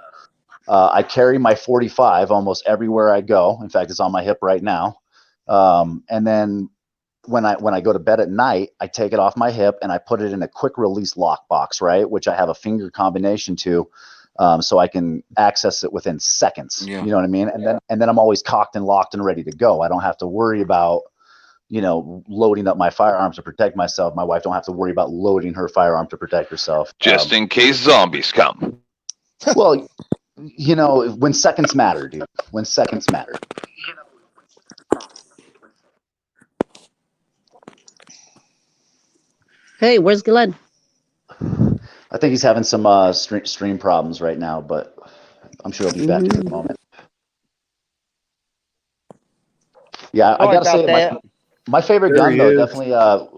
I carry my 45 almost everywhere I go. In fact, it's on my hip right now. And then when I go to bed at night, I take it off my hip and I put it in a quick release lockbox, right? Which I have a finger combination to, so I can access it within seconds. Yeah. You know what I mean? And then I'm always cocked and locked and ready to go. I don't have to worry about, loading up my firearms to protect myself. My wife don't have to worry about loading her firearm to protect herself. Just in case zombies come. Well, when seconds matter, dude. When seconds matter. Hey, where's Glenn? I think he's having some stream problems right now, but I'm sure he'll be back in a moment. Yeah, I gotta say, my favorite gun though, definitely.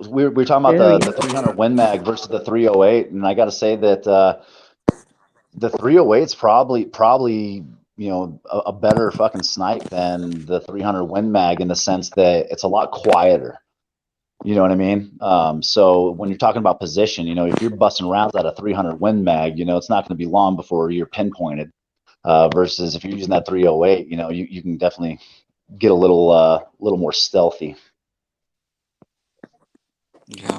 We were talking about the 300 Win Mag versus the 308, and I gotta say that the 308 is probably a better fucking snipe than the 300 Win Mag in the sense that it's a lot quieter. You know what I mean? So when you're talking about position, if you're busting rounds at a 300 Win Mag, it's not going to be long before you're pinpointed. Versus if you're using that 308, you can definitely get a little more stealthy. Yeah.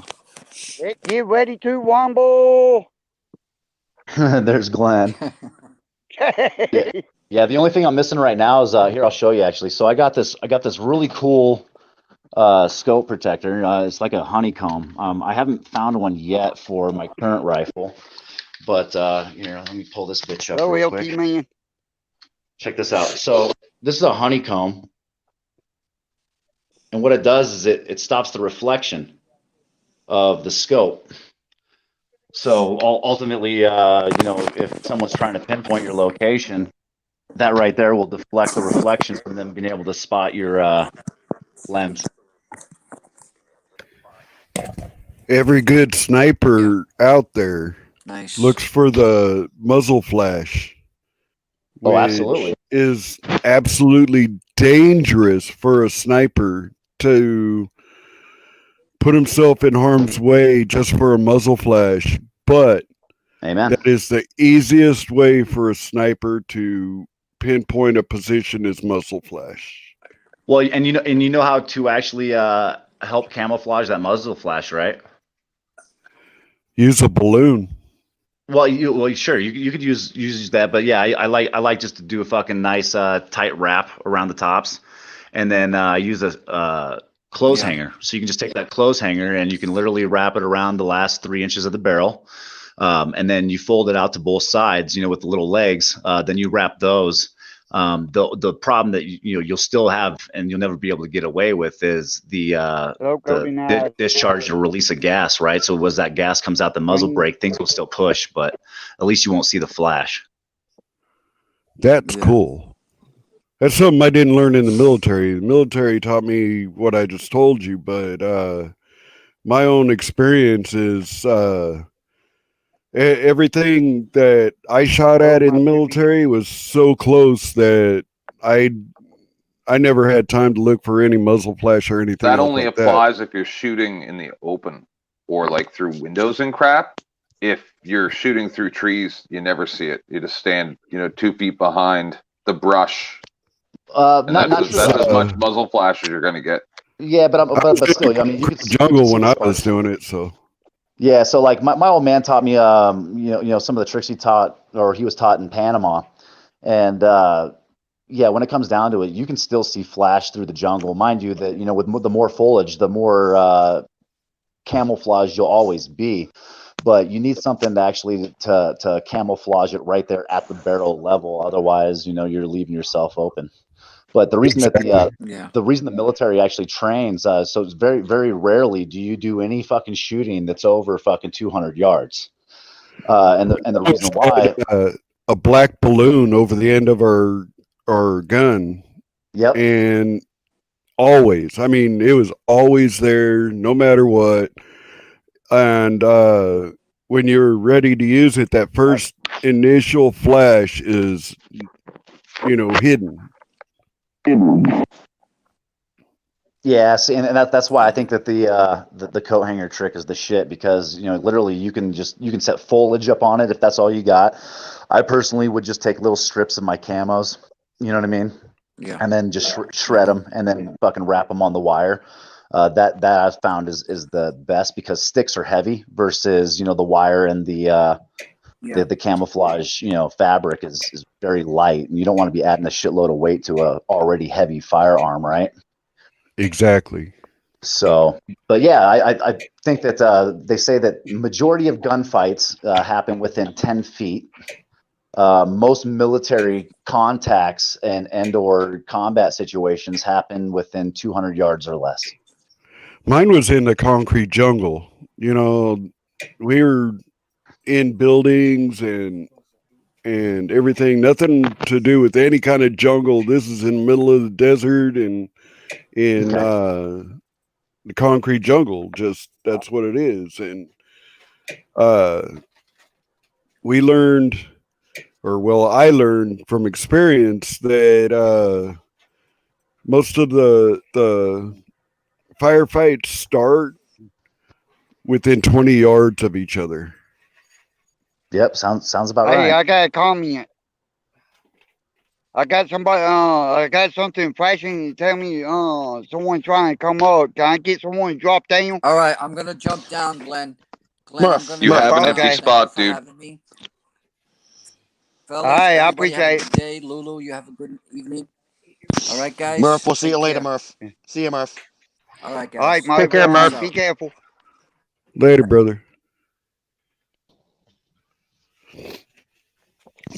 Get ready to womble. There's Glenn. Yeah. The only thing I'm missing right now is here. I'll show you actually. So I got this really cool scope protector. It's like a honeycomb. I haven't found one yet for my current rifle, but here, let me pull this bitch up real quick. Man. Check this out. So this is a honeycomb, and what it does is it stops the reflection of the scope. So ultimately, if someone's trying to pinpoint your location, that right there will deflect the reflection from them being able to spot your lens. Every good sniper out there looks for the muzzle flash. Oh, absolutely. Is absolutely dangerous for a sniper to put himself in harm's way just for a muzzle flash. But Amen. That is the easiest way for a sniper to pinpoint a position is muzzle flash. Well, and you know how to actually help camouflage that muzzle flash, right? Use a balloon. Well, sure, you could use that, but yeah, I like just to do a fucking nice tight wrap around the tops, and then use a clothes hanger. So you can just take that clothes hanger and you can literally wrap it around the last 3 inches of the barrel, and then you fold it out to both sides, with the little legs. Then you wrap those. The problem that you'll still have and you'll never be able to get away with is the discharge or release of gas, right? So as that gas comes out the muzzle brake, things will still push, but at least you won't see the flash. That's cool. That's something I didn't learn in the military. The military taught me what I just told you, but my own experience is everything that I shot at in the military was so close that I never had time to look for any muzzle flash or anything. That only applies if you're shooting in the open or like through windows and crap. If you're shooting through trees, you never see it. You just stand, 2 feet behind the brush. That's as much muzzle flash as you're going to get. Yeah, but still, I mean, you could jungle when I was doing it, so. Yeah, so like my old man taught me, some of the tricks he was taught in Panama, and when it comes down to it, you can still see flash through the jungle. Mind you, that with the more foliage, the more camouflage you'll always be, but you need something to actually to camouflage it right there at the barrel level. Otherwise, you're leaving yourself open. But the reason that the reason the military actually trains, so it's very, very rarely do you do any fucking shooting that's over fucking 200 yards. And the reason why a black balloon over the end of our gun. Yep. And always, I mean, it was always there, no matter what. And when you're ready to use it, that first initial flash is, hidden. Yeah, see, and that's why I think that the coat hanger trick is the shit, because literally you can set foliage up on it if that's all you got. I personally would just take little strips of my camos, you know what I mean? Yeah. And then just shred them and then fucking wrap them on the wire. That I've found is the best, because sticks are heavy versus the wire and the camouflage fabric is very light, and you don't want to be adding a shitload of weight to a already heavy firearm, right? Exactly. So, but yeah, I think that they say that majority of gunfights happen within 10 feet. Most military contacts and or combat situations happen within 200 yards or less. Mine was in the concrete jungle. you know, we were in buildings and everything, nothing to do with any kind of jungle. This is in the middle of the desert and in the concrete jungle. Just that's what it is. And we learned, or well, I learned from experience that most of the firefights start within 20 yards of each other. Yep, sounds about Hey, right. I got a comment. I got somebody. I got something flashing. Tell me, someone trying to come up. Can I get someone to drop down? All right, I'm gonna jump down, Glenn. Glenn, Murph, I'm gonna. You have an okay. empty spot, for dude. having me. Fellas, Hey, I everybody have a appreciate good day. Lulu, you have a good evening. All right, guys. Murph, we'll see you Take later, care. Murph. See you, Murph. All right, guys. All right, Murph. Take care, Murph. Be careful. Later, brother.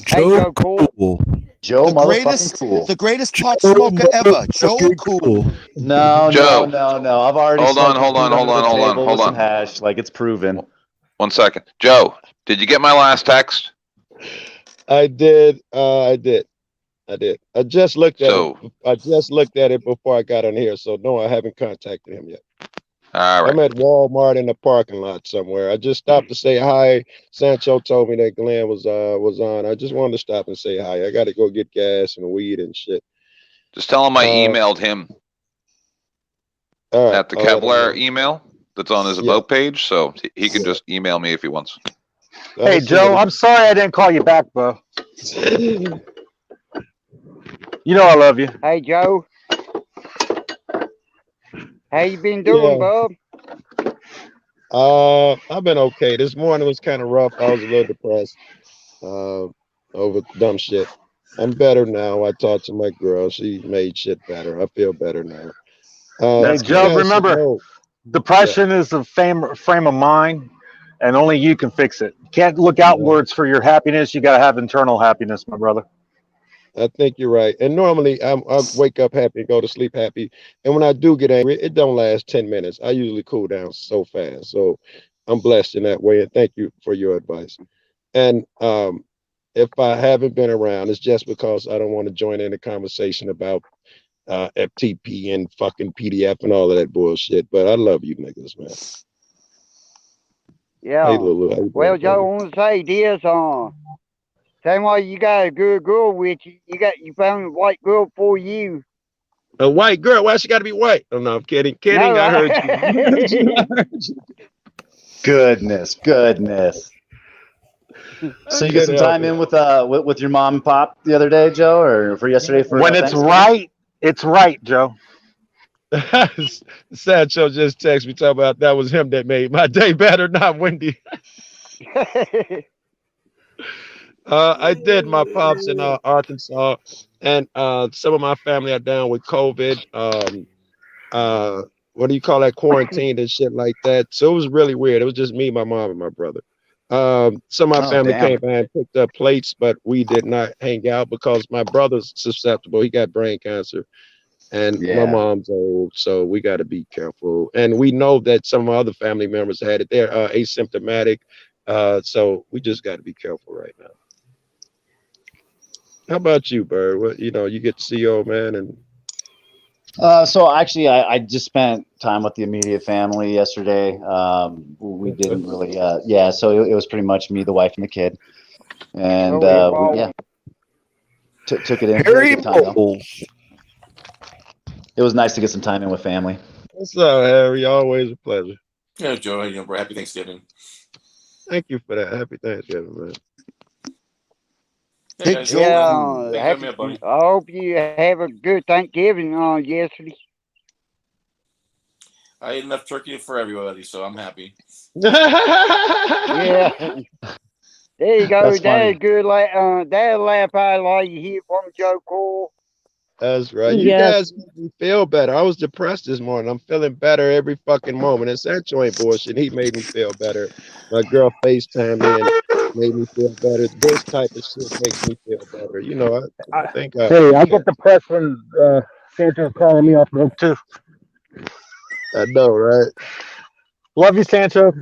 Hey, Joe Cool. Joe The motherfucking Cool. the greatest pot smoker ever, Joe Cool. No, Joe. no. I've already Hold on, smoked hold weed on, under hold the on, hold on, table hold with some on. hash. Like, it's proven. 1 second. Joe, did you get my last text? I did. I did. I just looked at So, it. I just looked at it before I got on here. So no, I haven't contacted him yet. all right. I'm at Walmart in the parking lot somewhere. I just stopped to say hi. Sancho told me that Glenn was on. I just wanted to stop and say hi. I got to go get gas and weed and shit. Just tell him I emailed him All right, at the I'll let him Kevlar know. email that's on his about page, so he can just email me if he wants. Hey, Joe, I'm sorry I didn't call you back, bro. You know I love you. Hey, Joe. How you been doing, bub? I've been okay. This morning was kind of rough. I was a little depressed over dumb shit. I'm better now. I talked to my girl. She made shit better. I feel better now. Hey, Joe, remember, know, depression is a frame of mind, and only you can fix it. You can't look outwards for your happiness. You got to have internal happiness, my brother. I think you're right. And normally I wake up happy, go to sleep happy. And when I do get angry, it don't last 10 minutes. I usually cool down so fast. So I'm blessed in that way. And thank you for your advice. And if I haven't been around, it's just because I don't want to join in the conversation about FTP and fucking PDF and all of that bullshit. But I love you niggas, man. Yeah. Hey, Lulu. How you Well, doing, Joe, I baby? want to say this. Same way you got a good girl with you. You found a white girl for you. A white girl? Why she got to be white? Oh, no, I'm kidding. Kidding. No, I heard you. Goodness. So you get some time in with your mom and pop the other day, Joe, or for yesterday for when it's Thanksgiving? right, it's right, Joe. Sancho just texted me talking about that was him that made my day better, not Wendy. I did. My pops in Arkansas, and some of my family are down with COVID. What do you call that? Quarantined and shit like that. So it was really weird. It was just me, my mom, and my brother. Some of my family came by and picked up plates, but we did not hang out because my brother's susceptible. He got brain cancer, and my mom's old, so we got to be careful. And we know that some of my other family members had it. They're asymptomatic, so we just got to be careful right now. How about you, Bird? What you get to see your old man and. So actually, I just spent time with the immediate family yesterday. We didn't really, so it was pretty much me, the wife, and the kid, and took it in. Harry Good time, though. Bowles. It was nice to get some time in with family. What's up, Harry? Always a pleasure. Yeah, Joe, how you doing, bro? Happy Thanksgiving. Thank you for that. Happy Thanksgiving, man. Hey, guys. Yeah, Thanks for having me up, buddy. I hope you have a good Thanksgiving yesterday. I ate enough turkey for everybody, so I'm happy. Yeah. There you go. That's funny. That's good. That laugh I like you hear from Joe Cole. That's right. You guys make me feel better. I was depressed this morning. I'm feeling better every fucking moment. And Sancho ain't bullshit. He made me feel better. My girl FaceTimed me and made me feel better. This type of shit makes me feel better. I think Hey, I get depressed when Sancho's calling me off work too. I know, right? Love you, Sancho.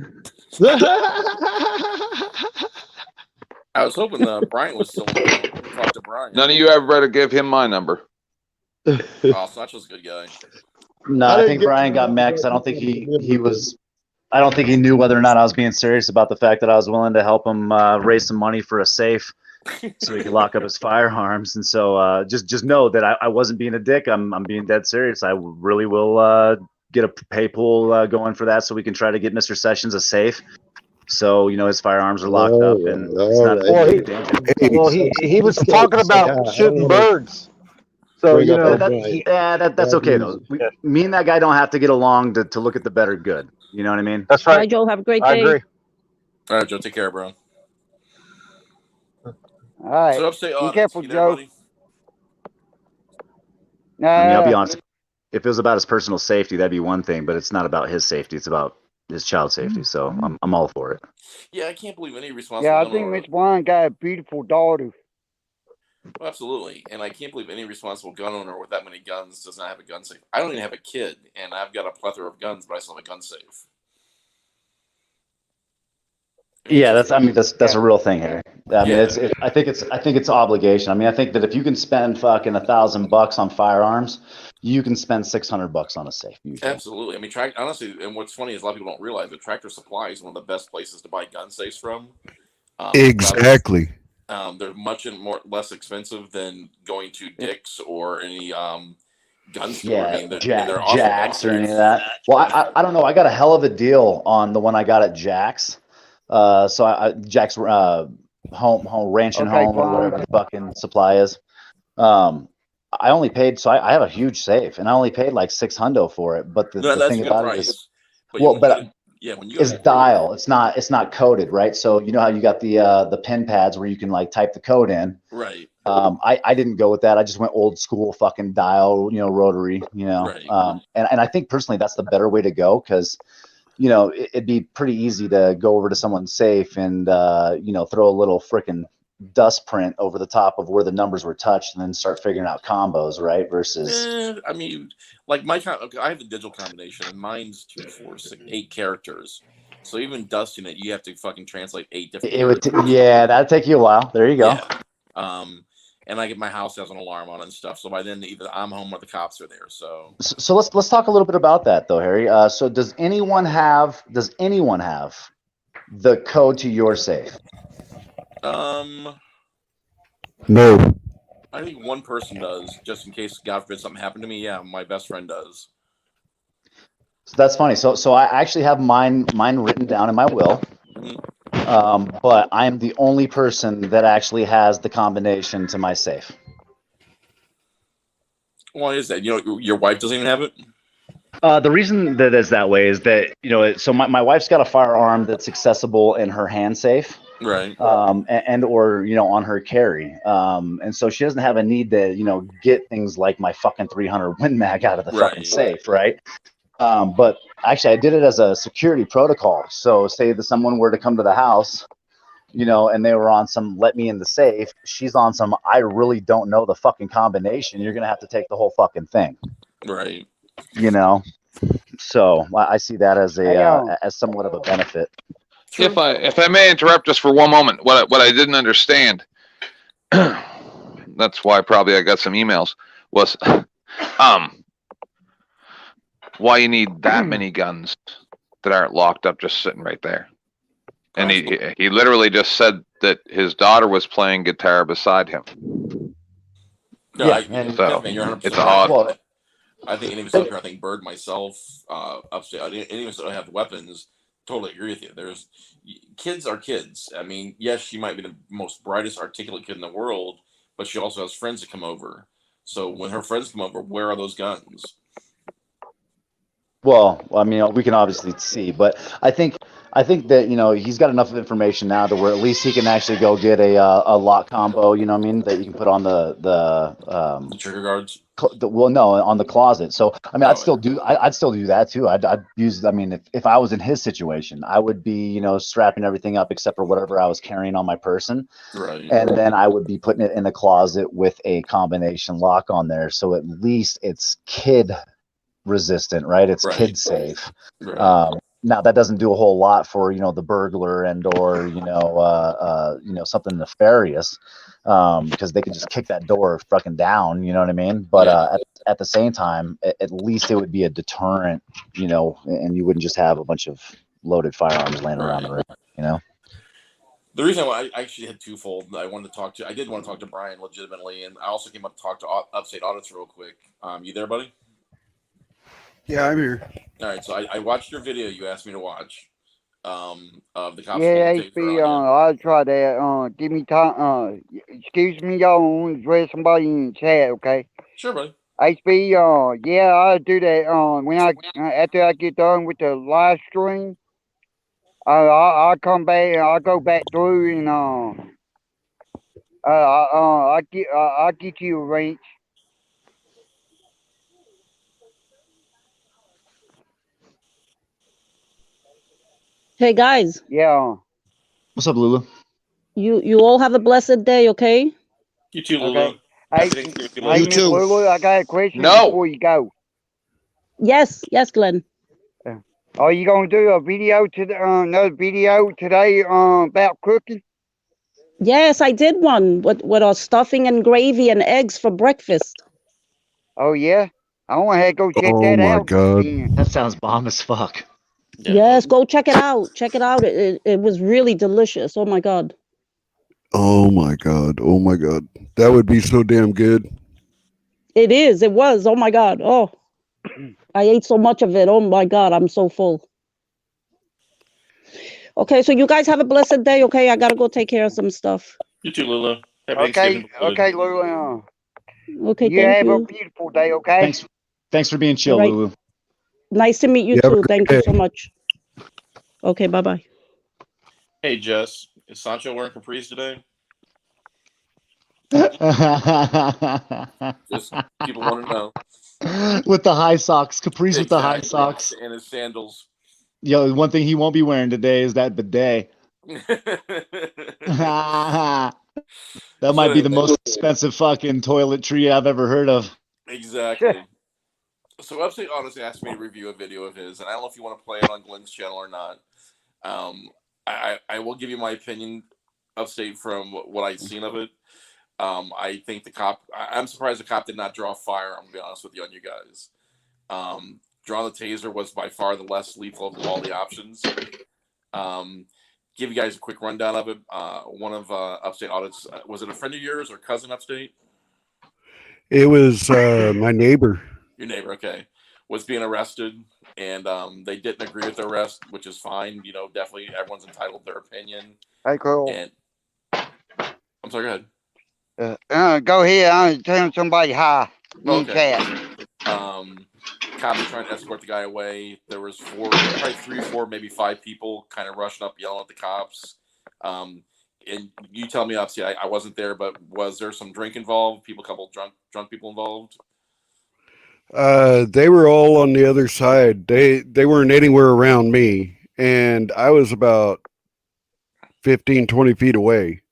I was hoping Brian was still around. Talk to Brian. None of you ever better give him my number. Oh, Sancho's a good guy. No, I think Brian got mad because I don't think he was. I don't think he knew whether or not I was being serious about the fact that I was willing to help him raise some money for a safe, so he could lock up his firearms. And so just know that I wasn't being a dick. I'm being dead serious. I really will get a pay pool going for that, so we can try to get Mr. Sessions a safe. So his firearms are locked up, and it's not. Well, he was talking about shooting birds. So that's okay though. Me and that guy don't have to get along to look at the better good. You know what I mean? That's right. Bye, Joe. Have a great day. I agree. All right, Joe. Take care, bro. All right. So upstate Be audience, careful, you there, Joe. buddy? I mean, I'll be honest. If it was about his personal safety, that'd be one thing. But it's not about his safety. It's about his child safety. So I'm all for it. Yeah, I can't believe any responsible. Yeah, I think Miss Juan got a beautiful daughter. Well, absolutely, and I can't believe any responsible gun owner with that many guns does not have a gun safe. I don't even have a kid, and I've got a plethora of guns, but I still have a gun safe. Yeah, that's a real thing here. I mean, I think it's obligation. I mean, I think that if you can spend fucking $1,000 on firearms, you can spend $600 on a safe. Usually. Absolutely. I mean, honestly, and what's funny is a lot of people don't realize that Tractor Supply is one of the best places to buy gun safes from. Exactly. They're much less expensive than going to Dick's or any gun store. Yeah, I mean, they're awesome Jack's or any of that. Well, I don't know. I got a hell of a deal on the one I got at Jack's. Jack's home ranch and home or whatever the fucking supply is. I only paid, so I have a huge safe, and I only paid like $600 for it. But the thing about it is, it's dial. It's not coded, right? So you know how you got the pin pads where you can like type the code in. Right. I didn't go with that. I just went old school fucking dial, rotary, Right. And I think personally that's the better way to go because, it'd be pretty easy to go over to someone's safe and, throw a little freaking dust print over the top of where the numbers were touched and then start figuring out combos, right? Versus, I mean, like I have the digital combination, and mine's 2, 4, 6, 8 characters. So even dusting it, you have to fucking translate 8 different. That'd take you a while. There you go. Yeah. And my house has an alarm on it and stuff. So by then, either I'm home or the cops are there. So let's talk a little bit about that though, Harry. So does anyone have the code to your safe? No. I think one person does, just in case God forbid something happened to me. Yeah, my best friend does. So that's funny. So I actually have mine written down in my will. But I'm the only person that actually has the combination to my safe. Why is that? Your wife doesn't even have it? The reason that is that way is that, so my wife's got a firearm that's accessible in her hand safe. Right. And or, on her carry. And so she doesn't have a need to, get things like my fucking 300 Win Mag out of the fucking safe, right? But actually I did it as a security protocol. So say that someone were to come to the house, and they were on some let me in the safe, she's on some I really don't know the fucking combination. You're gonna have to take the whole fucking thing. Right. So I see that as as somewhat of a benefit. If I may interrupt just for one moment, what I didn't understand, that's why probably I got some emails, was why you need that many guns that aren't locked up just sitting right there. And he literally just said that his daughter was playing guitar beside him. No, Yeah, you're 100% it's right. odd. Well, I think any of us up here, I think Bird, myself, upstate, any of us that don't have weapons, totally agree with you. Kids are kids. I mean, yes, she might be the most brightest, articulate kid in the world, but she also has friends that come over. So when her friends come over, where are those guns? Well, I mean, we can obviously see, but I think that, he's got enough information now to where at least he can actually go get a lock combo, that you can put on the trigger guards. On the closet. So I mean, I'd still do that too. I'd use. I mean, if I was in his situation, I would be strapping everything up except for whatever I was carrying on my person, right? And then I would be putting it in the closet with a combination lock on there, so at least it's kid resistant, right? It's kid safe. Right. Now that doesn't do a whole lot for the burglar or something nefarious, because they could just kick that door fucking down. You know what I mean? But at the same time, at least it would be a deterrent. And you wouldn't just have a bunch of loaded firearms laying around the room. The reason why I actually had twofold. I did want to talk to Brian legitimately, and I also came up to talk to Upstate Audits real quick. You there, buddy? Yeah, I'm here. All right, so I watched your video you asked me to watch of the cops. Yeah, HB, I'll try that. Give me time. Excuse me, y'all. I want to address somebody in the chat, okay? Sure, buddy. HB, yeah, I'll do that. When after I get done with the live stream, I'll come back and I'll go back through and I'll get you a wrench. Hey guys. Yeah. What's up, Lulu? You all have a blessed day, okay? You too, Lulu. Okay. Hey, You too. Lulu, I got a question before you go. Yes, Glenn. Are you gonna do a video another video today about cooking? Yes, I did one with our stuffing and gravy and eggs for breakfast. Oh yeah, I want to go check that out. Oh my God. That sounds bomb as fuck. Yes, go check it out. Check it out. It was really delicious. Oh my God. Oh my God. Oh my God. That would be so damn good. It is. It was. Oh my God. Oh, I ate so much of it. Oh my God. I'm so full. Okay, so you guys have a blessed day. Okay, I gotta go take care of some stuff. You too, Lulu. Okay, Lulu. Okay, you thank have you. a beautiful day. Okay. Thanks for being chill, All right. Lulu. Nice to meet you Have a too. great Thank you day. so much. Okay, bye-bye. Hey, Jess, is Sancho wearing capris today? Just people want to know. With the high socks, capris with the high Exactly. socks. And his sandals. Yo, one thing he won't be wearing today is that bidet. That might be the most expensive fucking toiletry I've ever heard of. Exactly. So Upstate honestly asked me to review a video of his, and I don't know if you want to play it on Glenn's channel or not. I will give you my opinion, Upstate, from what I've seen of it. I think the cop. I'm surprised the cop did not draw fire. I'm gonna be honest with you on you guys. Drawing the taser was by far the less lethal of all the options. Give you guys a quick rundown of it. One of Upstate Audits, was it a friend of yours or cousin, Upstate? It was my neighbor. Your neighbor, okay, was being arrested, and they didn't agree with the arrest, which is fine. Definitely everyone's entitled to their opinion. Hey, Carl. And I'm sorry, go ahead. Go ahead. I'm telling somebody hi in chat. Cops were trying to escort the guy away. There was probably 3 or 4, maybe 5 people kind of rushing up, yelling at the cops. And you tell me, obviously, I wasn't there, but was there some drink involved? A couple drunk people involved? They were all on the other side. They weren't anywhere around me, and I was about 15, 20 feet away.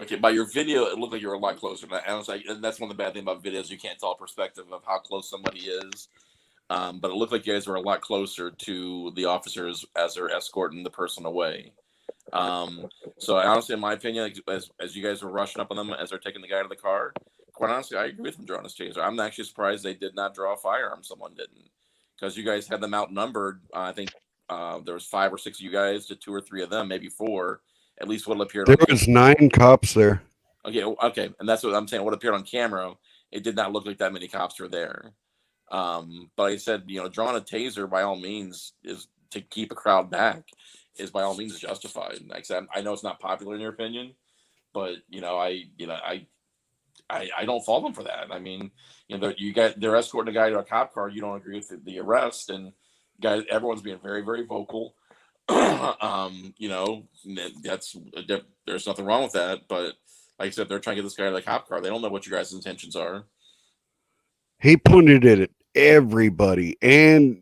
Okay, by your video, it looked like you were a lot closer. And that's one of the bad things about videos. You can't tell a perspective of how close somebody is. But it looked like you guys were a lot closer to the officers as they're escorting the person away. So honestly, in my opinion, as you guys were rushing up on them as they're taking the guy to the car, quite honestly, I agree with them drawing his taser. I'm actually surprised they did not draw a firearm. Someone didn't, because you guys had them outnumbered. I think there was 5 or 6 of you guys to 2 or 3 of them, maybe 4. At least what appeared. There was 9 cops there. Okay, and that's what I'm saying. What appeared on camera, it did not look like that many cops were there. But I said, drawing a taser by all means is to keep a crowd back. Is by all means justified. I know it's not popular in your opinion, but I don't fault them for that. I mean, they're escorting a guy to a cop car. You don't agree with the arrest, and guys, everyone's being very, very vocal. There's nothing wrong with that. But like I said, they're trying to get this guy to the cop car. They don't know what your guys' intentions are. He pointed it at everybody, and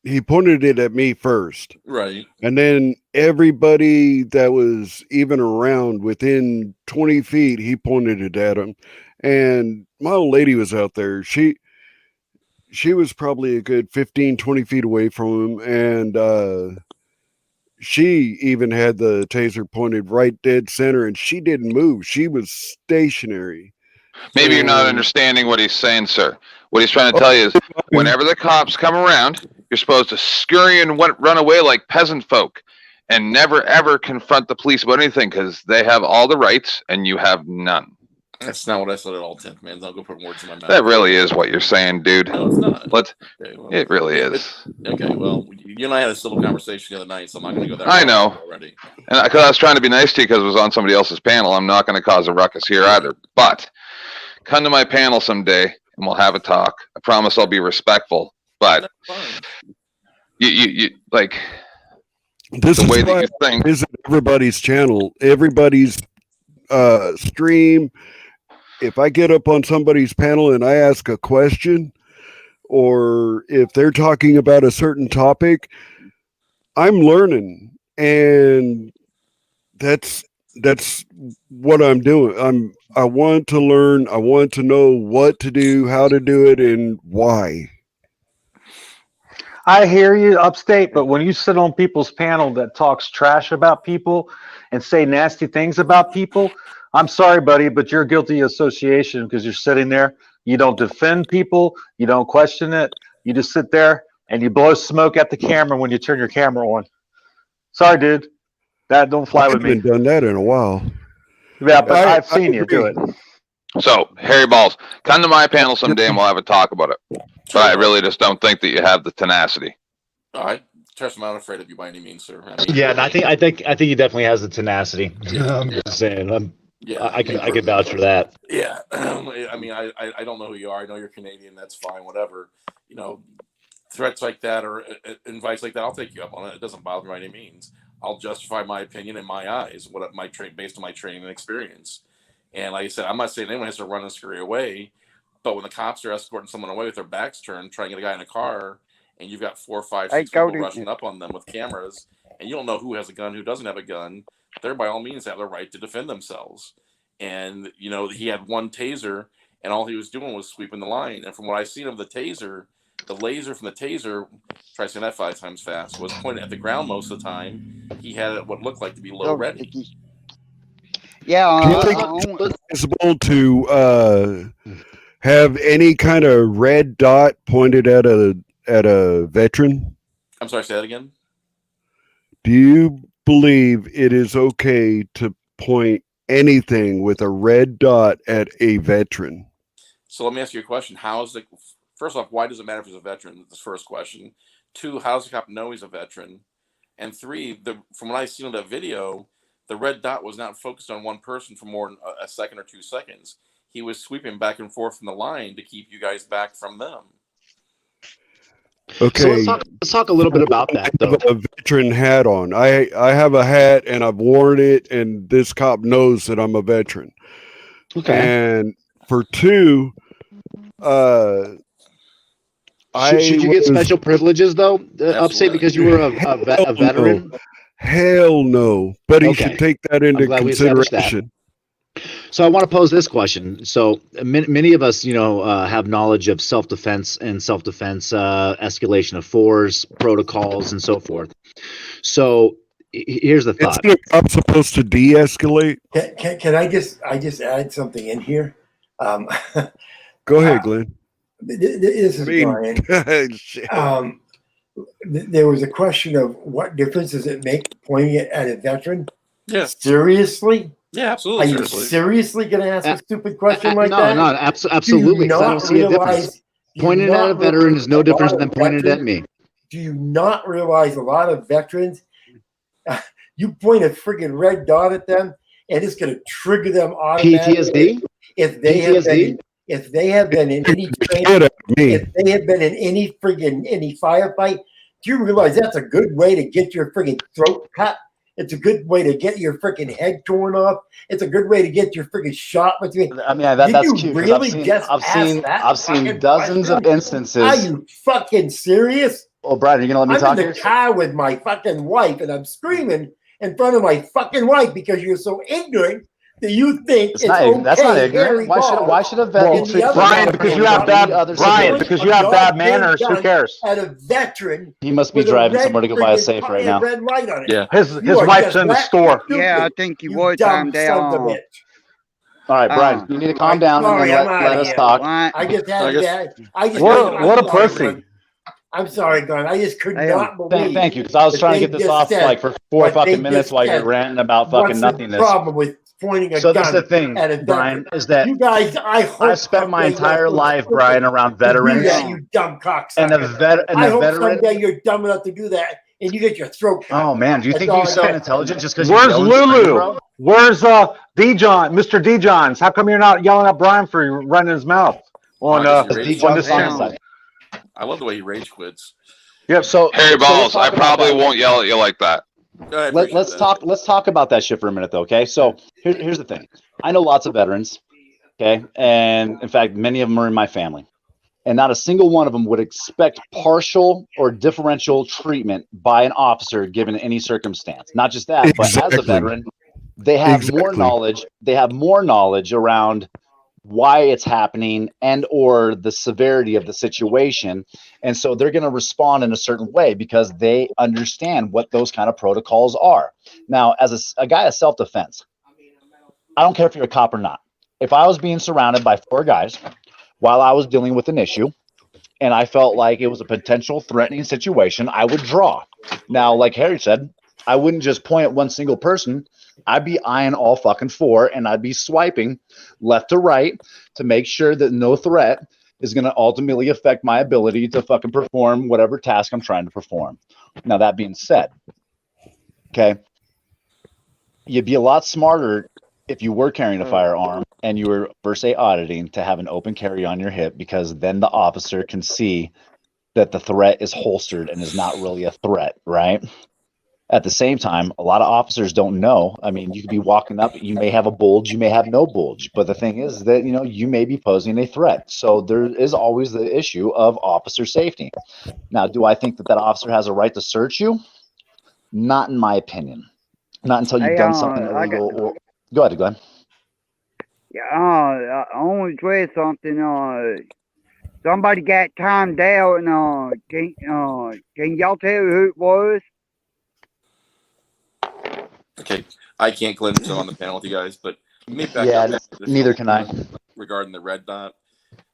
he pointed it at me first. Right. And then everybody that was even around within 20 feet, he pointed it at him. And my old lady was out there. She she was probably a good 15, 20 feet away from him, and she even had the taser pointed right dead center, and she didn't move. She was stationary. Maybe you're not understanding what he's saying, sir. What he's trying to tell you is whenever the cops come around, you're supposed to scurry and run away like peasant folk and never, ever confront the police about anything because they have all the rights and you have none. That's not what I said at all, 10th man. Don't go put words in my mouth. That really is what you're saying, dude. No, it's not. Okay, well, it really is. Okay, well, you and I had a civil conversation the other night, so I'm not going to go there. I know. Already. And because I was trying to be nice to you because it was on somebody else's panel, I'm not going to cause a ruckus here either. But come to my panel someday and we'll have a talk. I promise I'll be respectful. But you like this the is way why that you think. Visit everybody's channel, everybody's stream. If I get up on somebody's panel and I ask a question, or if they're talking about a certain topic, I'm learning, and that's what I'm doing. I want to learn. I want to know what to do, how to do it, and why. I hear you, Upstate, but when you sit on people's panel that talks trash about people and say nasty things about people, I'm sorry, buddy, but you're guilty of association because you're sitting there. You don't defend people. You don't question it. You just sit there and you blow smoke at the camera when you turn your camera on. Sorry, dude. That don't fly with me. I haven't done that in a while. Yeah, but I've seen you do it. So, Harry Balls, come to my panel someday and we'll have a talk about it. But I really just don't think that you have the tenacity. All right. Trust me, I'm not afraid of you by any means, sir. I mean, Yeah, and I think he definitely has the tenacity. I'm just saying. Yeah, I can vouch for that. Yeah, I mean, I don't know who you are. I know you're Canadian. That's fine. Whatever. You know, threats like that or invites like that, I'll take you up on it. It doesn't bother me by any means. I'll justify my opinion in my eyes, based on my training and experience. And like I said, I'm not saying anyone has to run and scurry away, but when the cops are escorting someone away with their backs turned, trying to get a guy in a car, and you've got 4, 5, 6 people rushing up on them with cameras, and you don't know who has a gun, who doesn't have a gun, they're by all means have the right to defend themselves. And, you know, he had one taser, and all he was doing was sweeping the line. And from what I've seen of the taser, the laser from the taser, try saying that 5 times fast, was pointed at the ground most of the time. He had what looked like to be low ready. Yeah. Do you think it's possible to have any kind of red dot pointed at a veteran? I'm sorry, say that again? Do you believe it is okay to point anything with a red dot at a veteran? So let me ask you a question. First off, why does it matter if he's a veteran? That's the first question. 2, how does the cop know he's a veteran? And 3, from what I've seen in that video, the red dot was not focused on one person for more than a second or 2 seconds. He was sweeping back and forth from the line to keep you guys back from them. Okay. So let's talk a little bit about that, though. I have a veteran hat on. I have a hat and I've worn it, and this cop knows that I'm a veteran. Okay. And for 2, should you get special privileges though, Upstate, because you were a veteran? No. Hell no. But he should take that into consideration. So I want to pose this question. So many of us, have knowledge of self-defense and self-defense escalation of force protocols and so forth. So here's the thought. Isn't I'm supposed to de-escalate? Can I just add something in here? Go ahead, Glenn. This is Brian. There was a question of what difference does it make pointing it at a veteran? Yes. Seriously? Yeah, absolutely. Are you seriously going to ask a stupid question like that? No, absolutely. I don't see a difference. Pointing at a veteran is no different than pointing it at me. Do you not realize a lot of veterans, you point a friggin' red dot at them, and it's going to trigger them automatically. PTSD? If they have been in any training, if they have been in any firefight, do you realize that's a good way to get your friggin' throat cut? It's a good way to get your freaking head torn off. It's a good way to get your freaking shot with you. I mean, that's cute. Really I've seen dozens of instances. Are you fucking serious? Oh, Brian, are you gonna let me talk? I'm in the car with my fucking wife, and I'm screaming in front of my fucking wife because you're so ignorant Do you think It's not. That's not ignorant. Why should a veteran treat Brian? Because you have bad. Brian, because you have bad manners. Who cares? At a veteran. He must be driving somewhere to go buy a safe right now. Red light on it. Yeah. His wife's in the store. Yeah, I think you would calm down. All right, Brian, you need to calm down and then let us talk. I just had that. What a pussy. I'm sorry, Glenn. I just could not believe. Thank you, because I was trying to get this off like for 4 fucking minutes while you're ranting about fucking nothingness. What's the problem with pointing a So gun that's the thing, at a Brian, is that you guys? I've spent my entire life, Brian, around veterans. Yeah, you dumb cocksucker. And a veteran. I hope someday you're dumb enough to do that, and you get your throat cut. Oh man, do you think you're so intelligent just because? Where's Lulu? Where's Dijon, Mr. Dijon's? How come you're not yelling at Brian for running his mouth on this channel? I love the way he rage quits. Yep. So Harry Balls, I probably won't yell at you like that. Let's talk about that shit for a minute, though. Okay. So here's the thing. I know lots of veterans. Okay, and in fact, many of them are in my family, and not a single one of them would expect partial or differential treatment by an officer given any circumstance. Not just that, but as a veteran, they have more knowledge. They have more knowledge around why it's happening and or the severity of the situation, and so they're going to respond in a certain way because they understand what those kind of protocols are. Now, as a guy of self-defense, I don't care if you're a cop or not. If I was being surrounded by 4 guys while I was dealing with an issue and I felt like it was a potential threatening situation, I would draw. Now, like Harry said, I wouldn't just point at one single person. I'd be eyeing all fucking 4, and I'd be swiping left to right to make sure that no threat is going to ultimately affect my ability to fucking perform whatever task I'm trying to perform. Now, that being said, okay, you'd be a lot smarter if you were carrying a firearm and you were per se auditing to have an open carry on your hip, because then the officer can see that the threat is holstered and is not really a threat, right? At the same time, a lot of officers don't know. I mean, you could be walking up, you may have a bulge, you may have no bulge, but the thing is that, you know, you may be posing a threat. So there is always the issue of officer safety. Now, do I think that that officer has a right to search you? Not in my opinion. Not until you've done something illegal. Go ahead, Glenn. Yeah, I want to say something. Somebody got timed out, and can y'all tell who it was? Okay, I can't go into on the panel with you guys, but maybe neither can I. Regarding the red dot.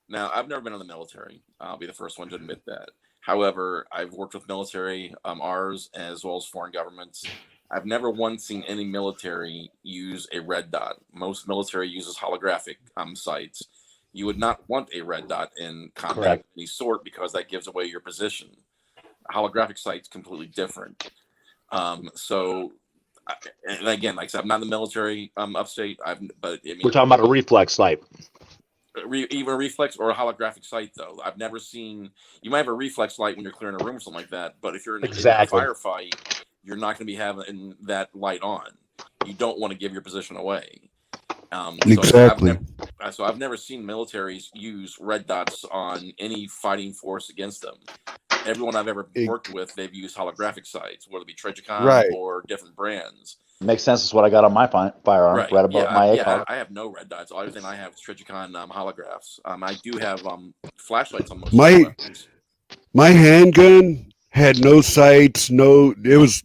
Now, I've never been in the military. I'll be the first one to admit that. However, I've worked with military, ours, as well as foreign governments. I've never once seen any military use a red dot. Most military uses holographic sights. You would not want a red dot in combat of any sort because that gives away your position. A holographic sight's completely different. And again, like I said, I'm not in the military upstate. But I mean, We're talking about a reflex sight. Even a reflex or a holographic sight, though. I've never seen. You might have a reflex light when you're clearing a room or something like that, but if you're in a firefight, you're not going to be having that light on. You don't want to give your position away. Exactly. So I've never seen militaries use red dots on any fighting force against them. Everyone I've ever worked with, they've used holographic sights, whether it be Trigicon or different brands. Makes sense. That's what I got on my firearm, right above my ACOG. I have no red dots. The only thing I have is Trigicon holographs. I do have flashlights on most my handgun had no sights. It was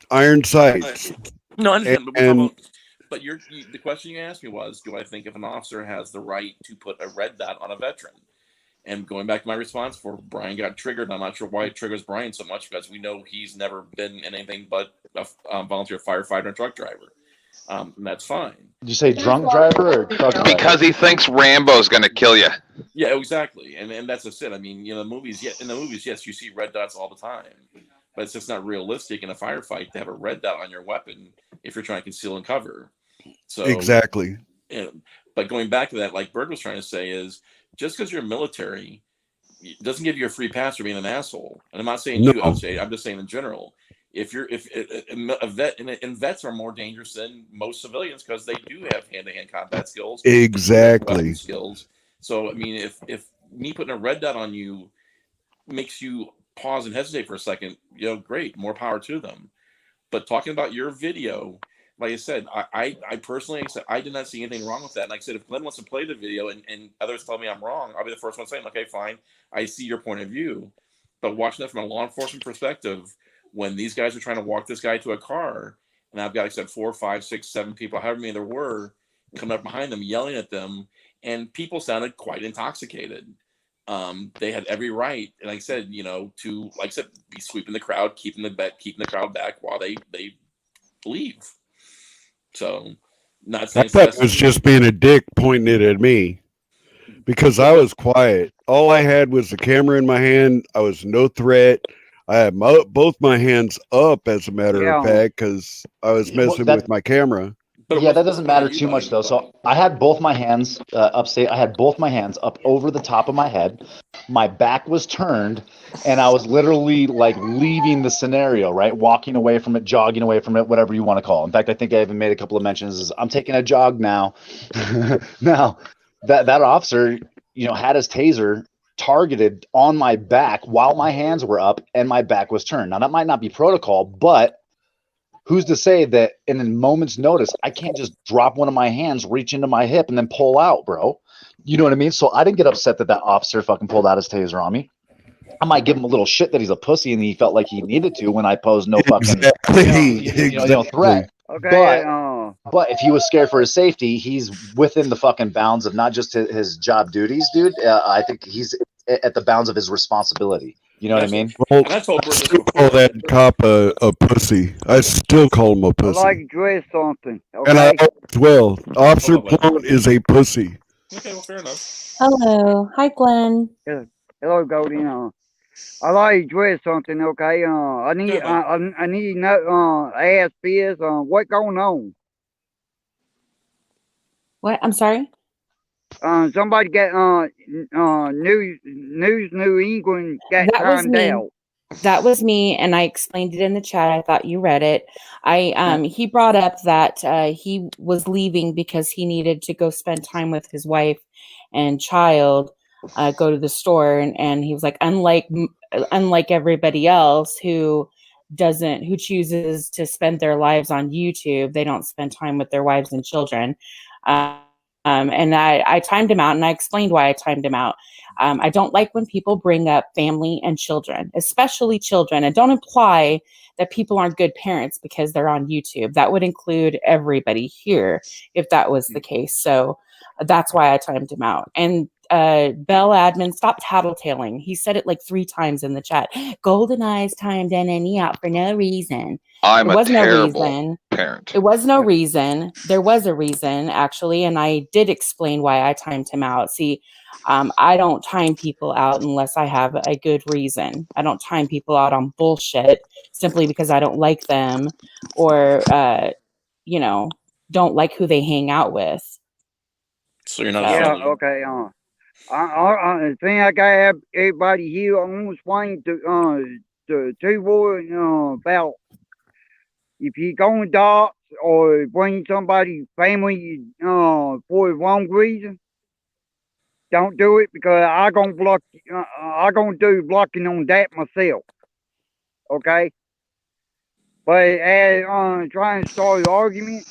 iron sights. No, I understand. But the question you asked me was, do I think if an officer has the right to put a red dot on a veteran? And going back to my response for Brian got triggered, I'm not sure why it triggers Brian so much, because we know he's never been in anything but a volunteer firefighter and truck driver. And that's fine. Did you say drunk driver or truck driver? Because he thinks Rambo's going to kill you. Yeah, exactly. And that's just it. I mean, in the movies, yes, you see red dots all the time. But it's just not realistic in a firefight to have a red dot on your weapon if you're trying to conceal and cover. So exactly. But going back to that, like Bird was trying to say, is just because you're military doesn't give you a free pass for being an asshole. And I'm not saying you, I'm just saying in general. If a vet and vets are more dangerous than most civilians because they do have hand-to-hand combat skills. Exactly. Skills. So I mean, if me putting a red dot on you makes you pause and hesitate for a second, great, more power to them. But talking about your video, like I said, I personally, like I said, I did not see anything wrong with that. And like I said, if Glenn wants to play the video and others tell me I'm wrong, I'll be the first one saying, okay, fine, I see your point of view. But watching that from a law enforcement perspective, when these guys are trying to walk this guy to a car, and I've got, like I said, 4, 5, 6, 7 people, however many there were, coming up behind them, yelling at them, and people sounded quite intoxicated. They had every right, and like I said, to, like I said, be sweeping the crowd, keeping the crowd back while they leave. So, not saying I thought it was just being a dick pointing it at me because I was quiet. All I had was the camera in my hand. I was no threat. I had both my hands up, as a matter of fact, because I was messing with my camera. Yeah, that doesn't matter too much though. So I had both my hands upstate. I had both my hands up over the top of my head. My back was turned, and I was literally like leaving the scenario, right? Walking away from it, jogging away from it, whatever you want to call it. In fact, I think I even made a couple of mentions. I'm taking a jog now. Now, that officer, had his taser targeted on my back while my hands were up and my back was turned. Now, that might not be protocol, but who's to say that in a moment's notice, I can't just drop one of my hands, reach into my hip, and then pull out, bro? You know what I mean? So I didn't get upset that officer fucking pulled out his taser on me. I might give him a little shit that he's a pussy and he felt like he needed to when I posed no fucking threat. Okay. But if he was scared for his safety, he's within the fucking bounds of not just his job duties, dude. I think he's at the bounds of his responsibility. You know what I mean? Well, I still call that cop a pussy. I still call him a I pussy. like to dress something. Okay. And I as well. Officer Plone is a pussy. Okay, well, fair enough. Hello. Hi, Glenn. Hello, Goldie. I like to dress something. Okay. I need to know. Ask Biz. What going on? What? I'm sorry? Somebody got News New England got That was timed me. out. That was me, and I explained it in the chat. I thought you read it. He brought up that he was leaving because he needed to go spend time with his wife and child, go to the store, and he was like, unlike everybody else who chooses to spend their lives on YouTube, they don't spend time with their wives and children. And I timed him out, and I explained why I timed him out. I don't like when people bring up family and children, especially children, and don't imply that people aren't good parents because they're on YouTube. That would include everybody here if that was the case. So that's why I timed him out. And Bell admin, stop tattletaling. He said it like 3 times in the chat. Golden Eyes timed NNE out for no reason. I'm There was a no terrible reason. parent. It was no reason. There was a reason, actually, and I did explain why I timed him out. See, I don't time people out unless I have a good reason. I don't time people out on bullshit simply because I don't like them or, don't like who they hang out with. So you're not Yeah. Okay. I think I got everybody here. I'm gonna explain to two-boy about if you're going dogs or bring somebody family for the wrong reason, don't do it because I gonna block. I gonna do blocking on that myself. Okay. But as trying to start an argument,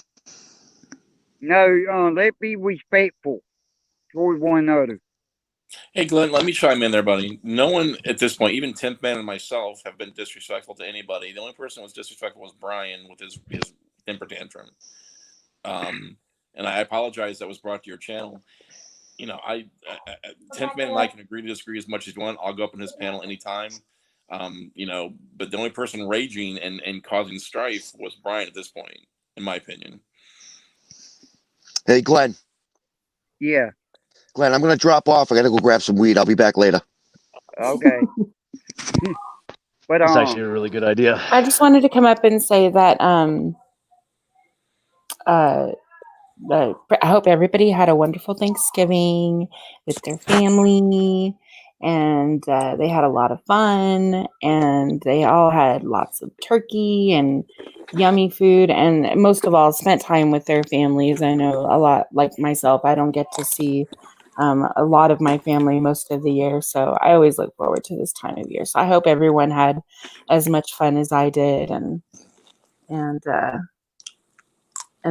no. Let's be respectful toward one another. Hey, Glenn, let me chime in there, buddy. No one at this point, even 10th Man and myself, have been disrespectful to anybody. The only person who was disrespectful was Brian with his temper tantrum. And I apologize that was brought to your channel. 10th Man and I can agree to disagree as much as you want. I'll go up on his panel anytime. But the only person raging and causing strife was Brian at this point, in my opinion. Hey, Glenn. Yeah. Glenn, I'm going to drop off. I got to go grab some weed. I'll be back later. Okay. But That's actually a really good idea. I just wanted to come up and say that I hope everybody had a wonderful Thanksgiving with their family, and they had a lot of fun, and they all had lots of turkey and yummy food, and most of all spent time with their families. I know a lot, like myself, I don't get to see a lot of my family most of the year, so I always look forward to this time of year. So I hope everyone had as much fun as I did, and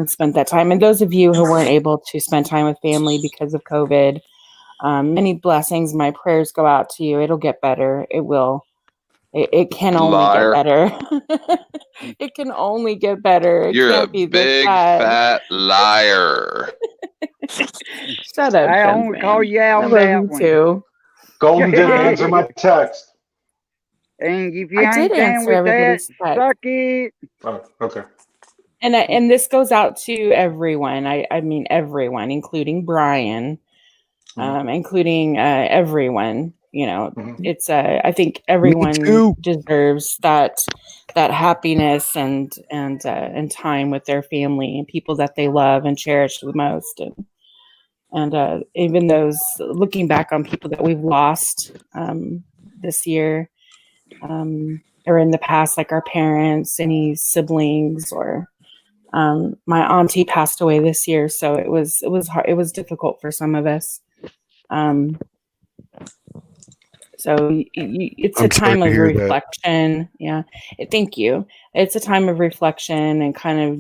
spent that time. And those of you who weren't able to spend time with family because of COVID, many blessings. My prayers go out to you. It'll get better. It will. It can only Liar. get better. It can only get better. It You're a can't be this big bad. fat liar. Shut up. I only Jensen. call you out I on love that you one. too. Golden didn't answer my text. And if you I ain't did down answer with that, everybody's text. suck it. Oh, okay. And this goes out to everyone. I mean everyone, including Brian, including everyone. You know, it's I think everyone deserves that happiness and time with their family and people that they love and cherish the most. And even those looking back on people that we've lost this year or in the past, like our parents, any siblings, or my auntie passed away this year, so it was hard. It was difficult for some of us. So it's a time of reflection. Yeah, thank you. It's a time of reflection and kind of,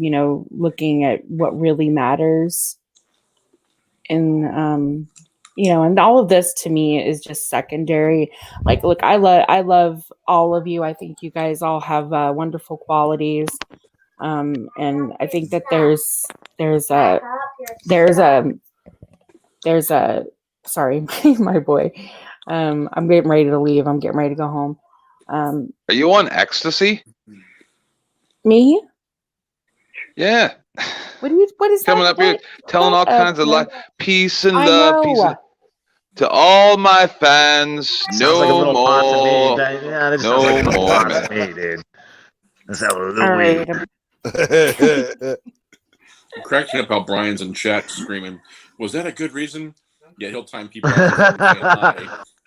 looking at what really matters. And, and all of this to me is just secondary. Like, look, I love all of you. I think you guys all have wonderful qualities. And I think that there's a sorry, my boy. I'm getting ready to leave. I'm getting ready to go home. Are you on ecstasy? Me? Yeah. What is coming that? up here telling all kinds of peace and I love, know. to all my fans. Sounds No like a little pot to me. more. Yeah, this No sounds like a little more, pot man. to me, dude. That's a little All weed. right. I'm cracking up how Brian's in chat screaming, was that a good reason? Yeah, he'll time people out.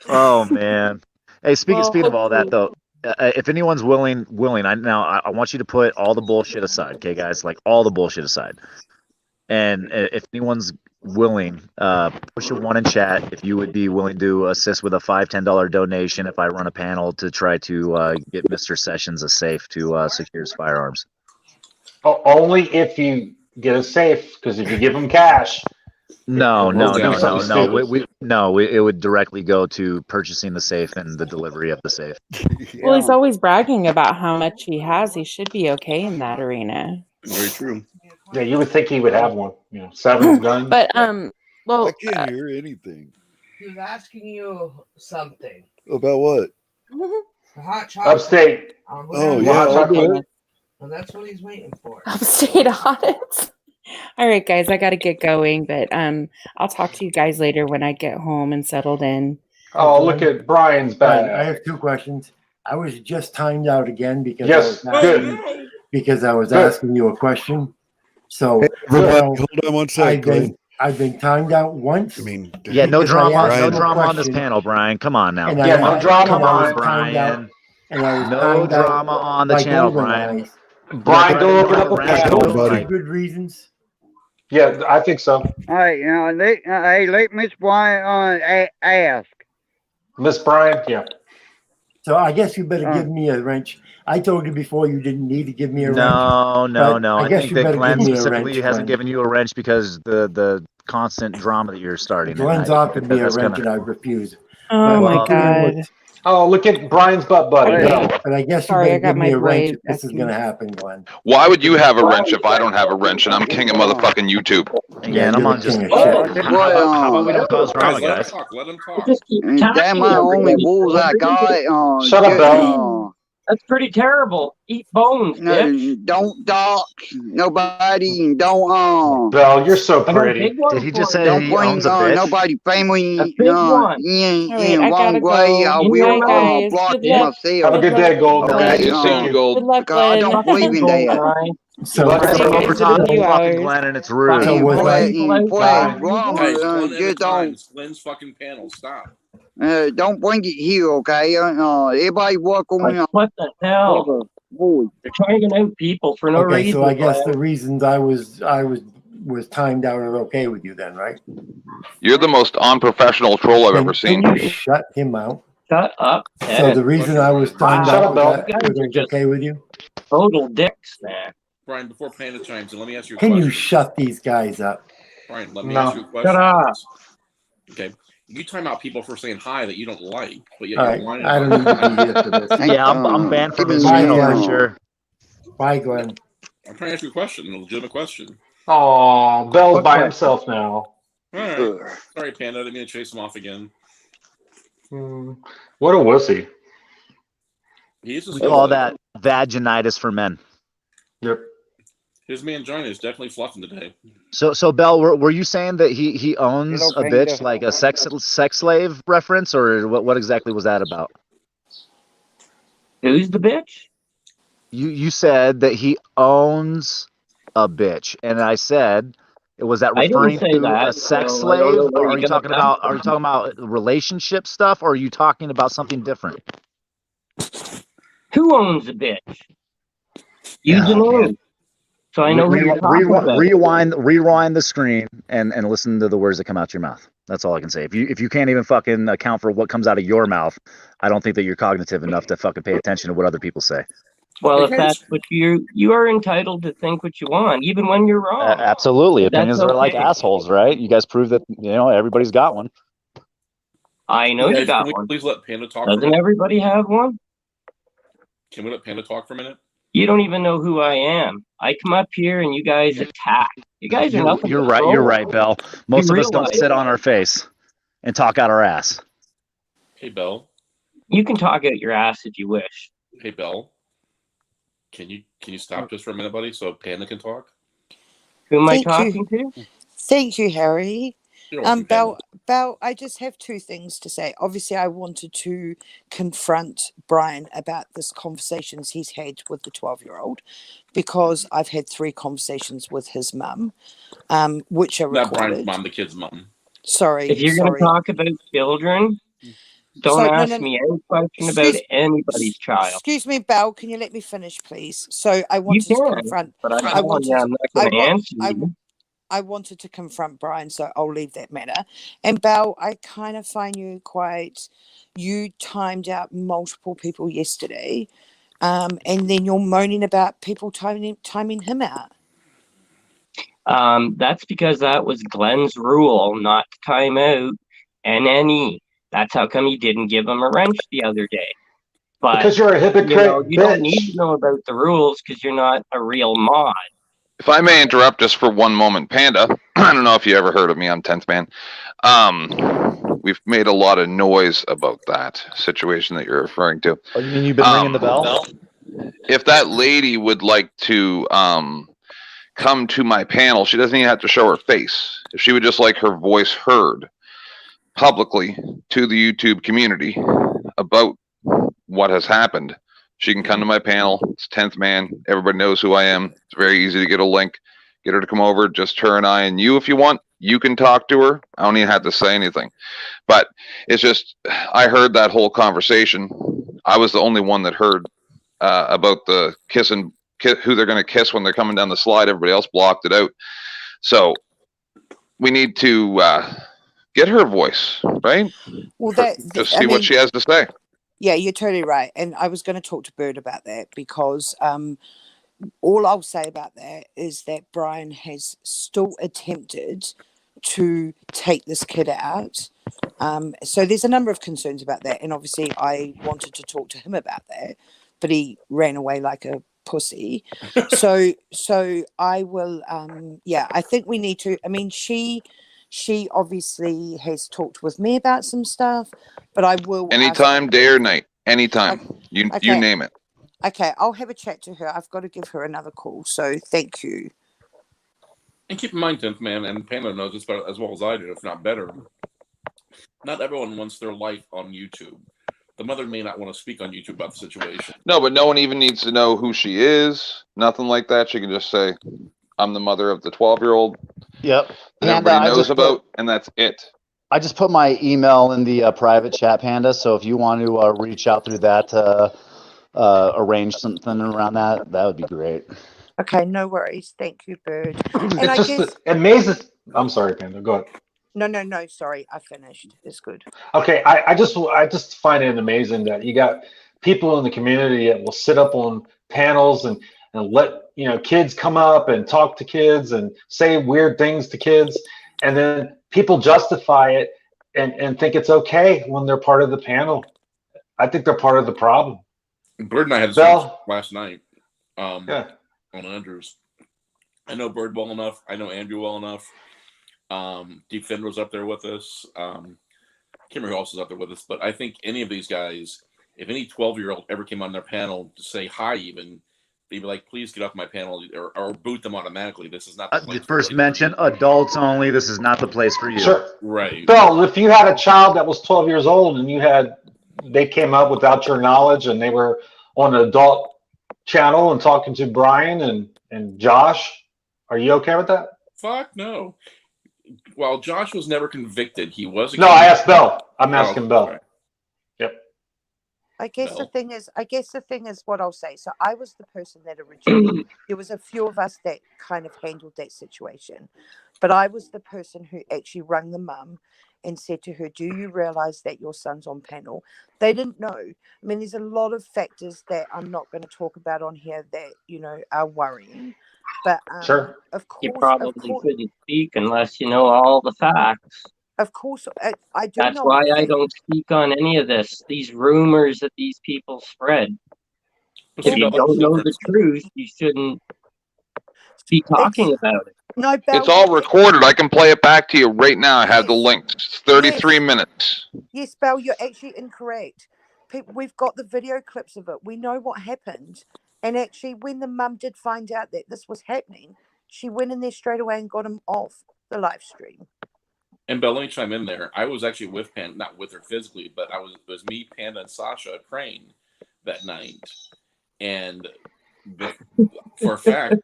Oh man. Hey, speaking of all that hopefully- though, if anyone's willing, I want you to put all the bullshit aside, okay, guys? Like all the bullshit aside. And if anyone's willing, push a 1 in chat if you would be willing to assist with a $5, $10 donation if I run a panel to try to get Mr. Sessions a safe to secure his firearms. Only if you get a safe, because if you give them cash. No. Stupid. It would directly go to purchasing the safe and the delivery of the safe. Well, he's always bragging about how much he has. He should be okay in that arena. Very true. Yeah, you would think he would have one. 7 guns. But well, I can't hear anything. He was asking you something. About what? The hot chocolate. Upstate. Oh, yeah. I'll do it. Well, that's what he's waiting for. Upstate audits. All right, guys, I got to get going, but I'll talk to you guys later when I get home and settled in. Oh, look at Brian's Brian, bag. I have 2 questions. I was just timed out again because Yes, I was asking you a question. So Hey, everybody, hold on one sec, Glenn. I've been timed out once. Yeah, no because drama. I asked No you a drama on this question, panel, Brian. Come on now. and Come I- on, no drama, Come on, Brian. And I was No timed out drama on the by channel, Golden Brian. Eyes. Brian, go open up a panel. For good reasons. Yeah, I think so. All right, let Miss Brian ask. Miss Brian, yeah. So I guess you better give me a wrench. I told you before you didn't need to give me a wrench. No. but I guess think you that better Glenn give me a specifically wrench, hasn't Glenn. given you a wrench because the constant drama that you're starting. Glenn's And I offered think me a that's wrench gonna- and I refuse. Oh But my God. Oh, look at Brian's butt buddy. Okay. Go. But I guess Sorry, you I better got give me my a wrench blade if this is vacuum. going to happen, Glenn. Why would you have a wrench if I don't have a wrench and I'm king of motherfucking YouTube? Yeah, and I'm you're on the just. king of How shit. about we don't cause drama, Let him guys? talk. Let him talk. Just keep Damn, my only rules I got. Shut up, Bell. That's pretty terrible. Eat bones, bitch. Don't dock nobody, and don't Bell, you're so I got a pretty. big one Did he for just you. say don't he bring owns a bitch? nobody family A big one. in All right, I wrong gotta way. go. I In will your Bye, mouth. guys. block Good luck. myself. Have a good day, Gold. Okay, Okay, you soon, Gold. Good luck, God, I Glenn. don't believe in Gold, that. Brian. So, Let See you Thank you guys for in a talking few fucking hours. Glenn, and it's So rude. was I- Play drama, Guys, Glenn just at a time. don't. It's Glenn's fucking panel. Stop. Don't bring it here, okay? Everybody work on Like, what the hell? You're targeting out people for no okay, reason. so I guess Brian. the reasons I was timed out are okay with you then, right? You're the most unprofessional troll I've Then ever can seen. you shut him out? Shut up. So the reason I was timed Shut out up, Bell. was okay with you? Total dicks, man. Brian, before Panda chimes in, let me ask you a Can question. you shut these guys up? Brian, let me ask you a question. Okay. You time out people for saying hi that you don't like, but yet All you're right, whining I don't about need to be here for this. Yeah, I'm banned from his Bye, channel for Glenn. sure. Bye, Glenn. I'm trying to ask you a question, a legitimate question. Oh, Bell's What by question? himself now. All right. Sorry, Panda. I didn't mean to chase him off again. What a wussy. He is a We call scumbag. that vaginitis for men. Yep. His mangina is definitely fluffing today. So Bell, were you saying that he owns Hello, a Panda. bitch, like a sex slave reference, or what exactly was that about? Who's the bitch? You said that he owns a bitch, and I said, was that I didn't referring say to that, a sex so I don't slave, know where or you got that are you talking about relationship stuff, or are you talking about something different? Who owns a bitch? Use a name. So I know who you're talking about. Rewind the screen and listen to the words that come out your mouth. That's all I can say. If you can't even fucking account for what comes out of your mouth, I don't think that you're cognitive enough to fucking pay attention to what other people say. Well, if that's what you are entitled to think what you want, even when you're wrong. Absolutely, But that's opinions are like okay. assholes, right? You guys prove that everybody's got one. I know Hey you guys, got can we one. please let Panda talk for a Doesn't minute? everybody have one? Can we let Panda talk for a minute? You don't even know who I am. I come up here and you guys attack. You guys are nothing. You're but right. You're trolls. right, Bell. Most of us don't realize sit on our face and talk out our ass. Hey, Bell. You can talk out your ass if you wish. Hey, Bell. Can you stop just for a minute, buddy, so Panda can talk? Who am I Thank talking you. to? Thank you, Harry. You're welcome, Panda. Belle, I just have two things to say. Obviously, I wanted to confront Brian about this conversations he's had with the 12-year-old, because I've had 3 conversations with his mum, which are Not Brian's recorded. mom, the kid's mom. Sorry. If you're going to talk about children, don't ask me any question about anybody's child. Excuse me, Belle. Can you let me finish, please? So I You wanted to can, confront. but I'm telling you, I'm not going to answer you. I wanted to confront Brian, so I'll leave that matter. And Belle, I kind of find you quite. You timed out multiple people yesterday, and then you're moaning about people timing him out. That's because that was Glenn's rule, not to time out NNE. That's how come he didn't give him a wrench the other day. But Because you're a hypocrite, you don't need to know about the rules because you're not a real mod. If I may interrupt just for one moment, Panda, I don't know if you ever heard of me, I'm 10th Man. We've made a lot of noise about that situation that you're referring to. Oh, you mean you've been ringing the bell? If that lady would like to come to my panel, she doesn't even have to show her face. If she would just like her voice heard publicly to the YouTube community about what has happened, she can come to my panel. It's 10th Man. Everybody knows who I am. It's very easy to get a link. Get her to come over. Just her and I and you if you want. You can talk to her. I don't even have to say anything. But it's just, I heard that whole conversation. I was the only one that heard about the kissing, who they're going to kiss when they're coming down the slide. Everybody else blocked it out. So we need to get her voice, right? Well, Just see what she has to say. Yeah, you're totally right. And I was going to talk to Bird about that, because all I'll say about that is that Brian has still attempted to take this kid out. So there's a number of concerns about that. And obviously I wanted to talk to him about that, but he ran away like a pussy. So I will, I think we need to, I mean, she obviously has talked with me about some stuff, but I will Anytime, day or night. Anytime. You name it. Okay, I'll have a chat to her. I've got to give her another call. So thank you. And keep in mind, 10th Man, and Panda knows this better, as well as I do, if not better. Not everyone wants their life on YouTube. The mother may not want to speak on YouTube about the situation. No, but no one even needs to know who she is. Nothing like that. She can just say, I'm the mother of the 12-year-old. Yep. That everybody knows about, and that's it. I just put my email in the private chat, Panda. So if you want to reach out through that to arrange something around that, that would be great. Okay, no worries. Thank you, Bird. And It's I just guess amazing. I'm sorry, Panda. Go ahead. no. Sorry, I finished. It's good. Okay, I just find it amazing that you got people in the community that will sit up on panels and and let kids come up and talk to kids and say weird things to kids, and then people justify it and think it's okay when they're part of the panel. I think they're part of the problem. Bird and I had this Bell? last night on Andrews. I know Bird well enough. I know Andrew well enough. Deep Fender was up there with us. Can't remember who else was up there with us, but I think any of these guys, if any 12-year-old ever came on their panel to say hi, even, they'd be like, please get off my panel, or boot them automatically. This is not the place. First mention, adults only. This is not the place for you. Sure. Right. Bill, if you had a child that was 12 years old and they came up without your knowledge and they were on an adult channel and talking to Brian and Josh, are you okay with that? Fuck no. Well, Josh was never convicted. He was. No, I asked Bill. I'm asking Bill. Right. Yep. I guess the thing is what I'll say. So I was the person that originally, there was a few of us that kind of handled that situation, but I was the person who actually rang the mum and said to her, do you realize that your son's on panel? They didn't know. I mean, there's a lot of factors that I'm not going to talk about on here that, are worrying. But sure. Of course, you probably couldn't speak unless you know all the facts. Of course, I do. That's why I don't speak on any of this. These rumors that these people spread. If you don't know the truth, you shouldn't be talking about it. No, it's all recorded. I can play it back to you right now. I have the links. It's 33 minutes. Yes, Belle, you're actually incorrect. We've got the video clips of it. We know what happened. And actually, when the mum did find out that this was happening, she went in there straight away and got him off the live stream. And Belle, let me chime in there. I was actually with Panda, not with her physically, but it was me, Panda, and Sasha at Crane that night. And for a fact,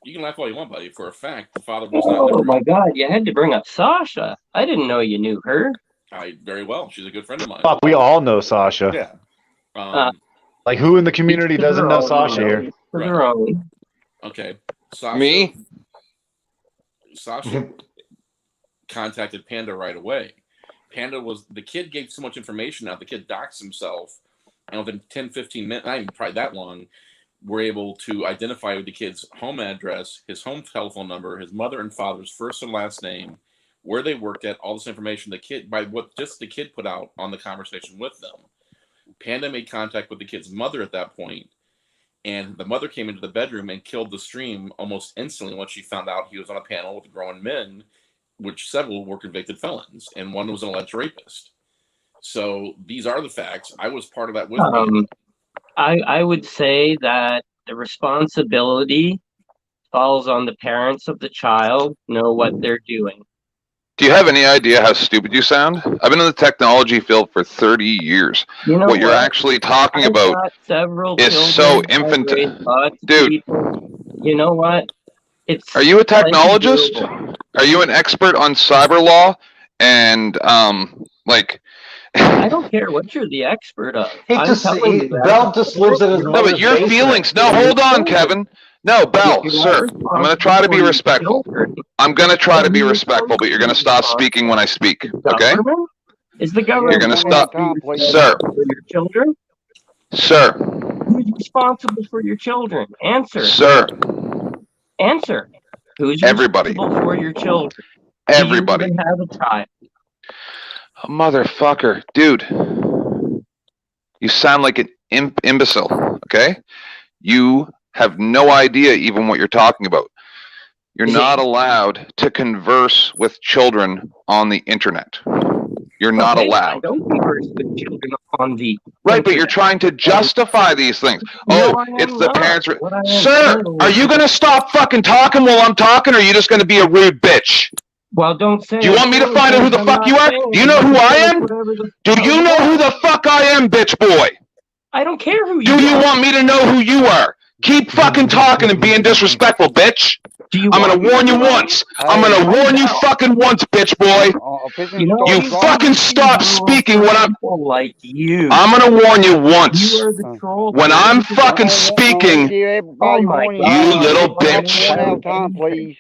you can laugh all you want, buddy. For a fact, the father was not. Oh my God! You had to bring up Sasha. I didn't know you knew her. Very well. She's a good friend of mine. Fuck, we all know Sasha. Yeah. Like, who in the community doesn't know Sasha here? Right. Okay. Sasha, Me? Sasha contacted Panda right away. The kid gave so much information out. The kid doxed himself, and within 10, 15 minutes, not even probably that long, we're able to identify the kid's home address, his home telephone number, his mother and father's first and last name, where they worked at, all this information the kid put out on the conversation with them. Panda made contact with the kid's mother at that point, and the mother came into the bedroom and killed the stream almost instantly once she found out he was on a panel with grown men, which several were convicted felons, and one was an alleged rapist. So these are the facts. I was part of that with me. I would say that the responsibility falls on the parents of the child, know what they're doing. Do you have any idea how stupid you sound? I've been in the technology field for 30 years. What you're actually talking about is so infantile. Dude. You know what? Are you a technologist? Are you an expert on cyber law? And, I don't care what you're the expert of. Bell just lives in his No, but your feelings. No, hold on, Kevin. No, Bell, sir. I'm going to try to be respectful. I'm going to try to be respectful, but you're going to stop speaking when I speak. Okay? Is the government? You're going to stop, sir. For your children? Sir. Who's responsible for your children? Answer. Sir. Answer. Who's Everybody. responsible for your children? Everybody. Do you even have a child? Motherfucker, dude, you sound like an imbecile, okay? You have no idea even what you're talking about. You're not allowed to converse with children on the internet. You're not allowed. I don't converse with children on the Right, but you're trying to justify these things. It's the parents. Sir, are you going to stop fucking talking while I'm talking, or are you just going to be a rude bitch? Well, don't say. Do you want me to find out who the fuck you are? Do you know who I am? Do you know who the fuck I am, bitch boy? I don't care who you are. Do you want me to know who you are? Keep fucking talking and being disrespectful, bitch. I'm gonna warn you once. I'm gonna warn you fucking once, bitch boy. You fucking stop speaking when I'm like you. I'm gonna warn you once. When I'm fucking speaking, you little bitch.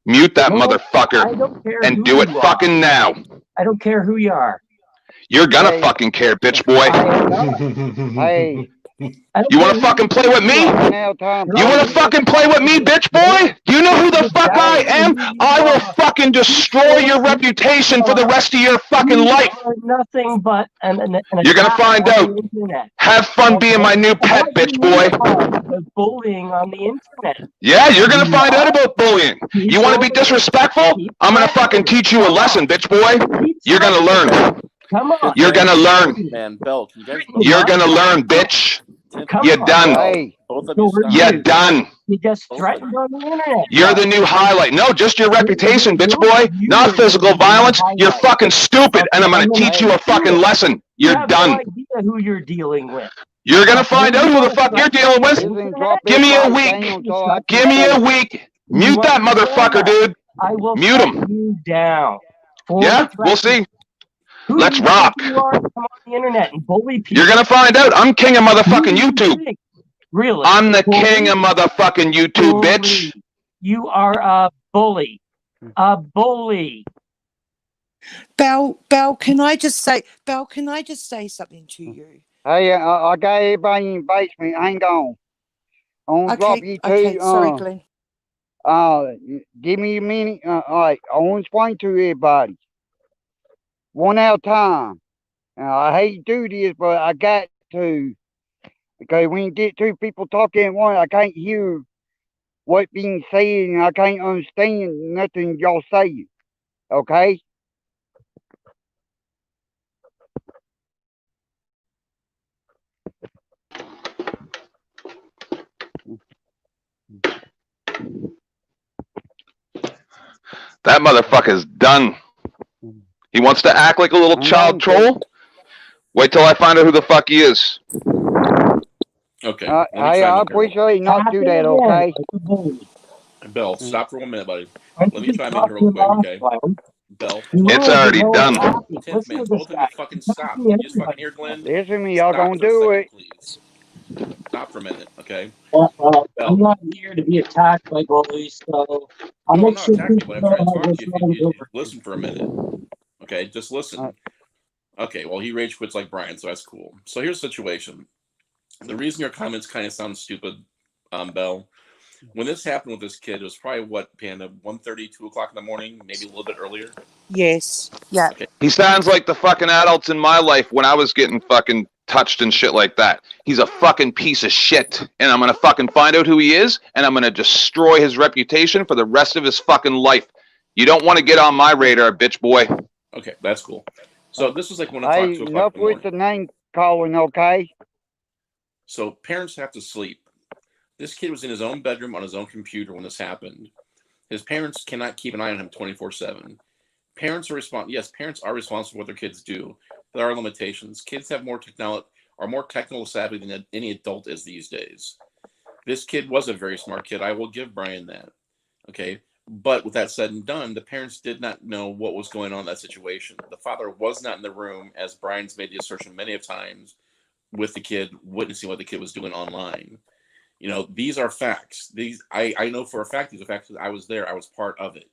Mute that motherfucker and do it fucking now. I don't care who you are. You're gonna fucking care, bitch boy. Hey, You want to fucking play with me? You want to fucking play with me, bitch boy? Do you know who the fuck I am? I will fucking destroy your reputation for the rest of your fucking life. Nothing but You're gonna find out. Have fun being my new pet, bitch boy. Bullying on the internet. Yeah, you're gonna find out about bullying. You want to be disrespectful? I'm gonna fucking teach you a lesson, bitch boy. You're gonna learn. Come on. You're gonna learn. Man, Bell, can you guys? You're gonna learn, bitch. You're done. Both of you stop. You're done. You just threatened on the internet. You're the new highlight. No, just your reputation, bitch boy. Not physical violence. You're fucking stupid, and I'm gonna teach you a fucking lesson. You're done. No idea who you're dealing with. You're gonna find out who the fuck you're dealing with. Give me a week. Give me a week. Mute that motherfucker, dude. I will mute him. You down. Yeah, we'll see. Let's rock. You are come on the internet and bully people. You're gonna find out. I'm king of motherfucking YouTube. Really? I'm the king of motherfucking YouTube, bitch. You are a bully. A bully. Bell, can I just say something to you? Hey, I got everybody in the basement. Hang on. I'm gonna drop you two. Okay, sorry, Glenn. Give me a minute. All right, I want to explain to everybody. One at a time. I hate to do this, but I got to. Because when you get two people talking at once, I can't hear what's being said, and I can't understand nothing y'all saying. Okay? That motherfucker's done. He wants to act like a little child troll. Wait till I find out who the fuck he is. Okay. I appreciate not do that, okay? Bell, stop for 1 minute, buddy. Let me chime in here real quick, okay? Bell. It's already done. 10th man, both of you fucking stop. You just fucking hear Glenn? Listen to me, y'all gonna do it. Please. Stop for a minute, okay? I'm not here to be attacked by bullies, so I'll No, I'm make not sure attacking you, people but I'm trying to know talk to you. what's If you listen for a minute. Okay, just listen. Okay, well, he rage quits like Brian, so that's cool. So here's the situation. The reason your comments kind of sound stupid, Bell, when this happened with this kid, it was probably, what, Panda, 1:30, 2 o'clock in the morning, maybe a little bit earlier? Yes. Yeah. Okay. He sounds like the fucking adults in my life when I was getting fucking touched and shit like that. He's a fucking piece of shit, and I'm gonna fucking find out who he is, and I'm gonna destroy his reputation for the rest of his fucking life. You don't want to get on my radar, bitch boy. Okay, that's cool. So this was like 1 o'clock, 2 o'clock in Enough the morning. with the name calling, okay? So parents have to sleep. This kid was in his own bedroom on his own computer when this happened. His parents cannot keep an eye on him 24/7. Parents are parents are responsible for what their kids do. There are limitations. Kids have more technical savvy than any adult is these days. This kid was a very smart kid. I will give Brian that. Okay. But with that said and done, the parents did not know what was going on in that situation. The father was not in the room, as Brian's made the assertion many of times, with the kid, witnessing what the kid was doing online. You know, these are facts. I know for a fact these are facts because I was there. I was part of it.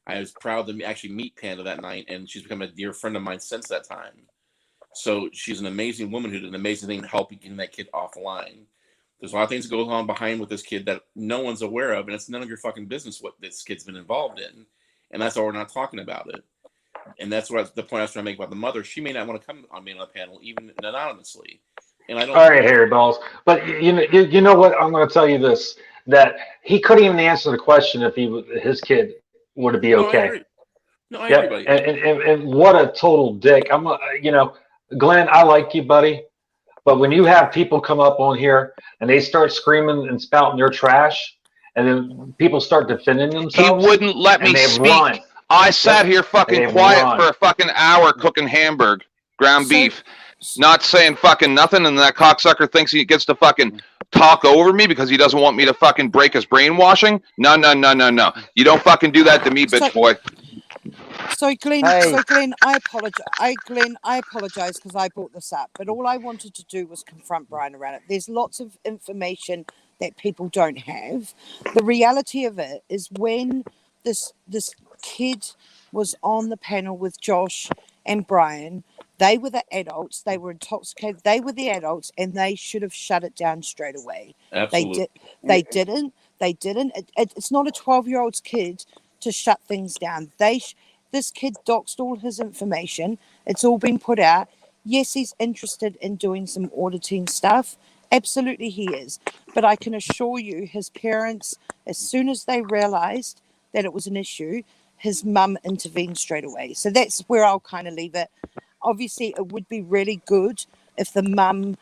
I was proud to actually meet Panda that night, and she's become a dear friend of mine since that time. So she's an amazing woman who did an amazing thing to help getting that kid off the line. There's a lot of things that go on behind with this kid that no one's aware of, and it's none of your fucking business what this kid's been involved in. And that's why we're not talking about it. And that's what the point I was trying to make about the mother. She may not want to come on me on the panel, even anonymously. And I don't. All right, Harry Balls. But you know what? I'm going to tell you this: that he couldn't even answer the question if his kid would be okay. No, I agree. And what a total dick! Glenn, I like you, buddy. But when you have people come up on here and they start screaming and spouting their trash, and then people start defending themselves, He wouldn't let me speak. Run. I sat here fucking quiet for a fucking hour cooking hamburg, ground beef, not saying fucking nothing, and that cocksucker thinks he gets to fucking talk over me because he doesn't want me to fucking break his brainwashing. No. You don't fucking do that to me, bitch boy. So Glenn, I apologize. Glenn, I apologize because I brought this up, but all I wanted to do was confront Brian around it. There's lots of information that people don't have. The reality of it is when this kid was on the panel with Josh and Brian, They were the adults. They were intoxicated. They were the adults, and they should have shut it down straight away. Absolutely. They didn't. They didn't. It's not a 12-year-old's kid to shut things down. This kid doxed all his information. It's all been put out. Yes, he's interested in doing some auditing stuff. Absolutely, he is. But I can assure you, his parents, as soon as they realized that it was an issue, his mum intervened straight away. So that's where I'll kind of leave it. Obviously, it would be really good if the mum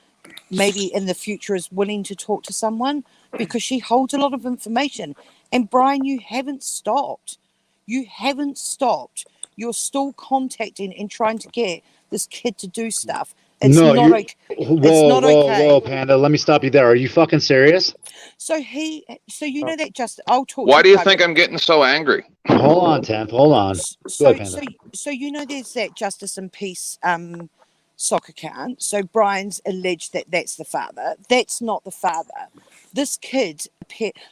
maybe in the future is willing to talk to someone, because she holds a lot of information. And Brian, you haven't stopped. You haven't stopped. You're still contacting and trying to get this kid to do stuff. It's No, not you. okay. Whoa, It's not okay. whoa, Panda. Let me stop you there. Are you fucking serious? So you know that just I'll talk. Why to do you about think it. I'm getting so angry? Hold on, Temp. Hold on. Go ahead, Panda. So you know there's that Justice and Peace soccer account. So Brian's alleged that that's the father. That's not the father. This kid,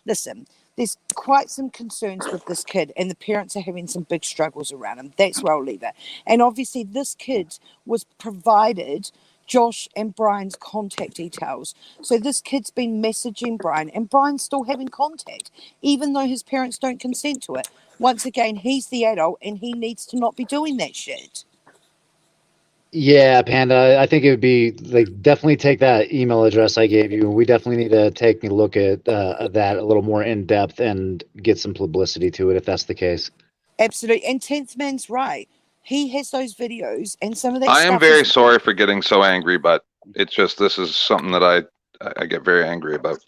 listen, there's quite some concerns with this kid, and the parents are having some big struggles around him. That's where I'll leave it. And obviously this kid was provided Josh and Brian's contact details. So this kid's been messaging Brian, and Brian's still having contact, even though his parents don't consent to it. Once again, he's the adult, and he needs to not be doing that shit. Yeah, Panda. I think it would be like definitely take that email address I gave you. We definitely need to take a look at that a little more in depth and get some publicity to it if that's the case. Absolutely. And 10th Man's right. He has those videos, and some of that I stuff am very is- sorry for getting so angry, but it's just this is something that I get very angry about.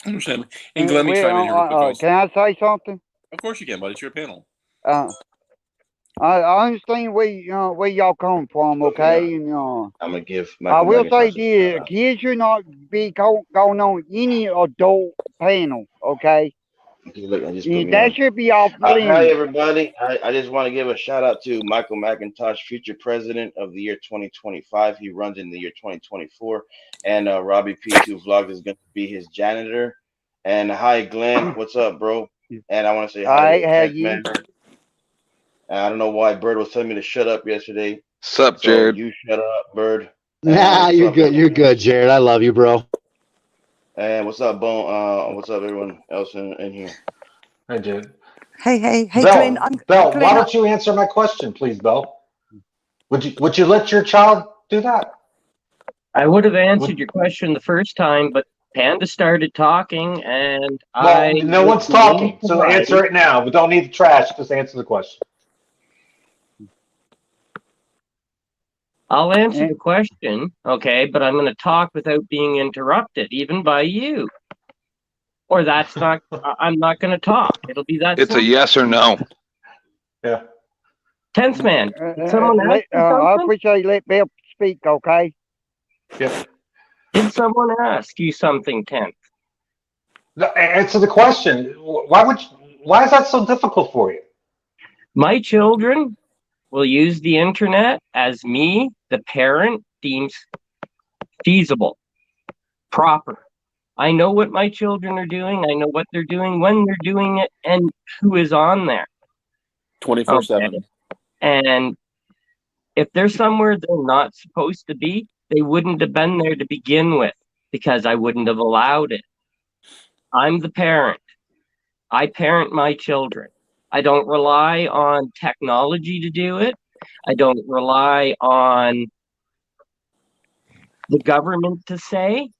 I understand. And Glenn, let me chime in here real quick, guys. Can I say something? Of course you can, buddy. It's your panel. I understand where y'all come from, okay? And I'm gonna give. I Michael will say McIntosh this: kids should not be going on any adult panel, okay? Look, I just And put me that on. should be off Hi, limits. everybody. I just want to give a shout out to Michael McIntosh, future president of the year 2025. He runs in the year 2024. And Robbie P2 Vlog is going to be his janitor. And hi, Glenn. What's up, bro? And I want to say hi to Hi, the 10th man. And I don't know why Bird was telling me to shut up yesterday. Sup, So Jared? you shut up, Bird. Nah, you're good. You're good, Jared. I love you, bro. And what's up, Bone? What's up, everyone else in here? Hi, Jared. Hey, Bell, Glenn. Bell, Glenn, why don't you answer my question, please, Bell? Would you let your child do that? I would have answered your question the first time, but Panda started talking, and Well, no one's talking, so answer it now. We don't need the trash. Just answer the question. I'll answer the question, okay, but I'm going to talk without being interrupted, even by you. Or that's not, I'm not going to talk. It'll be that It's a simple. yes or no. Yeah. 10th man, did someone ask you I something? appreciate you let Bill speak, okay? Yep. Did someone ask you something, 10th? Answer the question. Why is that so difficult for you? My children will use the internet as me, the parent, deems feasible, proper. I know what my children are doing. I know what they're doing, when they're doing it, and who is on there. 24/7. And if they're somewhere they're not supposed to be, they wouldn't have been there to begin with, because I wouldn't have allowed it. I'm the parent. I parent my children. I don't rely on technology to do it. I don't rely on the government to say.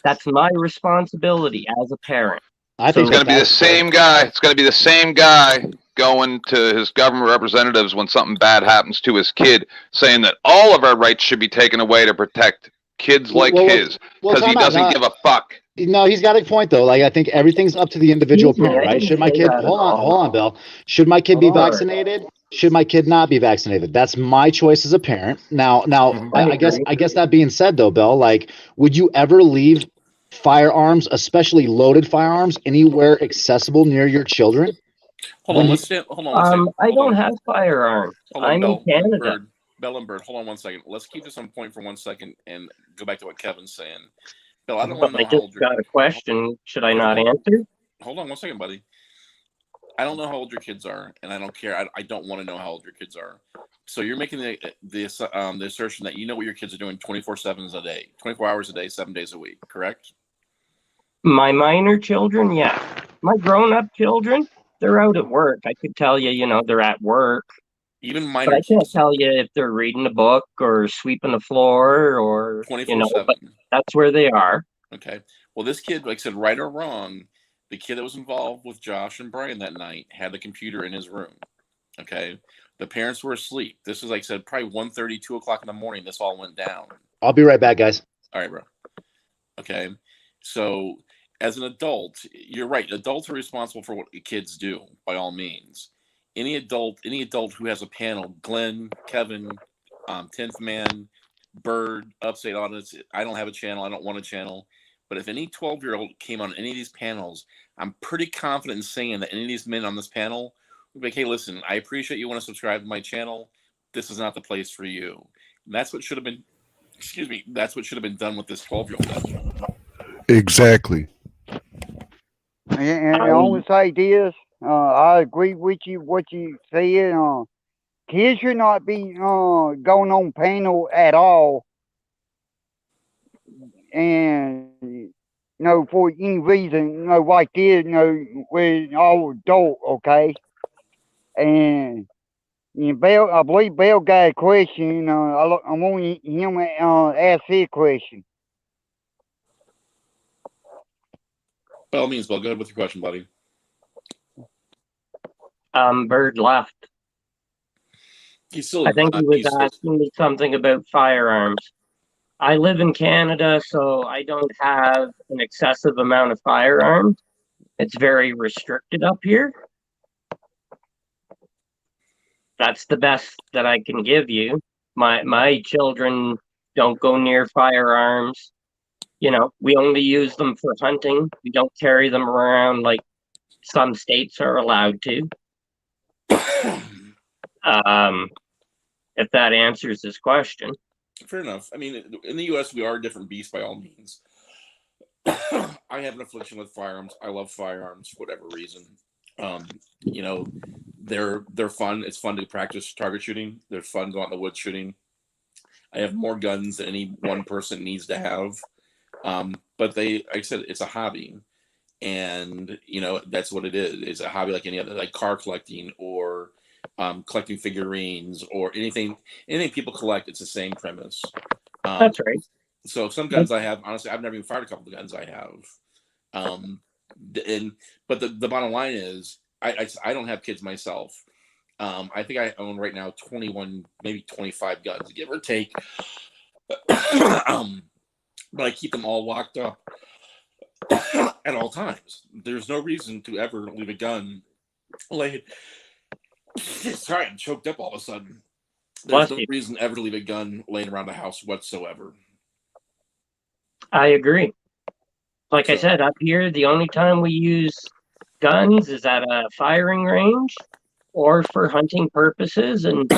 That's my responsibility as a parent. I think it's going to be the same guy. It's going to be the same guy going to his government representatives when something bad happens to his kid, saying that all of our rights should be taken away to protect kids like his, because he time out, doesn't give a fuck. No, he's got a point though. Like I think everything's up to the individual parent, right? Should my kid hold on, Bill? Should my kid be vaccinated? Should my kid not be vaccinated? That's my choice as a parent. Now, I guess that being said though, Bill, like, would you ever leave firearms, especially loaded firearms, anywhere accessible near your children? Hold on one second. I don't have firearms. Hold on, I'm in Canada. Bell and Bird, hold on one second. Let's keep this on point for 1 second and go back to what Kevin's saying. Bill, I don't want to I know how old just got a question. Should I not answer? Hold on 1 second, buddy. I don't know how old your kids are, and I don't care. I don't want to know how old your kids are. So you're making the assertion that you know what your kids are doing 24/7 a day, 24 hours a day, 7 days a week, correct? My minor children, yeah. My grown-up children, they're out at work. I could tell you, you know, they're at work. Even But minor I can't kids, tell you if they're reading a book or sweeping the floor or, you know, 24/7. but that's where they are. Okay. Well, this kid, like I said, right or wrong, the kid that was involved with Josh and Brian that night had the computer in his room. Okay. The parents were asleep. This is, like I said, probably 1:30, 2 o'clock in the morning. This all went down. I'll be right back, guys. All right, bro. Okay. So as an adult, you're right. Adults are responsible for what kids do, by all means. Any adult who has a panel, Glenn, Kevin, 10th Man, Bird, Upstate Audits, I don't have a channel. I don't want a channel. But if any 12-year-old came on any of these panels, I'm pretty confident in saying that any of these men on this panel would be like, hey, listen, I appreciate you want to subscribe to my channel. This is not the place for you. And that's what should have been, that's what should have been done with this 12-year-old. Exactly. And I only say this, I agree with you, what you said. Kids should not be going on panel at all. And, you know, for any reason, you know, like this, you know, we're all adult, okay? And, you know, Bell, I believe Bell got a question. I want him to ask his question. By all means, Bill, go ahead with your question, buddy. Bird left. He's still. I think he was asking me something about firearms. I live in Canada, so I don't have an excessive amount of firearms. It's very restricted up here. That's the best that I can give you. My children don't go near firearms. You know, we only use them for hunting. We don't carry them around like some states are allowed to. If that answers this question. Fair enough. I mean, in the U.S., we are a different beast by all means. I have an affliction with firearms. I love firearms for whatever reason. You know, they're fun. It's fun to practice target shooting. They're fun to go out in the woods shooting. I have more guns than any one person needs to have. But like I said, it's a hobby. And, you know, that's what it is. It's a hobby like any other, like car collecting or collecting figurines or anything people collect. It's the same premise. That's right. So some guns I have, honestly, I've never even fired a couple of guns I have. But the bottom line is I don't have kids myself. I think I own right now 21, maybe 25 guns, give or take. But I keep them all locked up at all times. There's no reason to ever leave a gun laid. Sorry, I'm choked up all of a sudden. There's no reason ever to leave a gun laying around the house whatsoever. I agree. Like I said, up here, the only time we use guns is at a firing range or for hunting purposes. And,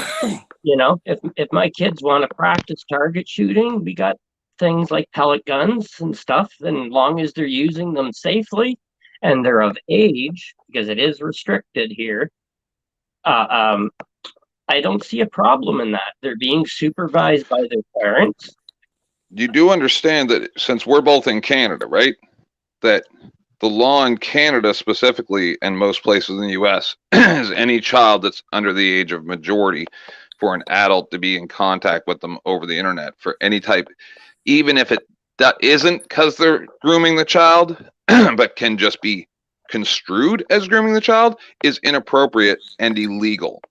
you know, if my kids want to practice target shooting, we got things like pellet guns and stuff. And as long as they're using them safely and they're of age, because it is restricted here, I don't see a problem in that. They're being supervised by their parents. You do understand that since we're both in Canada, right? That the law in Canada specifically, and most places in the U.S., is any child that's under the age of majority for an adult to be in contact with them over the internet for any type, even if that isn't because they're grooming the child, but can just be construed as grooming the child, is inappropriate and illegal.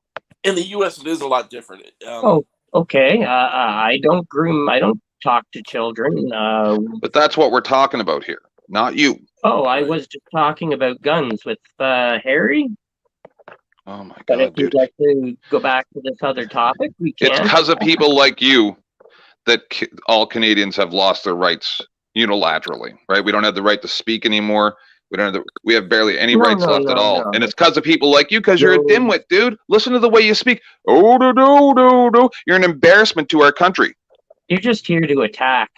In the U.S., it is a lot different. Okay. I don't groom. I don't talk to children. But that's what we're talking about here, not you. Oh, I was just talking about guns with Harry. Oh my God, but if dude. you'd like to go back to this other topic, we can. It's because of people like you that all Canadians have lost their rights unilaterally, right? We don't have the right to speak anymore. We have barely any rights left at all. And it's because of people like you, because you're a dimwit, dude. Listen to the way you speak. Oh, no. You're an embarrassment to our country. You're just here to attack.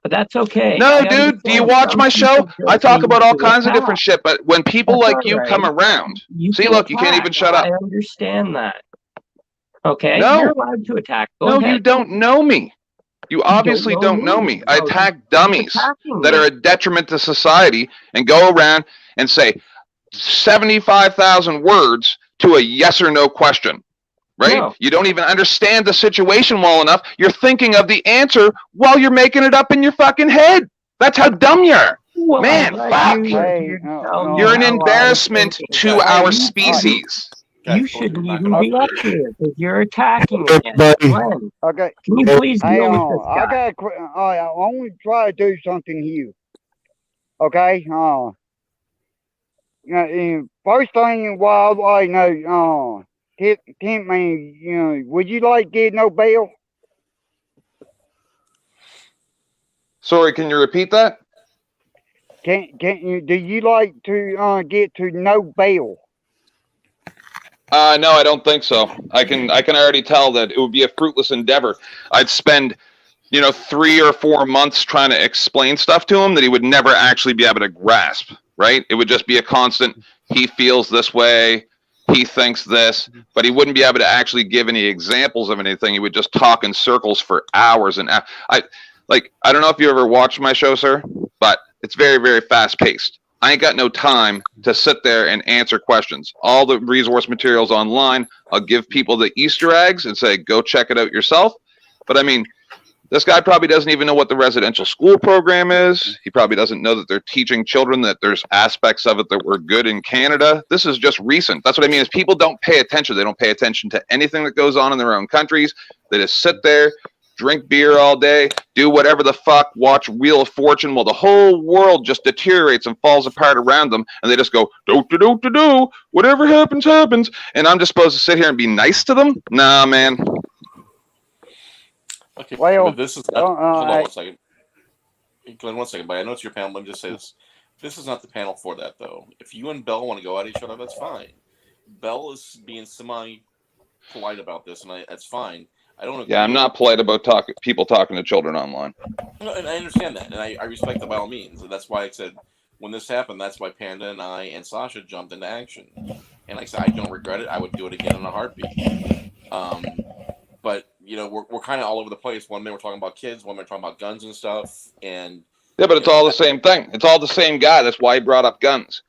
But that's okay. No, I dude, do you understand watch some my show? people I just talk need about all to kinds of attack. different shit, but when people That's like all you come right. around, You see, can look, you can't even attack. shut up. I understand that. Okay, No. you're allowed to attack. Go No, ahead. you don't know me. You obviously don't know me. I Well, attack he's dummies attacking that me. are a detriment to society and go around and say 75,000 words to a yes or no question, right? No. You don't even understand the situation well enough. You're thinking of the answer while you're making it up in your fucking head. That's how dumb you are. Well, Man, I'm glad fuck. you're You're an embarrassment to our species. You shouldn't even be up here because you're attacking me. Glenn, Okay. can you please Hey, deal with this I guy? I want to try to do something here. Okay. First thing, while I know, Tim, man, would you like to get no bail? Sorry, can you repeat that? Can you? Do you like to get to no bail? No, I don't think so. I can already tell that it would be a fruitless endeavor. I'd spend, 3 or 4 months trying to explain stuff to him that he would never actually be able to grasp, right? It would just be a constant, he feels this way, he thinks this, but he wouldn't be able to actually give any examples of anything. He would just talk in circles for hours and I don't know if you ever watched my show, sir, but it's very, very fast paced. I ain't got no time to sit there and answer questions. All the resource materials online, I'll give people the Easter eggs and say, go check it out yourself. But I mean, this guy probably doesn't even know what the residential school program is. He probably doesn't know that they're teaching children that there's aspects of it that were good in Canada. This is just recent. That's what I mean is people don't pay attention. They don't pay attention to anything that goes on in their own countries. They just sit there, drink beer all day, do whatever the fuck, watch Wheel of Fortune while the whole world just deteriorates and falls apart around them, and they just go, do, whatever happens, happens, and I'm just supposed to sit here and be nice to them? Nah, man. Okay, well, but this is not, hold on 1 second. Glenn, 1 second, but I know it's your panel. Let me just say this. This is not the panel for that, though. If you and Bell want to go at each other, that's fine. Bell is being semi-polite about this, and that's fine. I don't agree. Yeah, I'm not polite about people talking to children online. No, and I understand that, and I respect that by all means. And that's why I said when this happened, that's why Panda and I and Sasha jumped into action. And like I said, I don't regret it. I would do it again in a heartbeat. But we're kind of all over the place. One minute we're talking about kids, one minute we're talking about guns and stuff. And yeah, but it's all the same thing. It's all the same guy. That's why he brought up guns.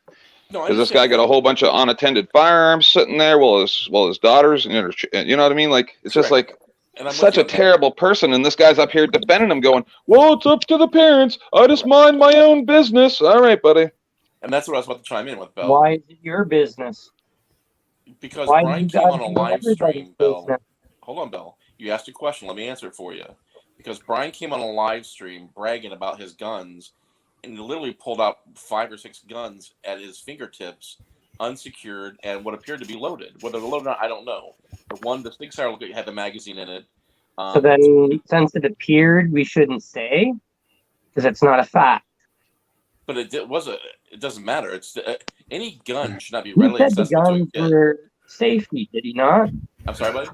No, because this guy got a whole bunch of unattended firearms sitting there, while his daughters, you know what I mean? Like it's just like. Such a terrible person, and this guy's up here defending him, going, "Well, it's up to the parents. I just mind my own business." All right, buddy. And that's what I was about to chime in with, Bell. Why is it your business? Because Why Brian you came gotta on a do live everybody's stream, Bell. business? Hold on, Bell. You asked a question. Let me answer it for you. Because Brian came on a live stream bragging about his guns, and literally pulled out 5 or 6 guns at his fingertips, unsecured, and what appeared to be loaded. Whether they're loaded or not, I don't know. The Sig Sauer had the magazine in it. So then, since it appeared, we shouldn't say because it's not a fact. But it doesn't matter. It's any gun should not be He readily said the accessible to a guns kid. were safety, did he not? I'm sorry, buddy.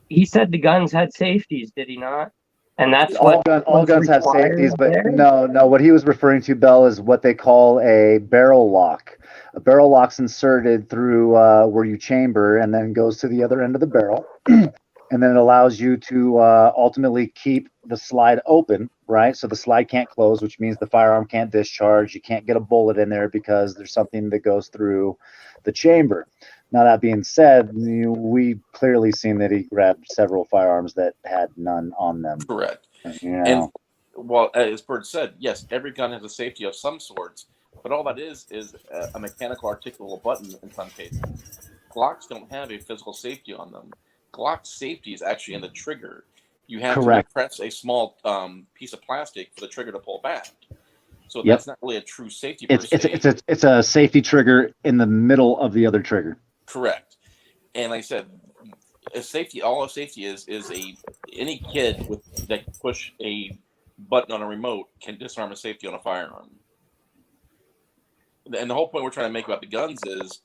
He said the guns had safeties, did he not? And that's all what guns have required safeties, but there? no. What he was referring to, Bell, is what they call a barrel lock. A barrel lock's inserted through where you chamber and then goes to the other end of the barrel. And then it allows you to ultimately keep the slide open, right? So the slide can't close, which means the firearm can't discharge. You can't get a bullet in there because there's something that goes through the chamber. Now, that being said, we clearly seen that he grabbed several firearms that had none on them. Correct. And well, as Bert said, yes, every gun has a safety of some sorts, but all that is a mechanical articulable button in some cases. Glocks don't have a physical safety on them. Glock's safety is actually in the trigger. You have to press a small piece of plastic for the trigger to pull back. So that's not really a true safety per se. It's a safety trigger in the middle of the other trigger. Correct. And like I said, all of safety is any kid that can push a button on a remote can disarm a safety on a firearm. And the whole point we're trying to make about the guns is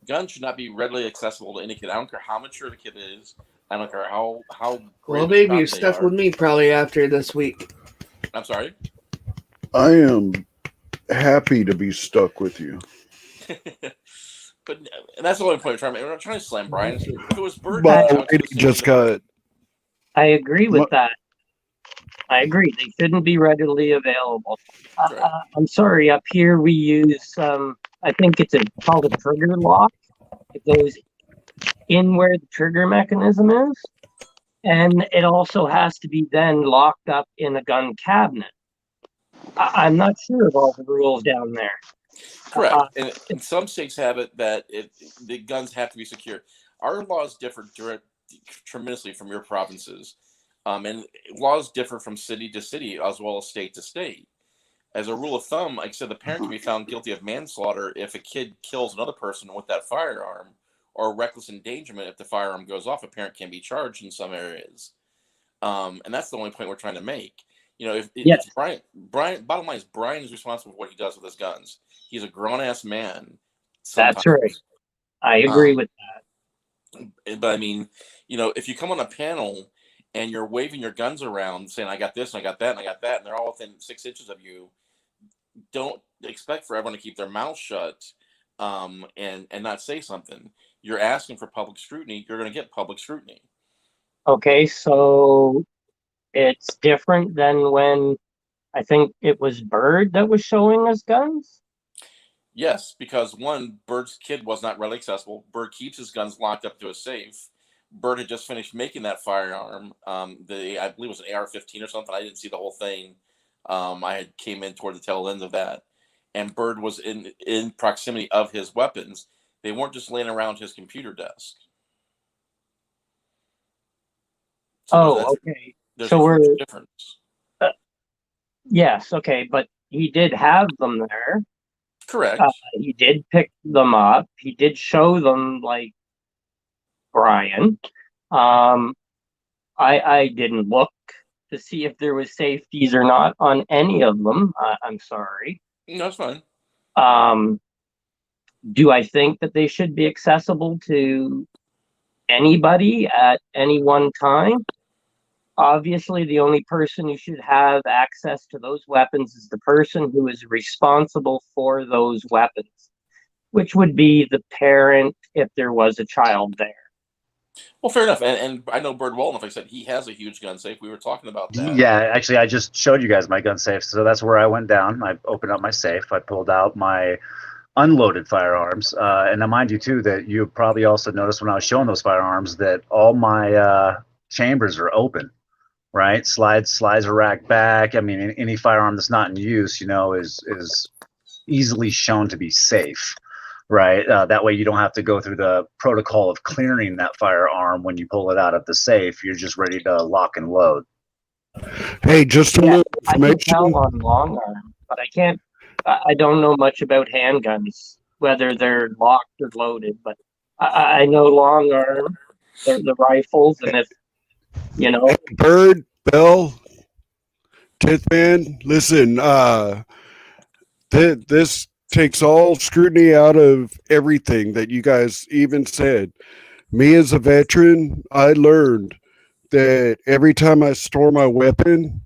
guns should not be readily accessible to any kid. I don't care how mature the kid is. I don't care how Well, maybe you're stuck with me probably after this week. I'm sorry. I am happy to be stuck with you. But and that's the only point we're not trying to slam Brian. If it was Bird My going out to lady the just got. I agree with that. I agree. They shouldn't be readily available. I'm sorry. Up here we use, I think it's called a trigger lock. It goes in where the trigger mechanism is, and it also has to be then locked up in a gun cabinet. I'm not sure of all the rules down there. Correct. And some states have it that the guns have to be secure. Our laws differ tremendously from your provinces. And laws differ from city to city as well as state to state. As a rule of thumb, like I said, the parent can be found guilty of manslaughter if a kid kills another person with that firearm, or reckless endangerment if the firearm goes off. A parent can be charged in some areas. And that's the only point we're trying to make. You know, if Brian, bottom line is Brian is responsible for what he does with his guns. He's a grown-ass man. That's right. I agree with that. But I mean, you know, if you come on a panel and you're waving your guns around saying, I got this, and I got that, and I got that, and they're all within 6 inches of you, don't expect for everyone to keep their mouth shut and not say something. You're asking for public scrutiny. You're going to get public scrutiny. Okay, so it's different than when I think it was Bird that was showing us guns? Yes, because one, Bird's kid was not readily accessible. Bird keeps his guns locked up to a safe. Bird had just finished making that firearm. I believe it was an AR-15 or something. I didn't see the whole thing. I had came in toward the tail end of that. And Bird was in proximity of his weapons. They weren't just laying around his computer desk. So okay. There's So a we're huge difference. Yes, okay, but he did have them there. Correct. He did pick them up. He did show them, like Brian. I didn't look to see if there was safeties or not on any of them. I'm sorry. No, that's fine. Do I think that they should be accessible to anybody at any one time? Obviously, the only person who should have access to those weapons is the person who is responsible for those weapons, which would be the parent if there was a child there. Well, fair enough. And I know Bird well enough. I said he has a huge gun safe. We were talking about that. Yeah, actually, I just showed you guys my gun safe. So that's where I went down. I opened up my safe. I pulled out my unloaded firearms. And now, mind you, too, that you probably also noticed when I was showing those firearms that all my chambers are open, right? Slides are racked back. I mean, any firearm that's not in use, you know, is easily shown to be safe. Right. That way you don't have to go through the protocol of clearing that firearm when you pull it out of the safe. You're just ready to lock and load. Hey, just a little I can information. tell on long arm, but I don't know much about handguns, whether they're locked or loaded, but I know long arm, the rifles, and if, you know. Bird, Bell, Tithman, listen, this takes all scrutiny out of everything that you guys even said. Me as a veteran, I learned that every time I store my weapon,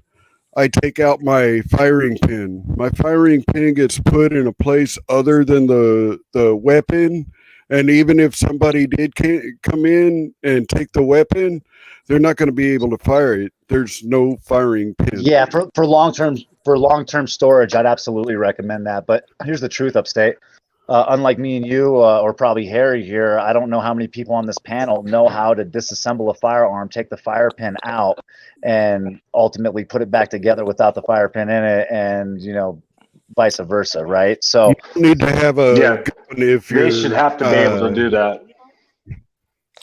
I take out my firing pin. My firing pin gets put in a place other than the weapon. And even if somebody did come in and take the weapon, they're not going to be able to fire it. There's no firing pin. Yeah, for long-term storage, I'd absolutely recommend that. But here's the truth, Upstate. Unlike me and you, or probably Harry here, I don't know how many people on this panel know how to disassemble a firearm, take the fire pin out, and ultimately put it back together without the fire pin in it, and, you know, vice versa, right? So you need to have a gun if they should have to be able to do that.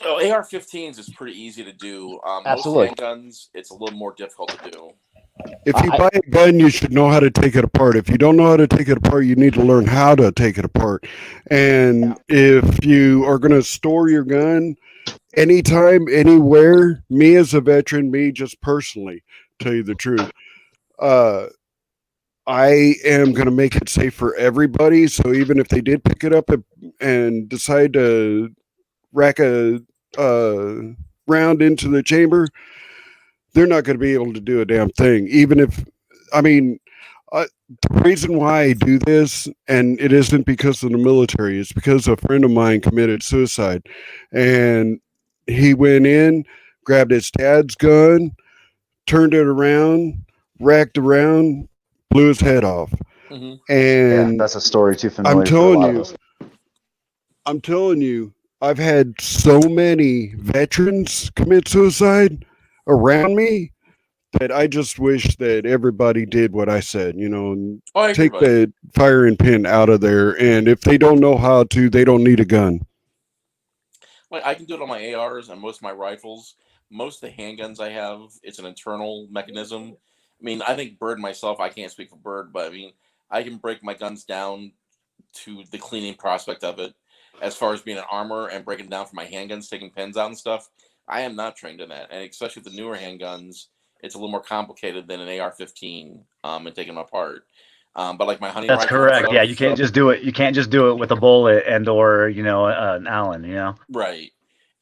Oh, AR-15s is pretty easy to do. Absolutely. Most handguns, it's a little more difficult to do. If you buy a gun, you should know how to take it apart. If you don't know how to take it apart, you need to learn how to take it apart. And if you are going to store your gun anytime, anywhere, me as a veteran, me just personally, tell you the truth, I am going to make it safe for everybody. So even if they did pick it up and decide to rack a round into the chamber, they're not going to be able to do a damn thing. Even if I mean, the reason why I do this, and it isn't because of the military, it's because a friend of mine committed suicide, and he went in, grabbed his dad's gun, turned it around, racked around, blew his head off. Yeah, And that's a story too I'm familiar for a lot of us. I'm telling you, I've had so many veterans commit suicide around me that I just wish that everybody did what I said, and Oh, I agree, take buddy. the firing pin out of there. And if they don't know how to, they don't need a gun. Like, I can do it on my ARs and most of my rifles. Most of the handguns I have, it's an internal mechanism. I mean, I think Bird myself, I can't speak for Bird, but I mean, I can break my guns down to the cleaning prospect of it. As far as being an armor and breaking down for my handguns, taking pins out and stuff, I am not trained in that. And especially with the newer handguns, it's a little more complicated than an AR-15 and taking them apart. But like my hunting That's rifle correct. and Yeah, stuff, you can't just do it. You can't just do it with a bullet and or an Allen. right.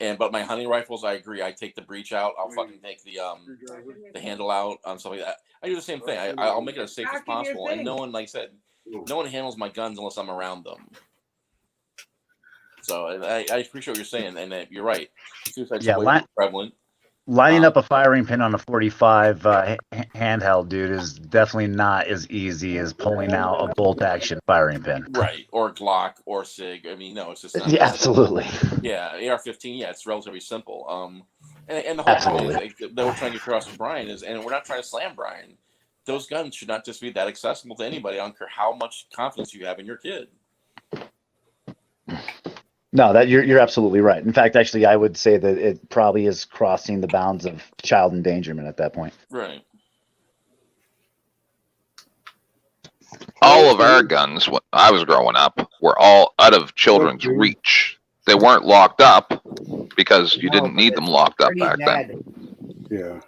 But my hunting rifles, I agree. I take the breech out. I'll fucking take the handle out, stuff like that. I do the same thing. I'll make it as safe as possible. And no one, like I said, no one handles my guns unless I'm around them. So I appreciate what you're saying, and you're right. Suicide's Yeah, way more prevalent. Lining up a firing pin on a 45 handheld, dude, is definitely not as easy as pulling out a bolt action firing pin. Right, or Glock or Sig. I mean, no, it's just not. Yeah, absolutely. Yeah, AR-15. Yeah, it's relatively simple. And the whole Absolutely. point is that we're trying to get across with Brian is, and we're not trying to slam Brian. Those guns should not just be that accessible to anybody. I don't care how much confidence you have in your kid. No, that you're absolutely right. In fact, actually, I would say that it probably is crossing the bounds of child endangerment at that point. Right. All of our guns, when I was growing up, were all out of children's reach. They weren't locked up because you didn't need them locked up back then. Yeah.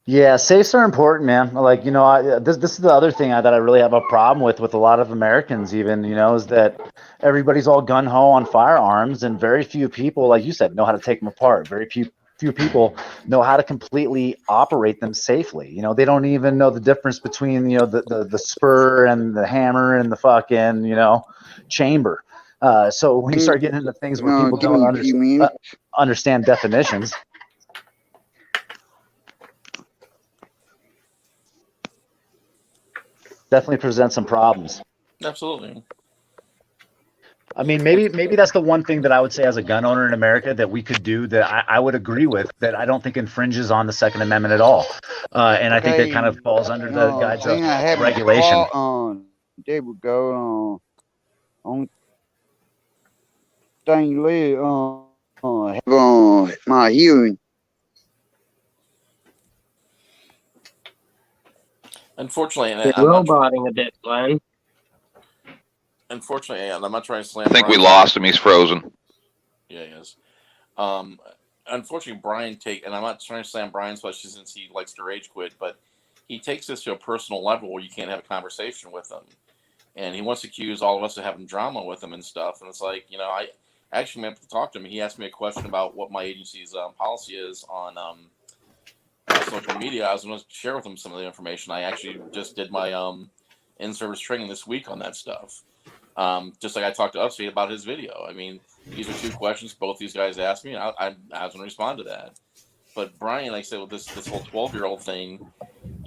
Yeah, safes are important, man. Like, this is the other thing that I really have a problem with a lot of Americans even, is that everybody's all gung-ho on firearms and very few people, like you said, know how to take them apart. Very few people know how to completely operate them safely. They don't even know the difference between, the spur and the hammer and the fucking, chamber. So when you start getting into things where people don't understand definitions. Definitely presents some problems. Absolutely. I mean, maybe that's the one thing that I would say as a gun owner in America that we could do that I would agree with, that I don't think infringes on the Second Amendment at all. And I think that kind of falls under the guides of regulation. There we go. On thing have my hearing. Unfortunately, and You're roboting a bit, Glenn. Unfortunately, and I'm not trying to slam. I think we Brian. lost him. He's frozen. Yeah, he is. Unfortunately, Brian and I'm not trying to slam Brian, especially since he likes to rage quit, but he takes this to a personal level where you can't have a conversation with him, and he wants to accuse all of us of having drama with him and stuff. And it's like, I actually went to talk to him. He asked me a question about what my agency's policy is on social media. I was going to share with him some of the information. I actually just did my in-service training this week on that stuff. Just like I talked to Upstate about his video. I mean, these are two questions both these guys asked me, and I was going to respond to that. But Brian, like I said, with this whole 12-year-old thing,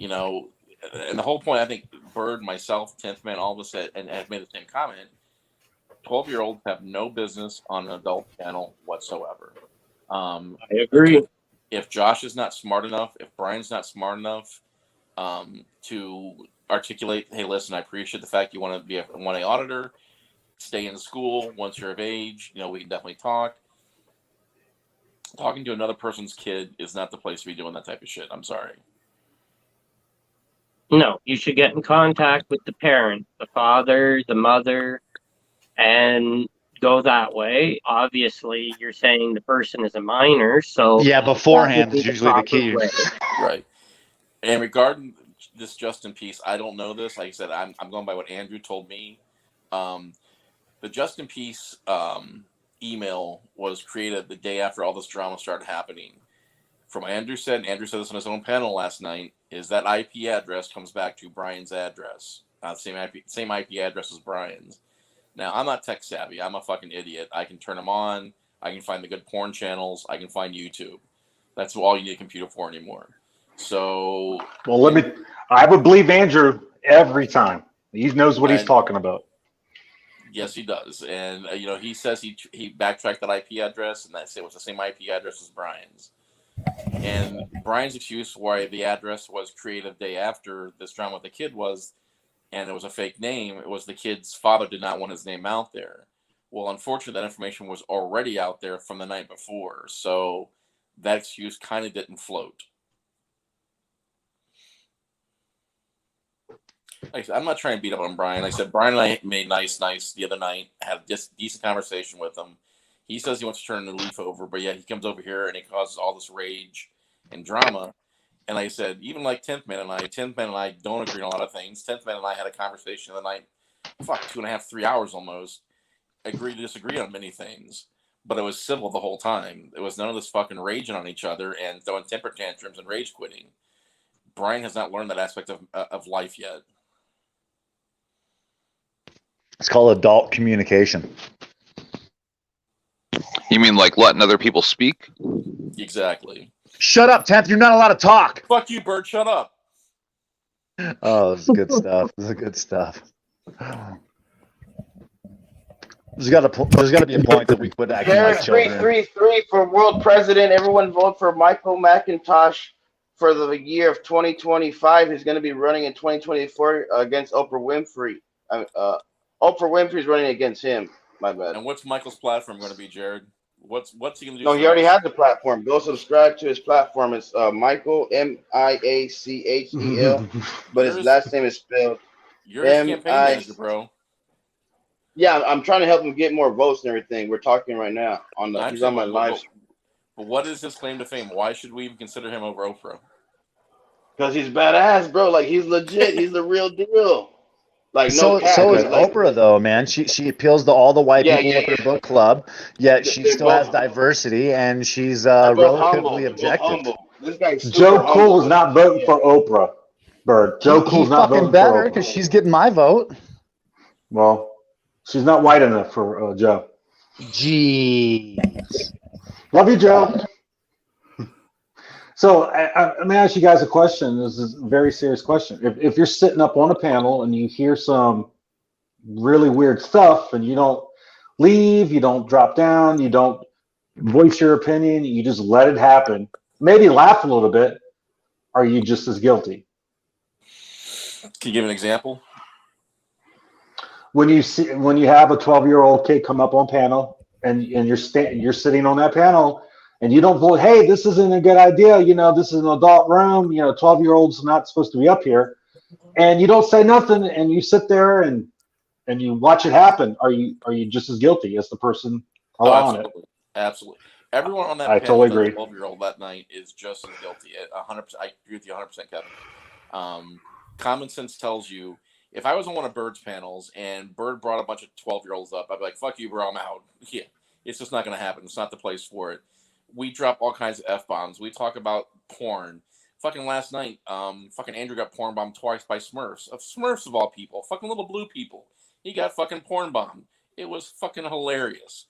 and the whole point, I think Bird, myself, 10th Man, all of us have made the same comment. 12-year-olds have no business on an adult channel whatsoever. I agree. If Josh is not smart enough, if Brian's not smart enough to articulate, hey, listen, I appreciate the fact you want to be a 1A auditor, stay in school once you're of age, we can definitely talk. Talking to another person's kid is not the place to be doing that type of shit. I'm sorry. No, you should get in contact with the parent, the father, the mother, and go that way. Obviously, you're saying the person is a minor, so yeah, beforehand is usually the key. Right. And regarding this Justin piece, I don't know this. Like I said, I'm going by what Andrew told me. The Justin piece email was created the day after all this drama started happening, from Andrew said this on his own panel last night, is that IP address comes back to Brian's address. Same IP address as Brian's. Now, I'm not tech savvy. I'm a fucking idiot. I can turn them on. I can find the good porn channels. I can find YouTube. That's all you need a computer for anymore. So, well, I would believe Andrew every time. He knows what he's talking about. Yes, he does. And, he says he backtracked that IP address, and that it was the same IP address as Brian's. And Brian's excuse why the address was created the day after this drama with the kid was, and it was a fake name, it was the kid's father did not want his name out there. Well, unfortunately, that information was already out there from the night before. So that excuse kind of didn't float. Like I said, I'm not trying to beat up on Brian. Like I said, Brian and I made nice the other night, had a decent conversation with him. He says he wants to turn the leaf over, but yet he comes over here and he causes all this rage and drama. And like I said, even like 10th Man and I don't agree on a lot of things. 10th Man and I had a conversation the night, 2.5, 3 hours almost, agree to disagree on many things. But it was civil the whole time. It was none of this fucking raging on each other and throwing temper tantrums and rage quitting. Brian has not learned that aspect of life yet. It's called adult communication. You mean like letting other people speak? Exactly. Shut up, 10th. You're not allowed to talk. Fuck you, Bird. Shut up. Oh, this is good stuff. This is good stuff. There's got to be a point that we quit acting like children. 333 for world president. Everyone vote for Michael McIntosh for the year of 2025. He's going to be running in 2024 against Oprah Winfrey. Oprah Winfrey's running against him. My bad. And what's Michael's platform going to be, Jared? What's he going to do? No, he already has the platform. Go subscribe to his platform. It's Michael MIACHEL, but his last name is spelled You're his campaign manager, bro. Yeah, I'm trying to help him get more votes and everything. We're talking right now he's on my live. But what is his claim to fame? Why should we even consider him over Oprah? Because he's badass, bro. Like he's legit. He's the real deal. Like so is Oprah though, man. She appeals to all the white people with her book club, yet she still has diversity and she's relatively objective. This guy's Joe Cool is not voting for Oprah, Bird. Joe Cool's not voting better for Oprah because she's getting my vote. Well, she's not white enough for Joe. Jeez. Love you, Joe. So let me ask you guys a question. This is a very serious question. If you're sitting up on a panel and you hear some really weird stuff and you don't leave, you don't drop down, you don't voice your opinion, you just let it happen, maybe laugh a little bit, are you just as guilty? Can you give an example? When you have a 12-year-old kid come up on panel and you're sitting on that panel and you don't vote, hey, this isn't a good idea. This is an adult room. 12-year-olds not supposed to be up here. And you don't say nothing and you sit there and you watch it happen. Are you just as guilty as the person allowing it? Absolutely. Everyone on that I panel, totally agree. 12-year-old that night is just as guilty. 100%. I agree with you 100%, Kevin. Common sense tells you, if I was on one of Bird's panels and Bird brought a bunch of 12-year-olds up, I'd be like, fuck you, bro, I'm out. Yeah, it's just not going to happen. It's not the place for it. We drop all kinds of F-bombs. We talk about porn. Fucking last night, fucking Andrew got porn bombed twice by Smurfs. Smurfs of all people. Fucking little blue people. He got fucking porn bombed. It was fucking hilarious.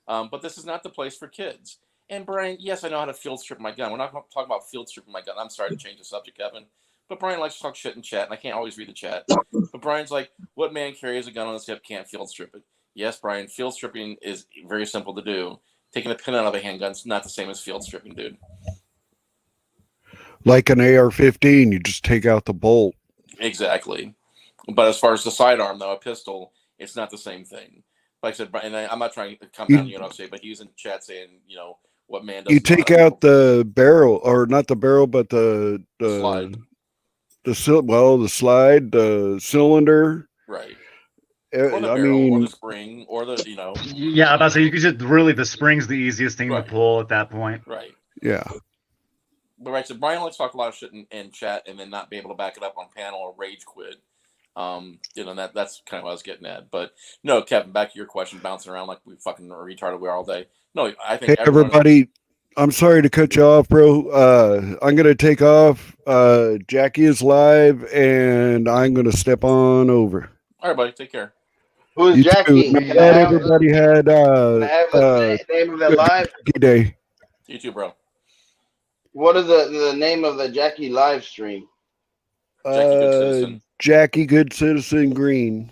But this is not the place for kids. And Brian, yes, I know how to field strip my gun. We're not talking about field stripping my gun. I'm sorry to change the subject, Kevin. But Brian likes to talk shit in chat, and I can't always read the chat. But Brian's like, what man carries a gun on his hip can't field strip it? Yes, Brian, field stripping is very simple to do. Taking a pin out of a handgun's not the same as field stripping, dude. Like an AR-15, you just take out the bolt. Exactly. But as far as the sidearm, though, a pistol, it's not the same thing. Like I said, and I'm not trying to come down on you, but he's in chat saying, what man does. You take out the barrel, or not the barrel, but the slide. The slide, the cylinder. Right. Or the barrel, or the spring, or the, Yeah, I was about to say, you could just really, the spring's the easiest thing to pull at that point. Right. Yeah. But right, so Brian likes to talk a lot of shit in chat and then not be able to back it up on panel or rage quit. That's kind of what I was getting at. But no, Kevin, back to your question, bouncing around like we fucking retarded we are all day. No, I think hey, everybody, I'm sorry to cut you off, bro. I'm gonna take off. Jackie is live, and I'm gonna step on over. All right, buddy. Take care. Who's You too. Jackie? I'm glad everybody had Can I have the name of the good live? Jackie day. You too, bro. What is the name of the Jackie live stream? Jackie Good Citizen. Jackie Good Citizen Green.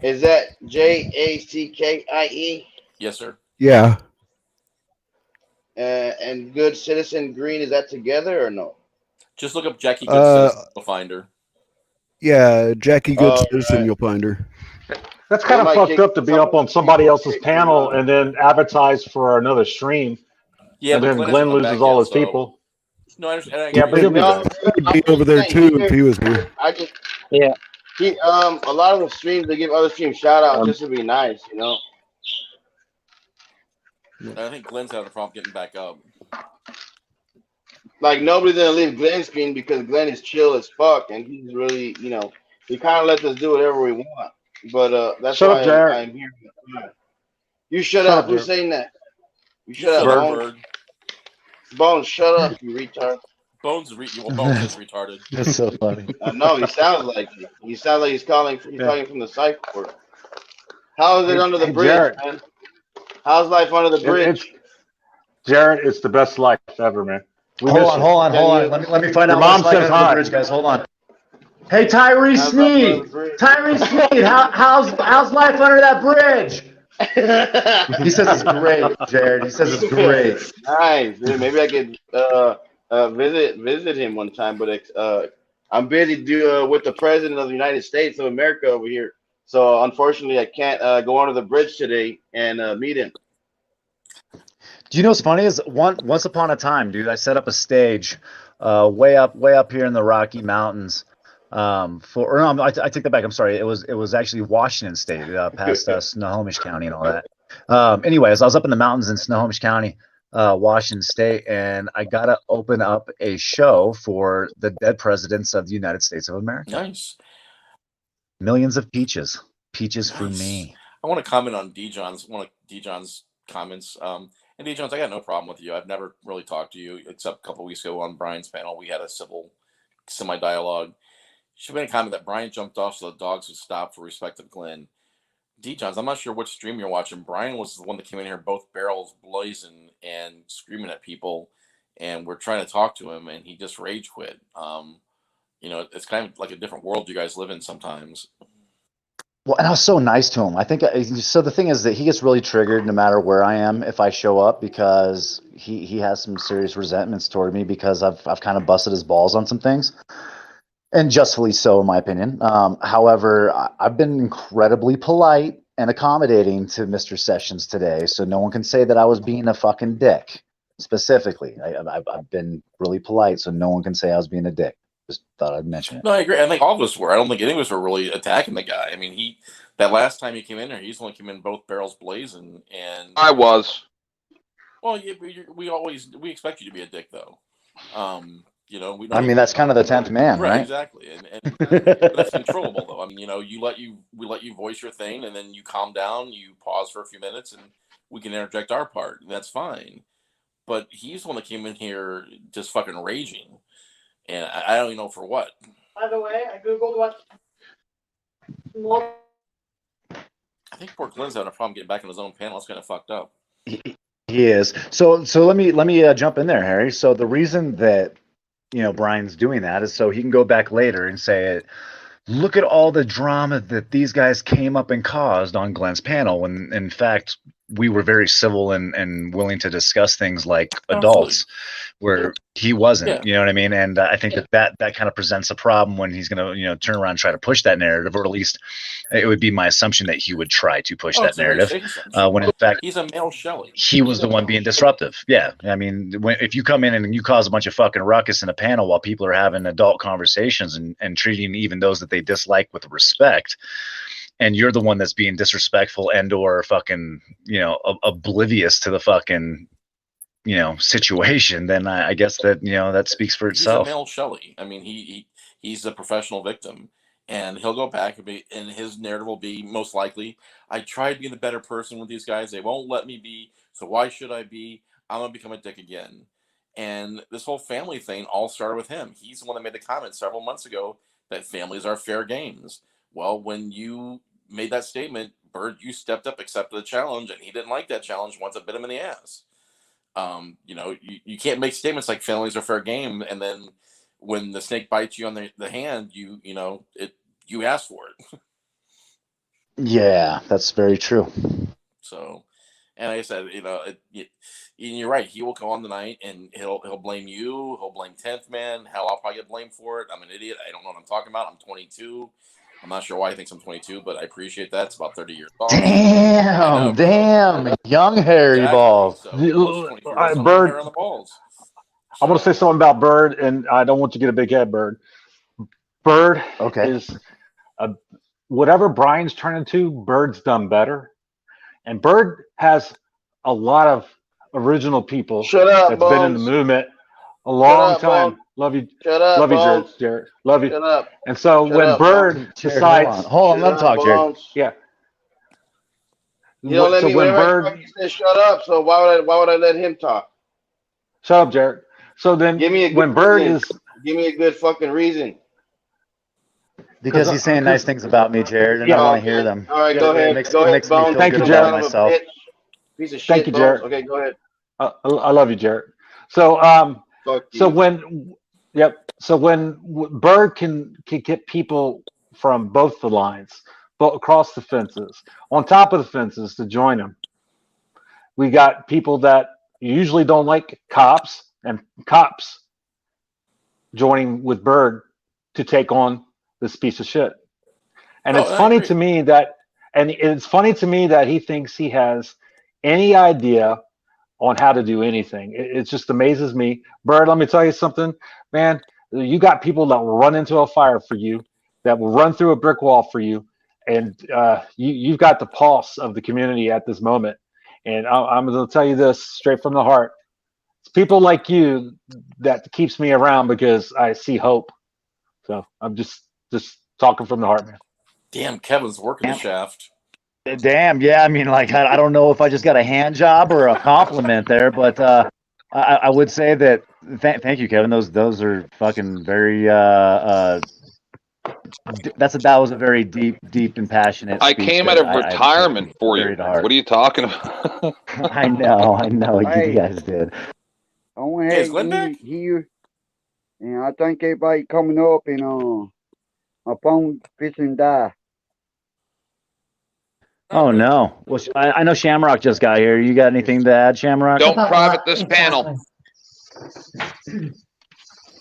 Is that JACKIE? Yes, sir. Yeah. And Good Citizen Green, is that together or no? Just look up Jackie Good Citizen. You'll find her. Yeah, Jackie Good Citizen. right. You'll find her. That's kind of fucked up to be up on somebody else's panel and then advertise for another stream. Yeah, and but then Glenn Glenn hasn't come loses back all yet, his so- people. No, I understand. Yeah, but he'll be back. He'd be over there too if he was here. I just Yeah. a lot of the streams they give other streams shout outs just to be nice, you know. I think Glenn's having a problem getting back up. Like nobody's gonna leave Glenn's screen because Glenn is chill as fuck and he's really, you know, he kind of lets us do whatever we want. But that's Shut why up, Jared. I'm here. You shut Shut up. up, Who's Jared. saying that? You shut up, Bird. Bones. Bones, shut up, you retard. Bones is retarded. That's so funny. No, he sounds like it. He sounds like he's calling. He's calling from the cipher board. How is it under the Hey, bridge, Jared. man? How's life under the bridge? Jared, it's the best life ever, man. We Hold miss on, you. hold on. Let me find Your out mom what's like says under the hi. bridge, guys. Hold on. Hey, Tyree How's life under Sneed. the bridge? Tyree Sneed, how's life under that bridge? He says it's great, Jared. He says it's great. Nice. Dude, maybe I could visit him one time, but I'm busy with the president of the United States of America over here. So unfortunately, I can't go under the bridge today and meet him. Do you know what's funny is once upon a time, dude, I set up a stage way up here in the Rocky Mountains. I take that back. I'm sorry. It was actually Washington State, past Snohomish County and all that. Anyways, I was up in the mountains in Snohomish County, Washington State, and I got to open up a show for the dead presidents of the United States of America. Nice. Millions of peaches for Nice. me. I want to comment on one of Dijon's comments. And Dijon's, I got no problem with you. I've never really talked to you except a couple weeks ago on Brian's panel. We had a civil semi-dialogue. She made a comment that Brian jumped off so the dogs would stop for respect of Glenn. D-Johns, I'm not sure which stream you're watching. Brian was the one that came in here, both barrels blazing and screaming at people, and we're trying to talk to him, and he just rage quit. It's kind of like a different world you guys live in sometimes. Well, and I was so nice to him. I think so. The thing is that he gets really triggered no matter where I am if I show up because he has some serious resentments toward me because I've kind of busted his balls on some things. And justly so, in my opinion. However, I've been incredibly polite and accommodating to Mr. Sessions today, so no one can say that I was being a fucking dick. Specifically, I've been really polite, so no one can say I was being a dick. Just thought I'd mention it. No, I agree. I think all of us were. I don't think any of us were really attacking the guy. I mean, that last time he came in there, he's only came in both barrels blazing, and I was. Well, we expect you to be a dick, though. We don't, I mean, that's kind of the 10th man, right? Exactly, and but that's controllable, though. I mean, we let you voice your thing, and then you calm down, you pause for a few minutes, and we can interject our part. And that's fine. But he's the one that came in here just fucking raging, and I don't even know for what. By the way, I googled what. I think poor Glenn's having a problem getting back on his own panel. It's kind of fucked up. He is. So let me jump in there, Harry. So the reason that Brian's doing that is so he can go back later and say, look at all the drama that these guys came up and caused on Glenn's panel, when in fact we were very civil and willing to discuss things like adults, where he wasn't. Yeah. You know what I mean? And I think that kind of presents a problem when he's going to turn around and try to push that narrative, or at least it would be my assumption that he would try to push that It's a very narrative, safe assumption. when in fact he's a male Shelley. he was the one being disruptive. Yeah. I mean, if you come in and you cause a bunch of fucking ruckus in a panel while people are having adult conversations and treating even those that they dislike with respect, and you're the one that's being disrespectful and or fucking, oblivious to the fucking, situation, then I guess that, that speaks for itself. He's a male Shelley. I mean, he's a professional victim, and he'll go back and his narrative will be most likely, I tried being the better person with these guys. They won't let me be. So why should I be? I'm gonna become a dick again. And this whole family thing all started with him. He's the one that made the comment several months ago that families are fair games. Well, when you made that statement, Bird, you stepped up, accepted the challenge, and he didn't like that challenge once it bit him in the ass. You can't make statements like families are fair game, and then when the snake bites you on the hand, you ask for it. Yeah, that's very true. So, and like I said, you're right. He will come on tonight and he'll blame you. He'll blame 10th Man. Hell, I'll probably get blamed for it. I'm an idiot. I don't know what I'm talking about. I'm 22. I'm not sure why he thinks I'm 22, but I appreciate that. It's about 30 years old. Damn, young hairy balls. So, Bird, hair on the balls. I want to say something about Bird, and I don't want you to get a big head, Bird. Bird is whatever Brian's turned into, Bird's done better. And Bird has a lot of original people that's been in the movement a long time. Bones. Love you. Shut up, Love you, Bones. Jared. Love you. Shut up. And so Shut when up, Bird Bones. decides, hold on, let him talk, Jared. Bones. Yeah. You don't let So me. when Whenever Bird, you say shut up, so why would I let him talk? shut up, Jared. So then Give me a good when Bird reason. is, Give me a good fucking reason. Because he's saying nice things about me, Jared, and I want to hear them. All right, go ahead. It makes me feel Thank you, good Jared. about myself. Piece of shit. Thank you, Bones. Jared. Okay, go ahead. I love you, Jared. So so when Bird can get people from both the lines, across the fences, on top of the fences to join him. We got people that usually don't like cops, and cops joining with Bird to take on this piece of shit. And it's funny to me that he thinks he has any idea on how to do anything. It just amazes me. Bird, let me tell you something, man. You got people that will run into a fire for you, that will run through a brick wall for you, and you've got the pulse of the community at this moment. And I'm going to tell you this straight from the heart. It's people like you that keeps me around because I see hope. So I'm just talking from the heart, man. Damn, Kevin's working the shaft. Damn, yeah. I mean, like, I don't know if I just got a hand job or a compliment there, but I would say that. Thank you, Kevin. Those are fucking very. That was a very deep and passionate. I came out of retirement for you. What are you talking about? I know. You guys did. I want to have you here, and I think everybody coming up and my phone fishing die. Oh no! Well, I know Shamrock just got here. You got anything to add, Shamrock? Don't private this panel.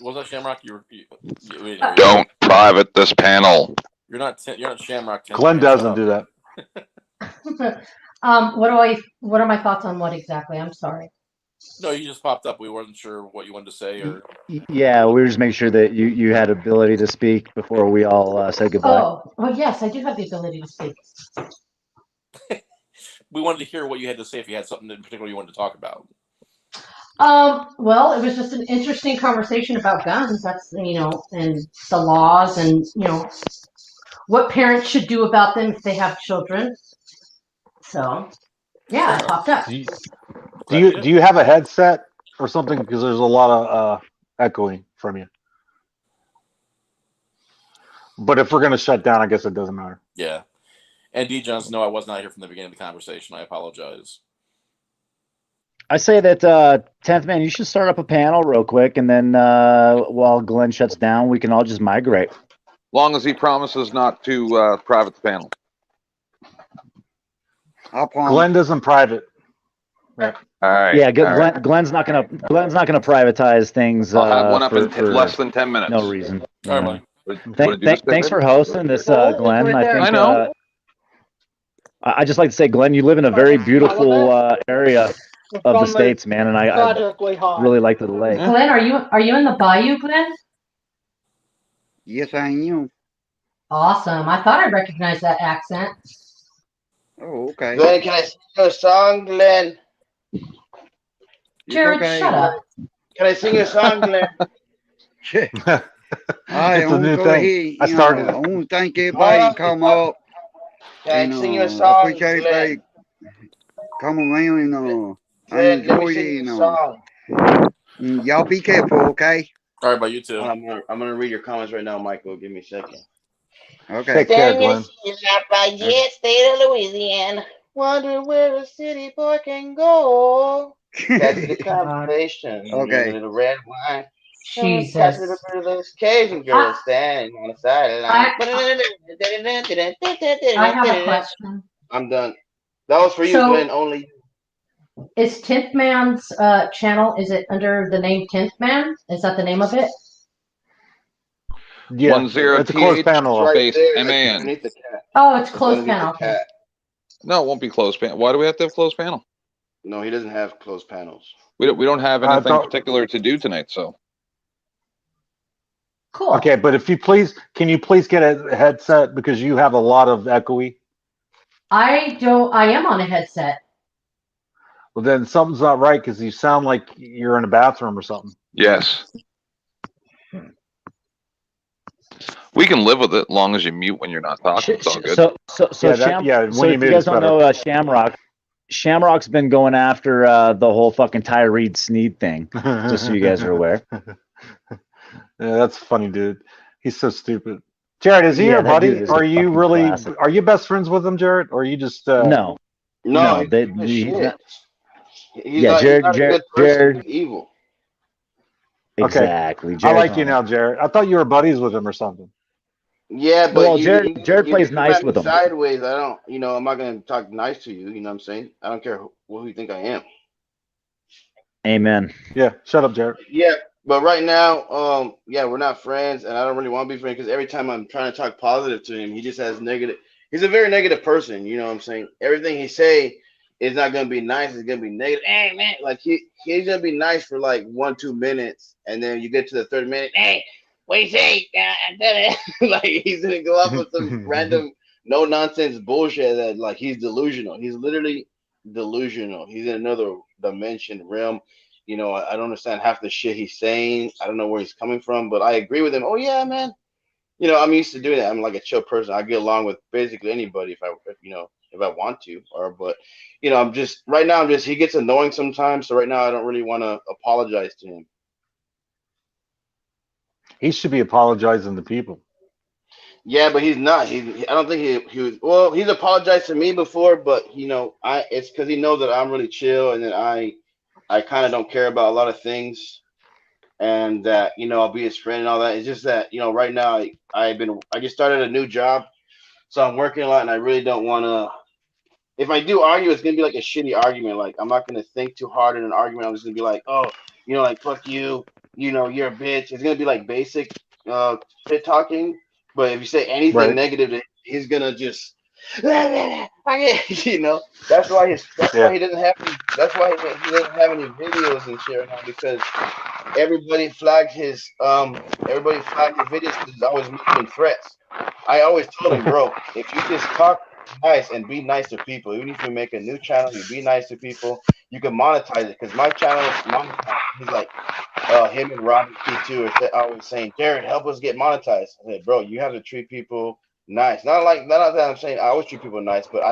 What was that, Shamrock? Don't private this panel. You're not Shamrock. Glenn doesn't do that. What are my thoughts on what exactly? I'm sorry. No, you just popped up. We weren't sure what you wanted to say, or Yeah, we were just making sure that you had ability to speak before we all said goodbye. Oh, well, yes, I do have the ability to speak. we wanted to hear what you had to say if you had something in particular you wanted to talk about. Well, it was just an interesting conversation about guns. That's, and the laws and, what parents should do about them if they have children. So, yeah, it popped up. Do you have a headset or something? Because there's a lot of echoing from you. But if we're going to shut down, I guess it doesn't matter. Yeah. And D. Johnson, no, I was not here from the beginning of the conversation. I apologize. I say that 10th Man, you should start up a panel real quick, and then while Glenn shuts down, we can all just migrate. Long as he promises not to private the panel. Glenn doesn't private. All right. Yeah, Glenn's not gonna privatize things. I'll have one up in for less than 10 minutes. No reason. All right, Thanks for hosting this, Glenn. I know. I just like to say, Glenn, you live in a very beautiful area of the States, man, and I really like the lake. Glenn, are you in the bayou, Glenn? Yes, I am. Awesome. I thought I recognized that accent. Oh, okay. Glenn, can I sing you a song, Glenn? Jared, shut up. Can I sing you a song, Glenn? I It's a new go thing. ahead, I started I want to thank everybody come up. Can I sing you a I song, appreciate Glenn? everybody come around and Ted, let me enjoy sing you a it. song. Y'all be careful, okay? All right, by you too. I'm gonna read your comments right now, Michael. Give me a second. Okay. Take care, Glenn. Lafayette, state of Louisiana. Wondering where a city boy can go. Catch the conversation. Okay. A little red wine. Jesus. Catch a little bit of those Cajun girls standing on the sideline. I have a question. I'm done. That was for you, So- Glenn. Only. Is Tenth Man's channel, is it under the name Tenth Man? Is that the name of it? Yeah, 10 it's a closed TH panel. Right space there, like MAN. underneath the cat. Oh, it's It's closed underneath panel. the cat. No, it won't be closed panel. Why do we have to have closed panel? No, he doesn't have closed panels. We don't have I anything thought- particular to do tonight, so. Cool. Okay, but if you please, can you please get a headset because you have a lot of echoey? I am on a headset. Well, then something's not right because you sound like you're in a bathroom or something. Yes. We can live with it as long as you mute when you're not talking. It's all good. So Yeah, that- Sham, yeah, so when you if mute you guys it's don't better. know Shamrock, Shamrock's been going after the whole fucking Tyreed Sneed thing, just so you guys are aware. Yeah, that's funny, dude. He's so stupid. Jared, is he Yeah, your that dude buddy? is a Are you fucking really? classic. Are you best friends with him, Jared? Or are you just? No, No, they, he's he's shit. not. He's Yeah, not, Jared- he's not Jared- a good person. Jared- He's evil. Exactly. I Jared's like you not- now, Jared. I thought you were buddies with him or something. Yeah, but Well, you, Jared you plays come nice at me with him. sideways. I don't, I'm not gonna talk nice to you. You know what I'm saying? I don't care who you think I am. Amen. Yeah, shut up, Jared. Yeah, but right now, yeah, we're not friends, and I don't really want to be friends because every time I'm trying to talk positive to him, he just has negative. He's a very negative person. You know what I'm saying? Everything he say is not gonna be nice. It's gonna be negative. Hey man, like he's gonna be nice for like 1-2 minutes, and then you get to the third minute. Hey, what you say? Like he's gonna go off with some random no nonsense bullshit that like he's delusional. He's literally delusional. He's in another dimension realm. I don't understand half the shit he's saying. I don't know where he's coming from, but I agree with him. Oh yeah, man. I'm used to doing that. I'm like a chill person. I get along with basically anybody if I want to. But I'm just right now. He gets annoying sometimes. So right now, I don't really want to apologize to him. He should be apologizing to people. Yeah, but he's not. I don't think he was. Well, he's apologized to me before, but it's because he knows that I'm really chill and that I kind of don't care about a lot of things, and that I'll be his friend and all that. It's just that right now I just started a new job, so I'm working a lot, and I really don't want to. If I do argue, it's gonna be like a shitty argument. Like I'm not gonna think too hard in an argument. I'm just gonna be like, oh, like fuck you, you're a bitch. It's gonna be like basic shit talking. But if you say anything Right. negative, he's gonna just that's why he doesn't have any videos and shit right now, because everybody flagged his videos because he's always making threats. I always told him, bro, if you just talk nice and be nice to people, even if you make a new channel, you be nice to people, you can monetize it, because my channel is monetized. He's like him and Robbie P2 are always saying, Jared, help us get monetized. I said, bro, you have to treat people nice. Not that I'm saying I always treat people nice, but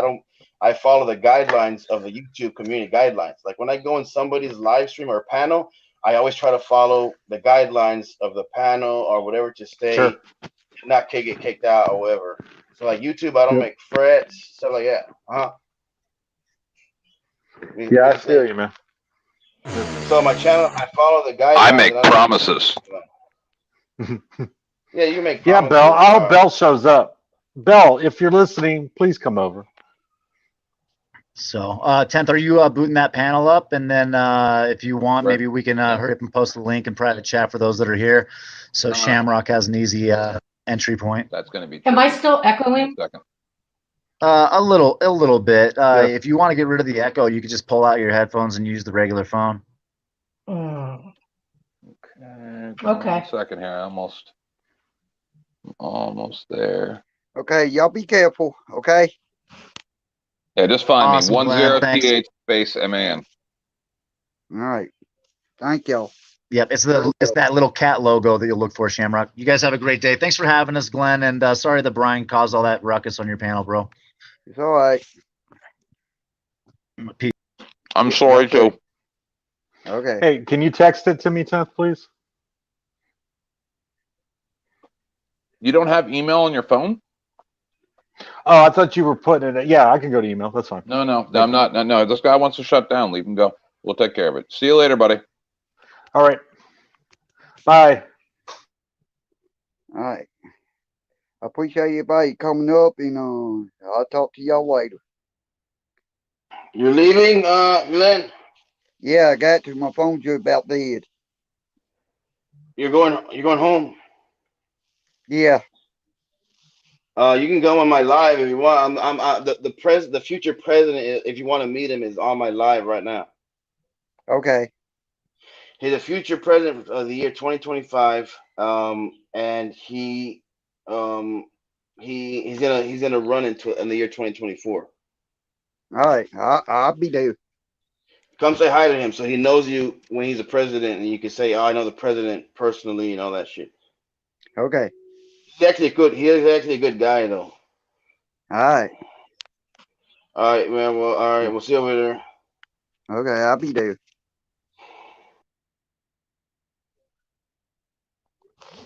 I follow the guidelines of the YouTube community guidelines. Like when I go in somebody's live stream or panel, I always try to follow the guidelines of the panel or whatever to stay, Sure. not get kicked out or whatever. So like YouTube, I don't make threats, stuff like that. Yeah, I feel you, man. So my channel, I follow the guidelines. I make and don't- promises. Yeah, you make Yeah, promises. Bell. I hope Bell shows up. Bell, if you're listening, please come over. So, 10th, are you booting that panel up? And then if you want, maybe we can hurry up and post the link in private chat for those that are here. So Shamrock has an easy entry point. That's going to be. Am I still echoing? Second. A little bit. If you want to get rid of the echo, you could just pull out your headphones and use the regular phone. Mm. Okay. Okay. 1 second here. Almost there. Okay, y'all be careful, okay? Yeah, just find Awesome, me. Glenn. Thanks. 10th space MAN. All right. Thank y'all. Yep, it's that little cat logo that you'll look for, Shamrock. You guys have a great day. Thanks for having us, Glenn. And sorry that Brian caused all that ruckus on your panel, bro. It's all right. I'm sorry too. Okay. Hey, can you text it to me, Tenth, please? You don't have email on your phone? Oh, I thought you were putting it. Yeah, I can go to email. That's fine. No, I'm not. No, this guy wants to shut down. Leave him go. We'll take care of it. See you later, buddy. All right. Bye. All right. I appreciate everybody coming up, and I'll talk to y'all later. You're leaving, Glenn? Yeah, I got to. My phone's just about dead. You're going home? Yeah. You can go on my live if you want. The future president, if you want to meet him, is on my live right now. Okay. He's the future president of the year 2025. And he's gonna run in the year 2024. All right. I'll be there. Come say hi to him so he knows you when he's a president, and you can say, "Oh, I know the president personally," and all that shit. Okay. He's actually a good guy, though. All right. All right, man. Well, all right. We'll see you over there. Okay, I'll be there.